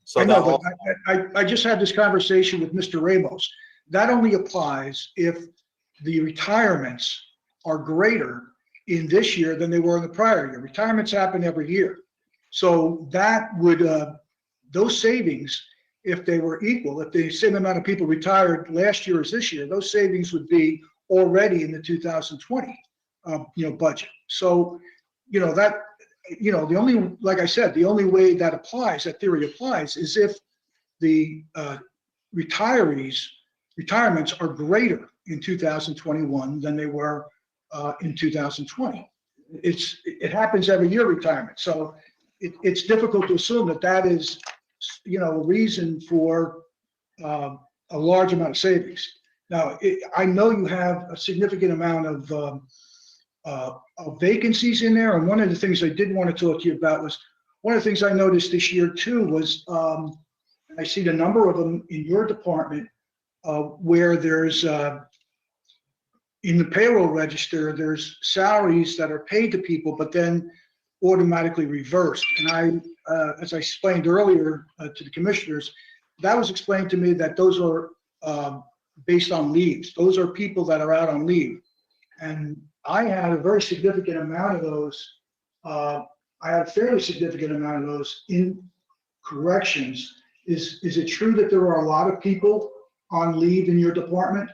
So I know, that but I just had this conversation with Mr. Ramos. That only applies if the retirements are greater in this year than they were in the prior year. Retirements happen every year. So that would, those savings, if they were equal, if the same amount of people retired last year as this year, those savings would be already in the 2020, budget. So, the only, like I said, the only way that applies, that theory applies, is if the retirements are greater in 2021 than they were in 2020. It happens every year, retirement. So it's difficult to assume that is, a reason for a large amount of savings. Now, I know you have a significant amount of vacancies in there, and one of the things I did want to talk to you about was one of the things I noticed this year too was I see the number of them in your department where there's in the payroll register, there's salaries that are paid to people, but then automatically reversed. And as I explained earlier to the commissioners, that was explained to me that those are based on leaves. Those are people that are out on leave. And I had a very significant amount of those. I had a fairly significant amount of those in corrections. Is it true that there are a lot of people on leave in your department?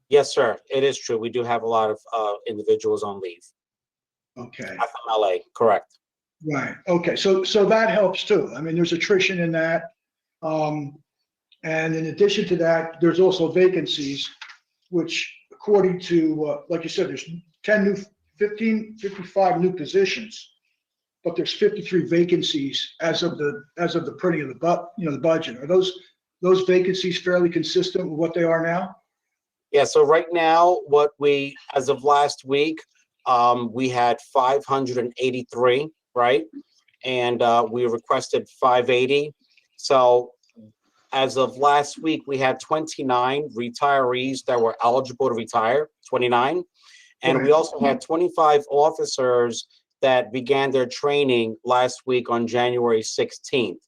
Yes, sir. It is true. We do have a lot of individuals on leave. Okay. I'm from LA, correct. Right. Okay. So that helps too. I mean, there's attrition in that. And in addition to that, there's also vacancies, which according to, like you said, there's 55 new positions, but there's 53 vacancies as of the printing of the budget. Are those vacancies fairly consistent with what they are now? Yeah. So right now, as of last week, we had 583, right? And we requested 580. So as of last week, we had 29 retirees that were eligible to retire, 29. And we also had 25 officers that began their training last week on January 16th.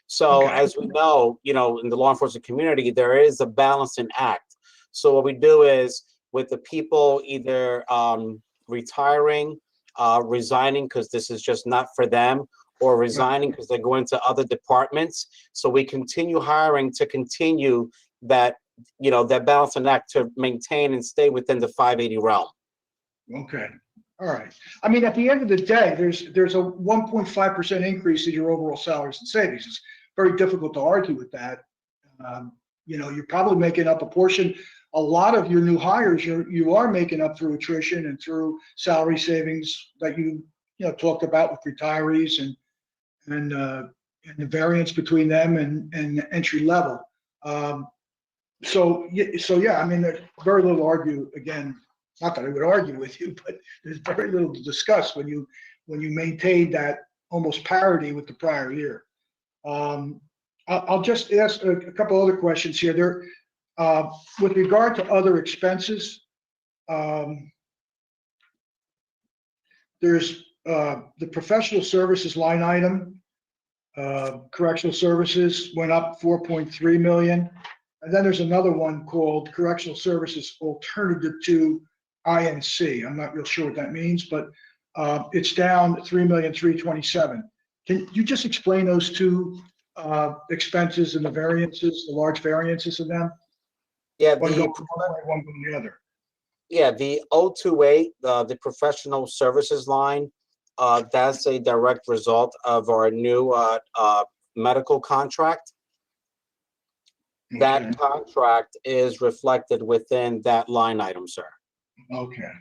So as we know, in the law enforcement community, there is a balancing act. So what we do is with the people either retiring, resigning because this is just not for them, or resigning because they're going to other departments. So we continue hiring to continue that, that balancing act to maintain and stay within the 580 realm. Okay. All right. I mean, at the end of the day, there's a 1.5% increase in your overall salaries and savings. It's very difficult to argue with that. You're probably making up a portion. A lot of your new hires, you are making up through attrition and through salary savings that you talked about with retirees and the variance between them and entry level. So yeah, I mean, there's very little to argue. Again, not that I would argue with you, but there's very little to discuss when you maintain that almost parity with the prior year. I'll just ask a couple other questions here. With regard to other expenses, there's the professional services line item. Correctional services went up 4.3 million. And then there's another one called Correctional Services Alternative to INC. I'm not real sure what that means, but it's down 3,327,000. Can you just explain those two expenses and the variances, the large variances in them? Yeah, One going from the other. Yeah, the 028, the professional services line, that's a direct result of our new medical contract. That contract is reflected within that line item, sir. Okay.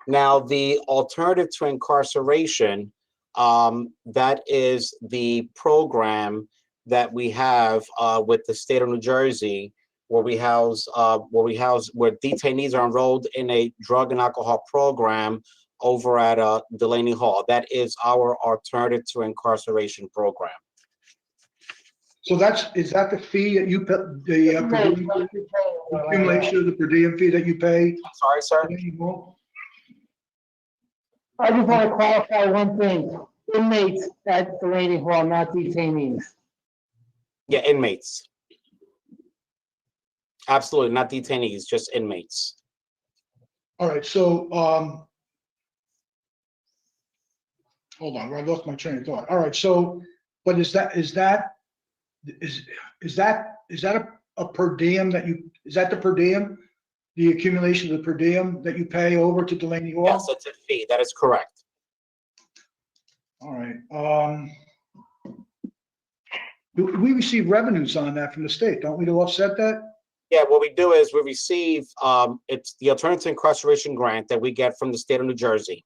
Now, the alternative to incarceration, that is the program that we have with the state of New Jersey, where detainees are enrolled in a drug and alcohol program over at Delaney Hall. That is our alternative to incarceration program. So is that the fee that you pay, the accumulation of the per diem fee that you pay? Sorry, sir. I just want to clarify one thing. Inmates at Delaney Hall, not detainees. Yeah, inmates. Absolutely, not detainees, just inmates. All right, so, hold on, I lost my train of thought. All right, so, but is that a per diem that is that the per diem? The accumulation of the per diem that you pay over to Delaney Hall? Yes, it's a fee, that is correct. All right, we receive revenues on that from the state, don't we, to offset that? Yeah, what we do is we receive, it's the alternative incarceration grant that we get from the state of New Jersey.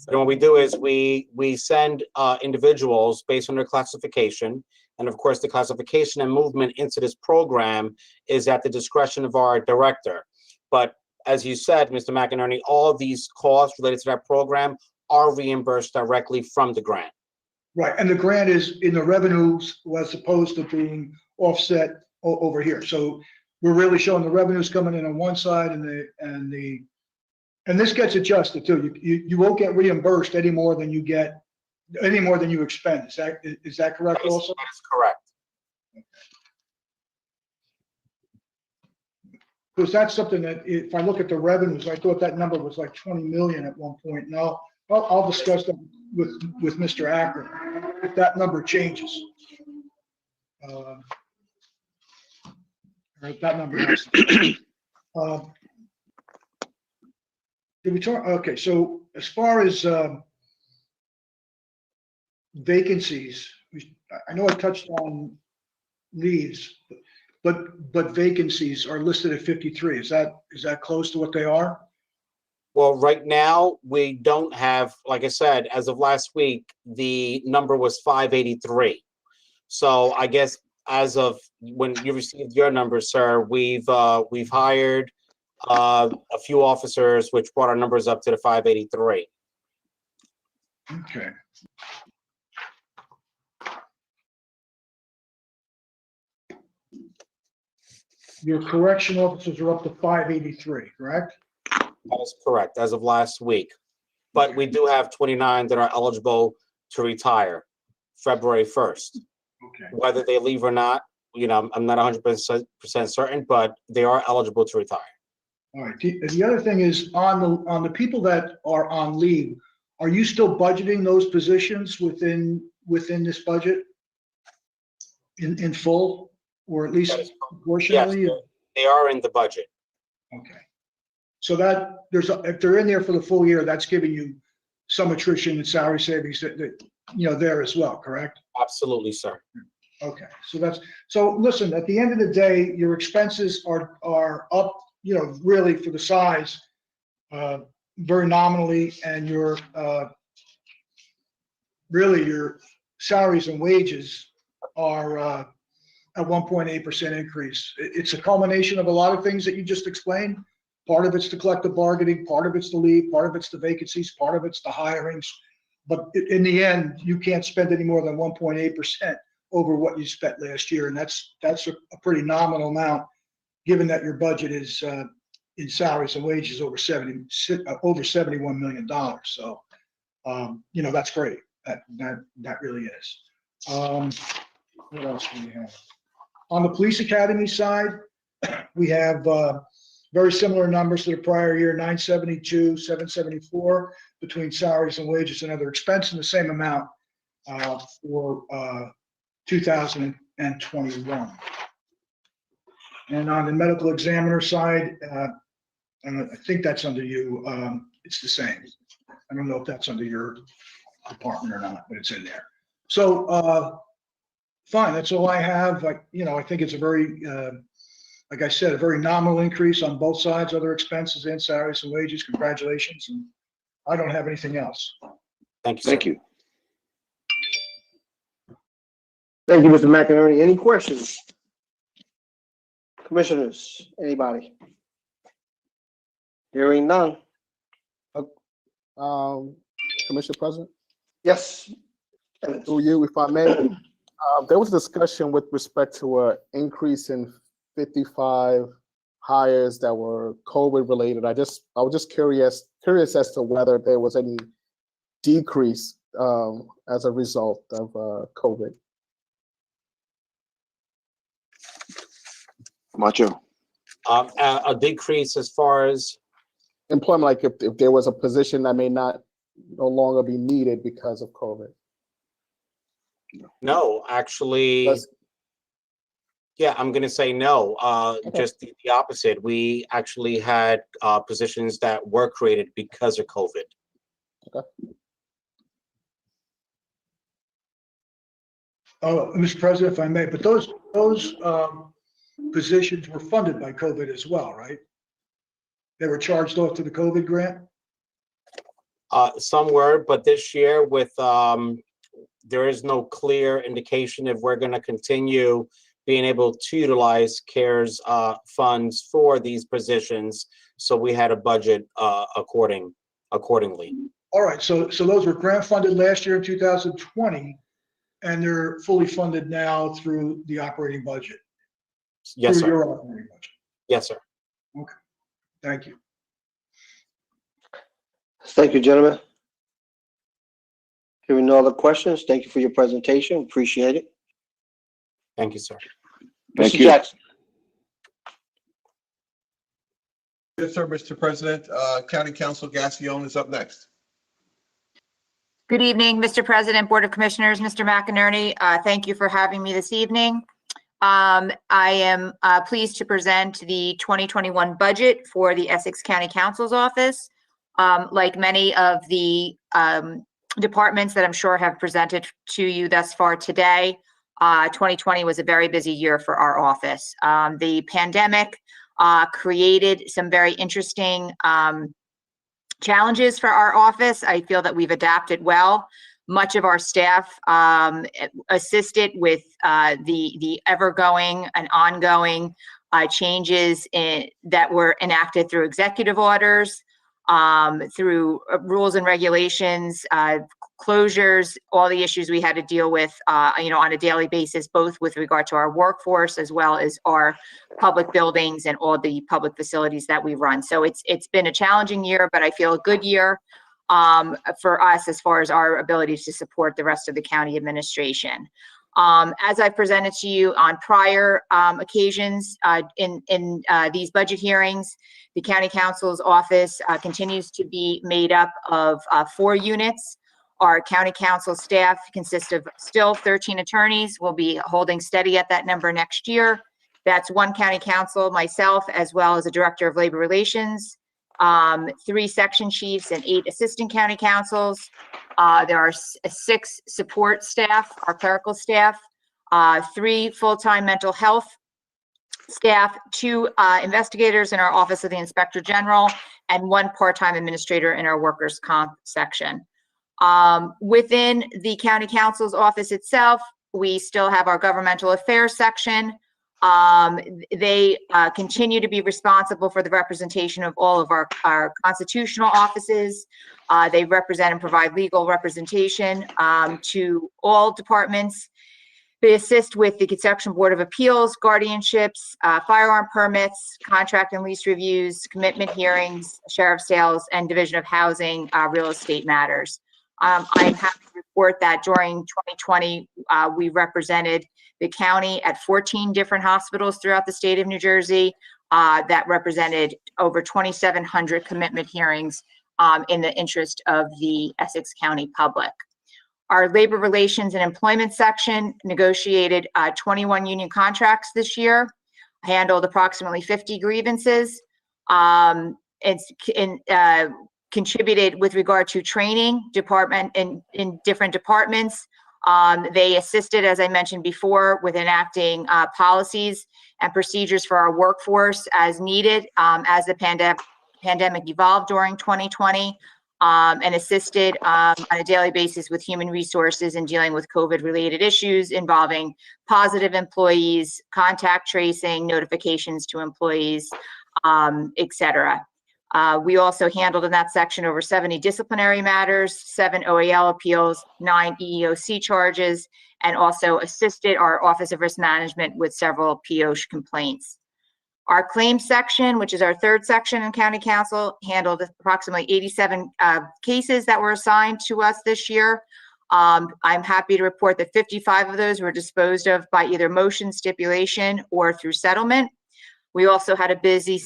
And what we do is we send individuals based on their classification. And of course, the classification and movement into this program is at the discretion of our director. But as you said, Mr. McInerney, all of these costs related to that program are reimbursed directly from the grant. Right, and the grant is in the revenues as opposed to being offset over here. So we're really showing the revenues coming in on one side and this gets adjusted too. You won't get reimbursed any more than you expend. Is that correct also? That is correct. Because that's something that if I look at the revenues, I thought that number was like 20 million at one point. Now, I'll discuss that with Mr. Akron if that number changes. Right, that number has to did we talk? Okay, so as far as vacancies, I know I touched on leaves, but vacancies are listed at 53. Is that close to what they are? Well, right now, we don't have, like I said, as of last week, the number was 583. So I guess as of when you received your number, sir, we've hired a few officers, which brought our numbers up to the 583. Okay. Your correction officers are up to 583, correct? That is correct, as of last week. But we do have 29 that are eligible to retire February 1st. Okay. Whether they leave or not, I'm not 100% certain, but they are eligible to retire. All right. The other thing is on the people that are on leave, are you still budgeting those positions within this budget in full, or at least proportionally? Yes, they are in the budget. Okay. So that if they're in there for the full year, that's giving you some attrition and salary savings that there as well, correct? Absolutely, sir. Okay. So listen, at the end of the day, your expenses are up, really for the size, very nominally, and your salaries and wages are at 1.8% increase. It's a culmination of a lot of things that you just explained. Part of it's the collective bargaining, part of it's the leave, part of it's the vacancies, part of it's the hirings. But in the end, you can't spend any more than 1.8% over what you spent last year, and that's a pretty nominal amount, given that your budget is in salaries and wages over $71 million. So, that's great. That really is. What else do we have? On the police academy side, we have very similar numbers to the prior year, 972, 774 between salaries and wages and other expenses, and the same amount for 2021. And on the medical examiner side, And I think that's under you. It's the same. I don't know if that's under your department or not, but it's in there. So, fine, that's all I have. I think it's a very, like I said, a very nominal increase on both sides, other expenses and salaries and wages. Congratulations. And I don't have anything else. Thank you, sir. Thank you. Thank you, Mr. McInerney. Any questions? Commissioners, anybody? Hearing none. Commissioner President, Yes. through you, if I may, there was discussion with respect to an increase in 55 hires that were COVID related. I was just curious as to whether there was any decrease as a result of COVID. Macho. A decrease as far as Employment, like if there was a position that may no longer be needed because of COVID. no, actually, yeah, I'm going to say no. Just the opposite. We actually had positions that were created because of COVID. Okay. Mr. President, if I may, but those positions were funded by COVID as well, right? They were charged off to the COVID grant? Some were, but this year with there is no clear indication if we're going to continue being able to utilize CARES funds for these positions. So we had a budget accordingly. All right, so those were grant funded last year in 2020, and they're fully funded now through the operating budget? Yes, through sir. your operating budget? Yes, sir. Okay, thank you. Thank you, gentlemen. Hearing no other questions, thank you for your presentation. Appreciate it. Thank you, sir. Thank Mr. you. Jackson. Yes, sir, Mr. President. County Council Gassion is up next. Good evening, Mr. President, Board of Commissioners, Mr. McInerney. Thank you for having me this evening. I am pleased to present the 2021 budget for the Essex County Council's office. Like many of the departments that I'm sure have presented to you thus far today, 2020 was a very busy year for our office. The pandemic created some very interesting challenges for our office. I feel that we've adapted well. Much of our staff assisted with the ever-going and ongoing changes that were enacted through executive orders, through rules and regulations, closures, all the issues we had to deal with, on a daily basis, both with regard to our workforce as well as our public buildings and all the public facilities that we run. So it's been a challenging year, but I feel a good year for us as far as our ability to support the rest of the county administration. As I've presented to you on prior occasions in these budget hearings, the County Council's office continues to be made up of 4 units. Our County Council staff consists of still 13 attorneys. We'll be holding steady at that number next year. That's 1 County Counsel, myself, as well as a Director of Labor Relations, 3 section chiefs and 8 assistant county councils. There are 6 support staff, our clerical staff, 3 full-time mental health staff, 2 investigators in our Office of the Inspector General, and 1 part-time administrator in our workers' comp section. Within the County Council's office itself, we still have our governmental affairs section. They continue to be responsible for the representation of all of our constitutional offices. They represent and provide legal representation to all departments. They assist with the Construction Board of Appeals, guardianships, firearm permits, contract and lease reviews, commitment hearings, sheriff sales, and Division of Housing, real estate matters. I'm happy to report that during 2020, we represented the county at 14 different hospitals throughout the state of New Jersey that represented over 2,700 commitment hearings in the interest of the Essex County public. Our labor relations and employment section negotiated 21 union contracts this year, handled approximately 50 grievances. contributed with regard to training department in different departments. They assisted, as I mentioned before, with enacting policies and procedures for our workforce as needed as the pandemic evolved during 2020, and assisted on a daily basis with human resources in dealing with COVID-related issues involving positive employees, contact tracing, notifications to employees, et cetera. We also handled in that section over 70 disciplinary matters, 7 OAL appeals, 9 EEOC charges, and also assisted our Office of Risk Management with several POSH complaints. Our claims section, which is our third section in County Council, handled approximately 87 cases that were assigned to us this year. I'm happy to report that 55 of those were disposed of by either motion, stipulation, or through settlement. We also had a busy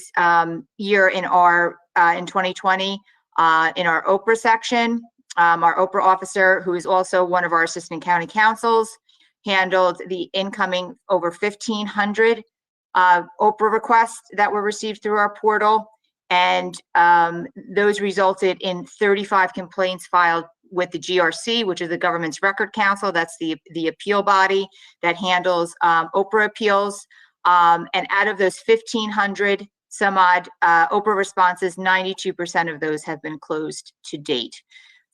year in 2020 in our Oprah section. Our Oprah officer, who is also one of our assistant county councils, handled the incoming over 1,500 Oprah requests that were received through our portal, and those resulted in 35 complaints filed with the GRC, which is the Government's Record Council. That's the appeal body that handles Oprah appeals. And out of those 1,500 some odd Oprah responses, 92% of those have been closed to date.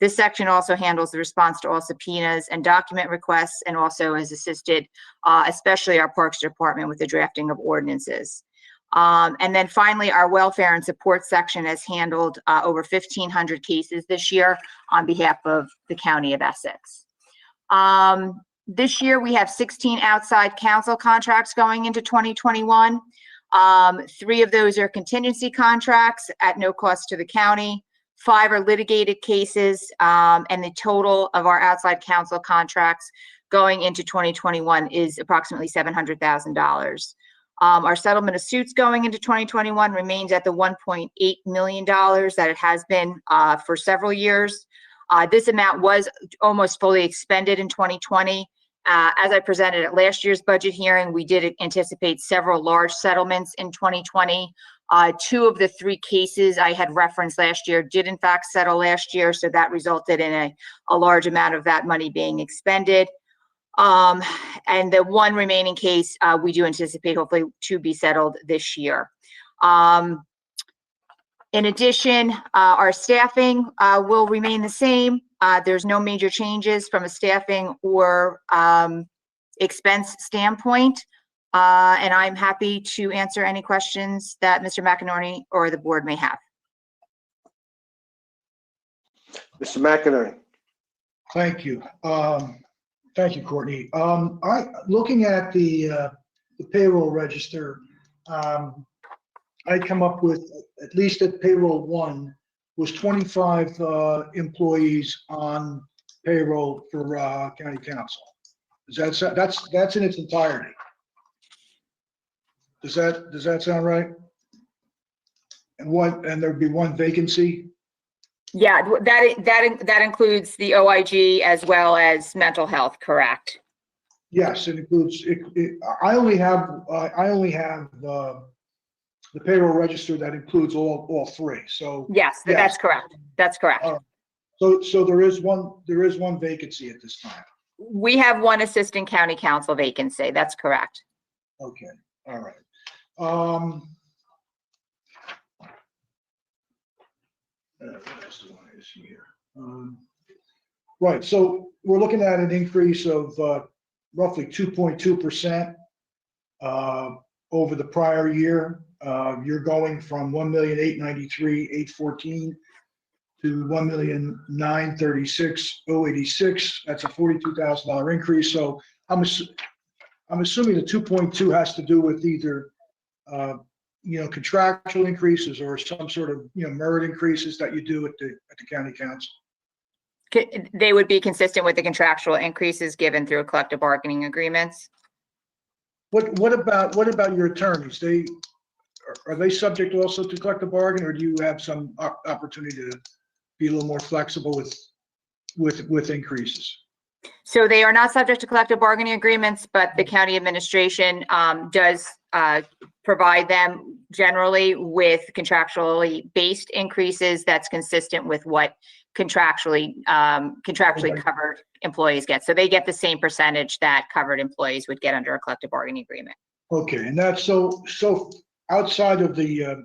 This section also handles the response to all subpoenas and document requests, and also has assisted, especially our Parks Department, with the drafting of ordinances. And then finally, our welfare and support section has handled over 1,500 cases this year on behalf of the County of Essex. This year, we have 16 outside counsel contracts going into 2021. 3 of those are contingency contracts at no cost to the county. 5 are litigated cases, and the total of our outside counsel contracts going into 2021 is approximately $700,000. Our settlement of suits going into 2021 remains at the $1.8 million that it has been for several years. This amount was almost fully expended in 2020. As I presented at last year's budget hearing, we did anticipate several large settlements in 2020. 2 of the 3 cases I had referenced last year did in fact settle last year, so that resulted in a large amount of that money being expended. And the 1 remaining case, we do anticipate hopefully to be settled this year. In addition, our staffing will remain the same. There's no major changes from a staffing or expense standpoint. And I'm happy to answer any questions that Mr. McInerney or the board may have. Mr. McInerney. Thank you. Thank you, Courtney. Looking at the payroll register, I come up with, at least at payroll 1, was 25 employees on payroll for county council. That's in its entirety. Does that sound right? And there'd be 1 vacancy? Yeah, that includes the OIG as well as mental health, correct? Yes, it includes. I only have the payroll register that includes all 3. So yes, that's correct. That's correct. So there is one vacancy at this time. We have 1 assistant county council vacancy. That's correct. Okay. All right. What else do I see here? Right. So we're looking at an increase of roughly 2.2% over the prior year. You're going from 1,893,814 to 1,936,086. That's a $42,000 increase. So I'm assuming the 2.2 has to do with either contractual increases or some sort of merit increases that you do at the county council. They would be consistent with the contractual increases given through collective bargaining agreements. What about your attorneys? Are they subject also to collective bargain, or do you have some opportunity to be a little more flexible with increases? So they are not subject to collective bargaining agreements, but the county administration does provide them generally with contractually based increases that's consistent with what contractually covered employees get. So they get the same percentage that covered employees would get under a collective bargaining agreement. Okay, and that's so outside of the,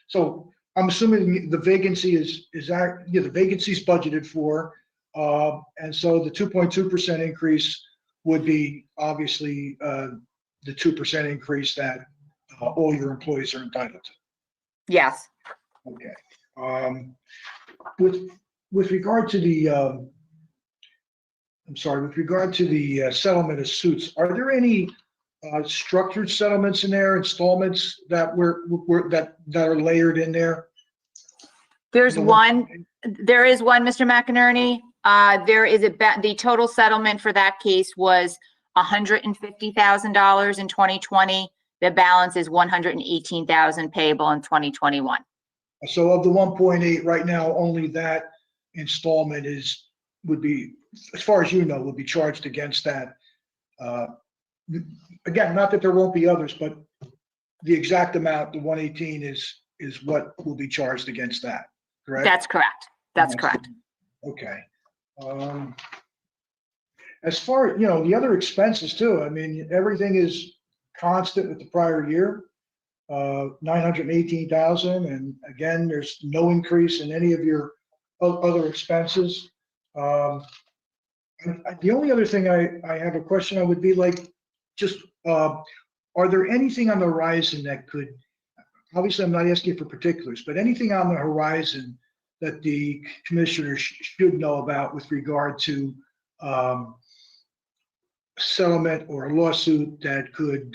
so I'm assuming the vacancy the vacancy's budgeted for. And so the 2.2% increase would be obviously the 2% increase that all your employees are entitled to. Yes. Okay. With regard to the, I'm sorry, with regard to the settlement of suits, are there any structured settlements in there, installments that that are layered in there? There is one, Mr. McInerney. There is the total settlement for that case was $150,000 in 2020. The balance is $118,000 payable in 2021. So of the 1.8 right now, only that installment would be, as far as you know, would be charged against that. Again, not that there won't be others, but the exact amount, the 118 is what will be charged against that, correct? That's correct. That's correct. Okay. As far, the other expenses too, I mean, everything is constant with the prior year, 918,000. And again, there's no increase in any of your other expenses. The only other thing I have a question on would be like, just, are there anything on the horizon that could, obviously I'm not asking for particulars, but anything on the horizon that the commissioner should know about with regard to settlement or a lawsuit that could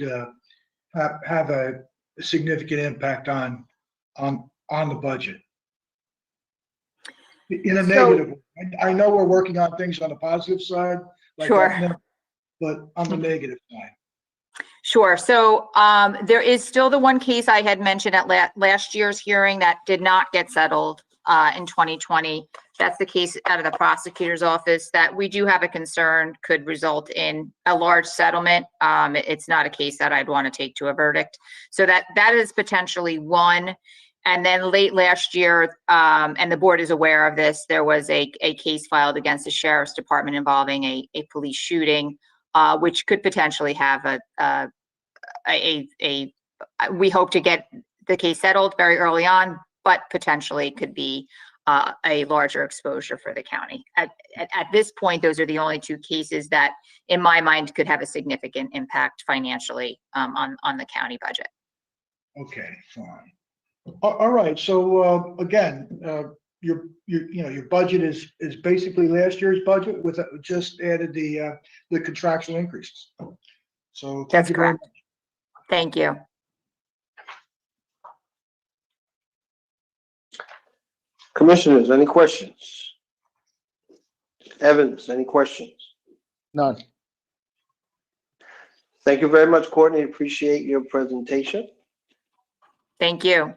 have a significant impact on the budget? In a negative way. I know we're working on things on the positive side, like Sure. but on the negative side. Sure. So there is still the one case I had mentioned at last year's hearing that did not get settled in 2020. That's the case out of the prosecutor's office that we do have a concern could result in a large settlement. It's not a case that I'd want to take to a verdict. So that is potentially one. And then late last year, and the board is aware of this, there was a case filed against the sheriff's department involving a police shooting, which could potentially have we hope to get the case settled very early on, but potentially could be a larger exposure for the county. At this point, those are the only two cases that, in my mind, could have a significant impact financially on the county budget. Okay, fine. All right. So again, your budget is basically last year's budget with just added the contractual increases. So that's correct. Thank you. Commissioners, any questions? Evans, any questions? None. Thank you very much, Courtney. Appreciate your presentation. Thank you.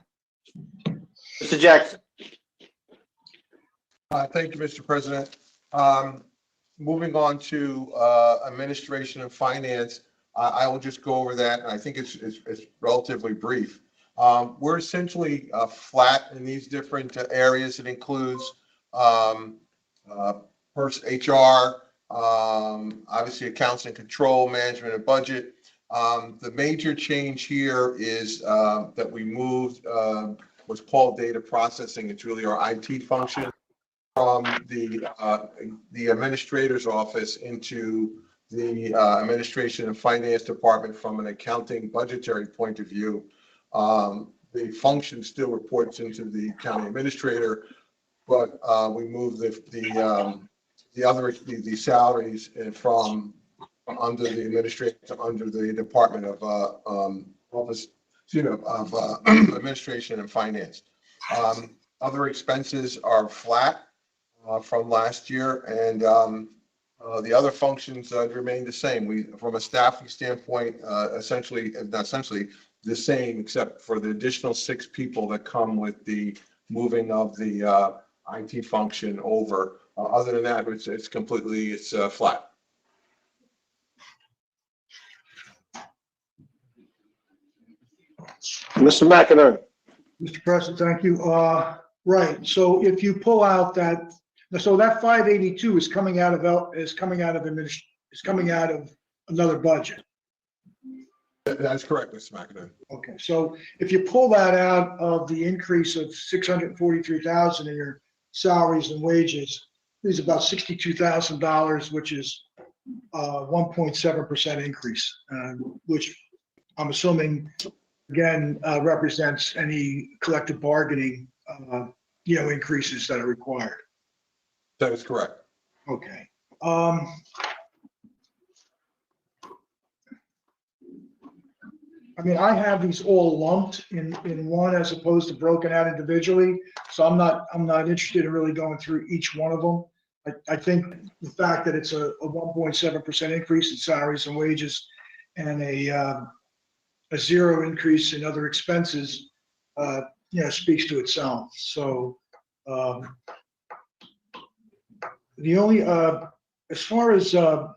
Mr. Jackson. Thank you, Mr. President. Moving on to administration and finance, I will just go over that, and I think it's relatively brief. We're essentially flat in these different areas. It includes first HR, obviously accounts and control, management and budget. The major change here is that we moved what's called data processing. It's really our IT function from the administrator's office into the administration and finance department from an accounting budgetary point of view. The function still reports into the county administrator, but we moved the salaries from under the administrator to under the Department of Administration and Finance. Other expenses are flat from last year, and the other functions remain the same. From a staffing standpoint, essentially the same, except for the additional 6 people that come with the moving of the IT function over. Other than that, it's flat. Mr. McInerney. Mr. President, thank you. Right, so if you pull out that, so that 582 is coming out of another budget. That's correct, Mr. McInerney. Okay, so if you pull that out of the increase of 643,000 in your salaries and wages, it's about $62,000, which is 1.7% increase, which I'm assuming, again, represents any collective bargaining, increases that are required. That is correct. Okay. I mean, I have these all lumped in one as opposed to broken out individually. So I'm not interested in really going through each one of them. I think the fact that it's a 1.7% increase in salaries and wages and a 0 increase in other expenses, speaks to itself. So the only, as far as, I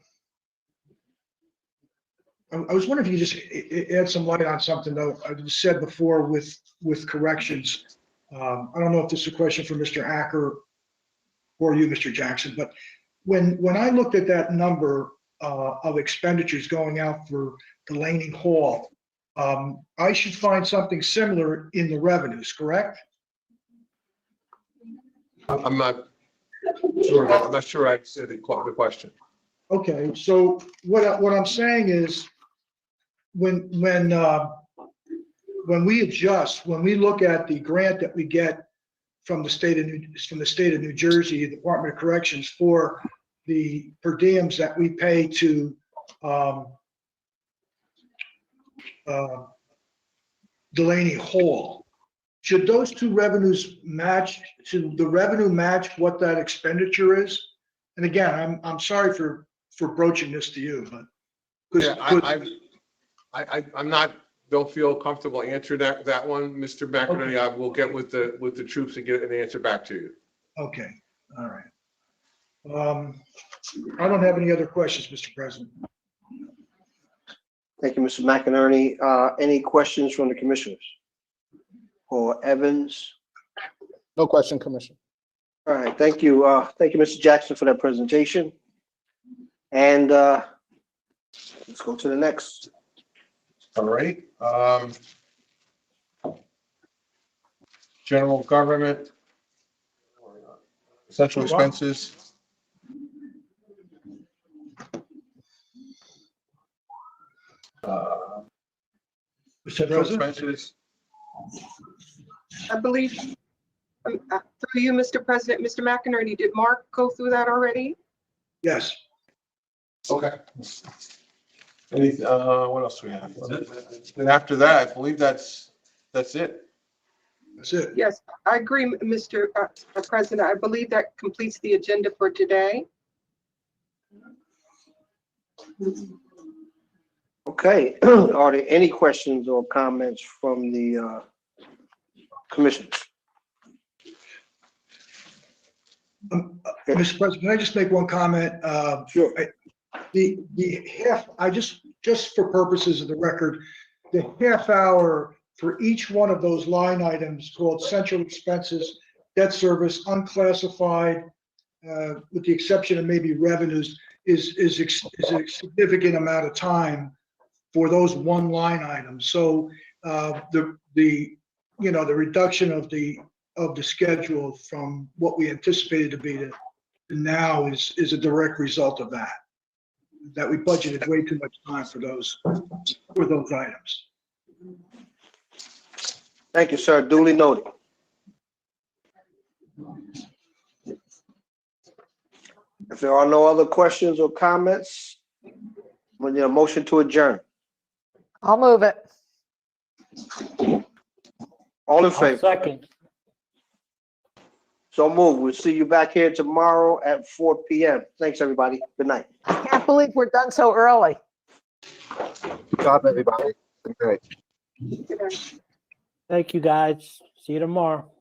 was wondering if you could just add some light on something though I said before with corrections. I don't know if this is a question for Mr. Acker or you, Mr. Jackson, but when I looked at that number of expenditures going out for Delaney Hall, I should find something similar in the revenues, correct? I'm not sure. I'm not sure I said the question. Okay, so what I'm saying is when we adjust, when we look at the grant that we get from the state of New Jersey, Department of Corrections, for the per diems that we pay to Delaney Hall, should those two revenues match? Should the revenue match what that expenditure is? And again, I'm sorry for broaching this to you, but don't feel comfortable answering that one, Mr. McInerney. I will get with the troops and get an answer back to you. Okay, all right. I don't have any other questions, Mr. President. Thank you, Mr. McInerney. Any questions from the commissioners? Or Evans? No question, Commissioner. All right, thank you. Thank you, Mr. Jackson, for that presentation. And let's go to the next. All right. General government, essential expenses. General expenses. I believe, through you, Mr. President, Mr. McInerney, did Mark go through that already? Yes. Okay. What else do we have? And after that, I believe that's it. That's it. Yes, I agree, Mr. President. I believe that completes the agenda for today. Okay, are there any questions or comments from the commissioners? Mr. President, can I just make one comment? Sure. The half, just for purposes of the record, the half hour for each one of those line items called central expenses, debt service, unclassified, with the exception of maybe revenues, is a significant amount of time for those one line items. So the reduction of the schedule from what we anticipated to be to now is a direct result of that we budgeted way too much time for those items. Thank you, sir. Duly noted. If there are no other questions or comments, we need a motion to adjourn. I'll move it. All in favor? Second. So move. We'll see you back here tomorrow at 4 p.m. Thanks, everybody. Good night. I can't believe we're done so early. Good job, everybody. Good night. Thank you, guys. See you tomorrow.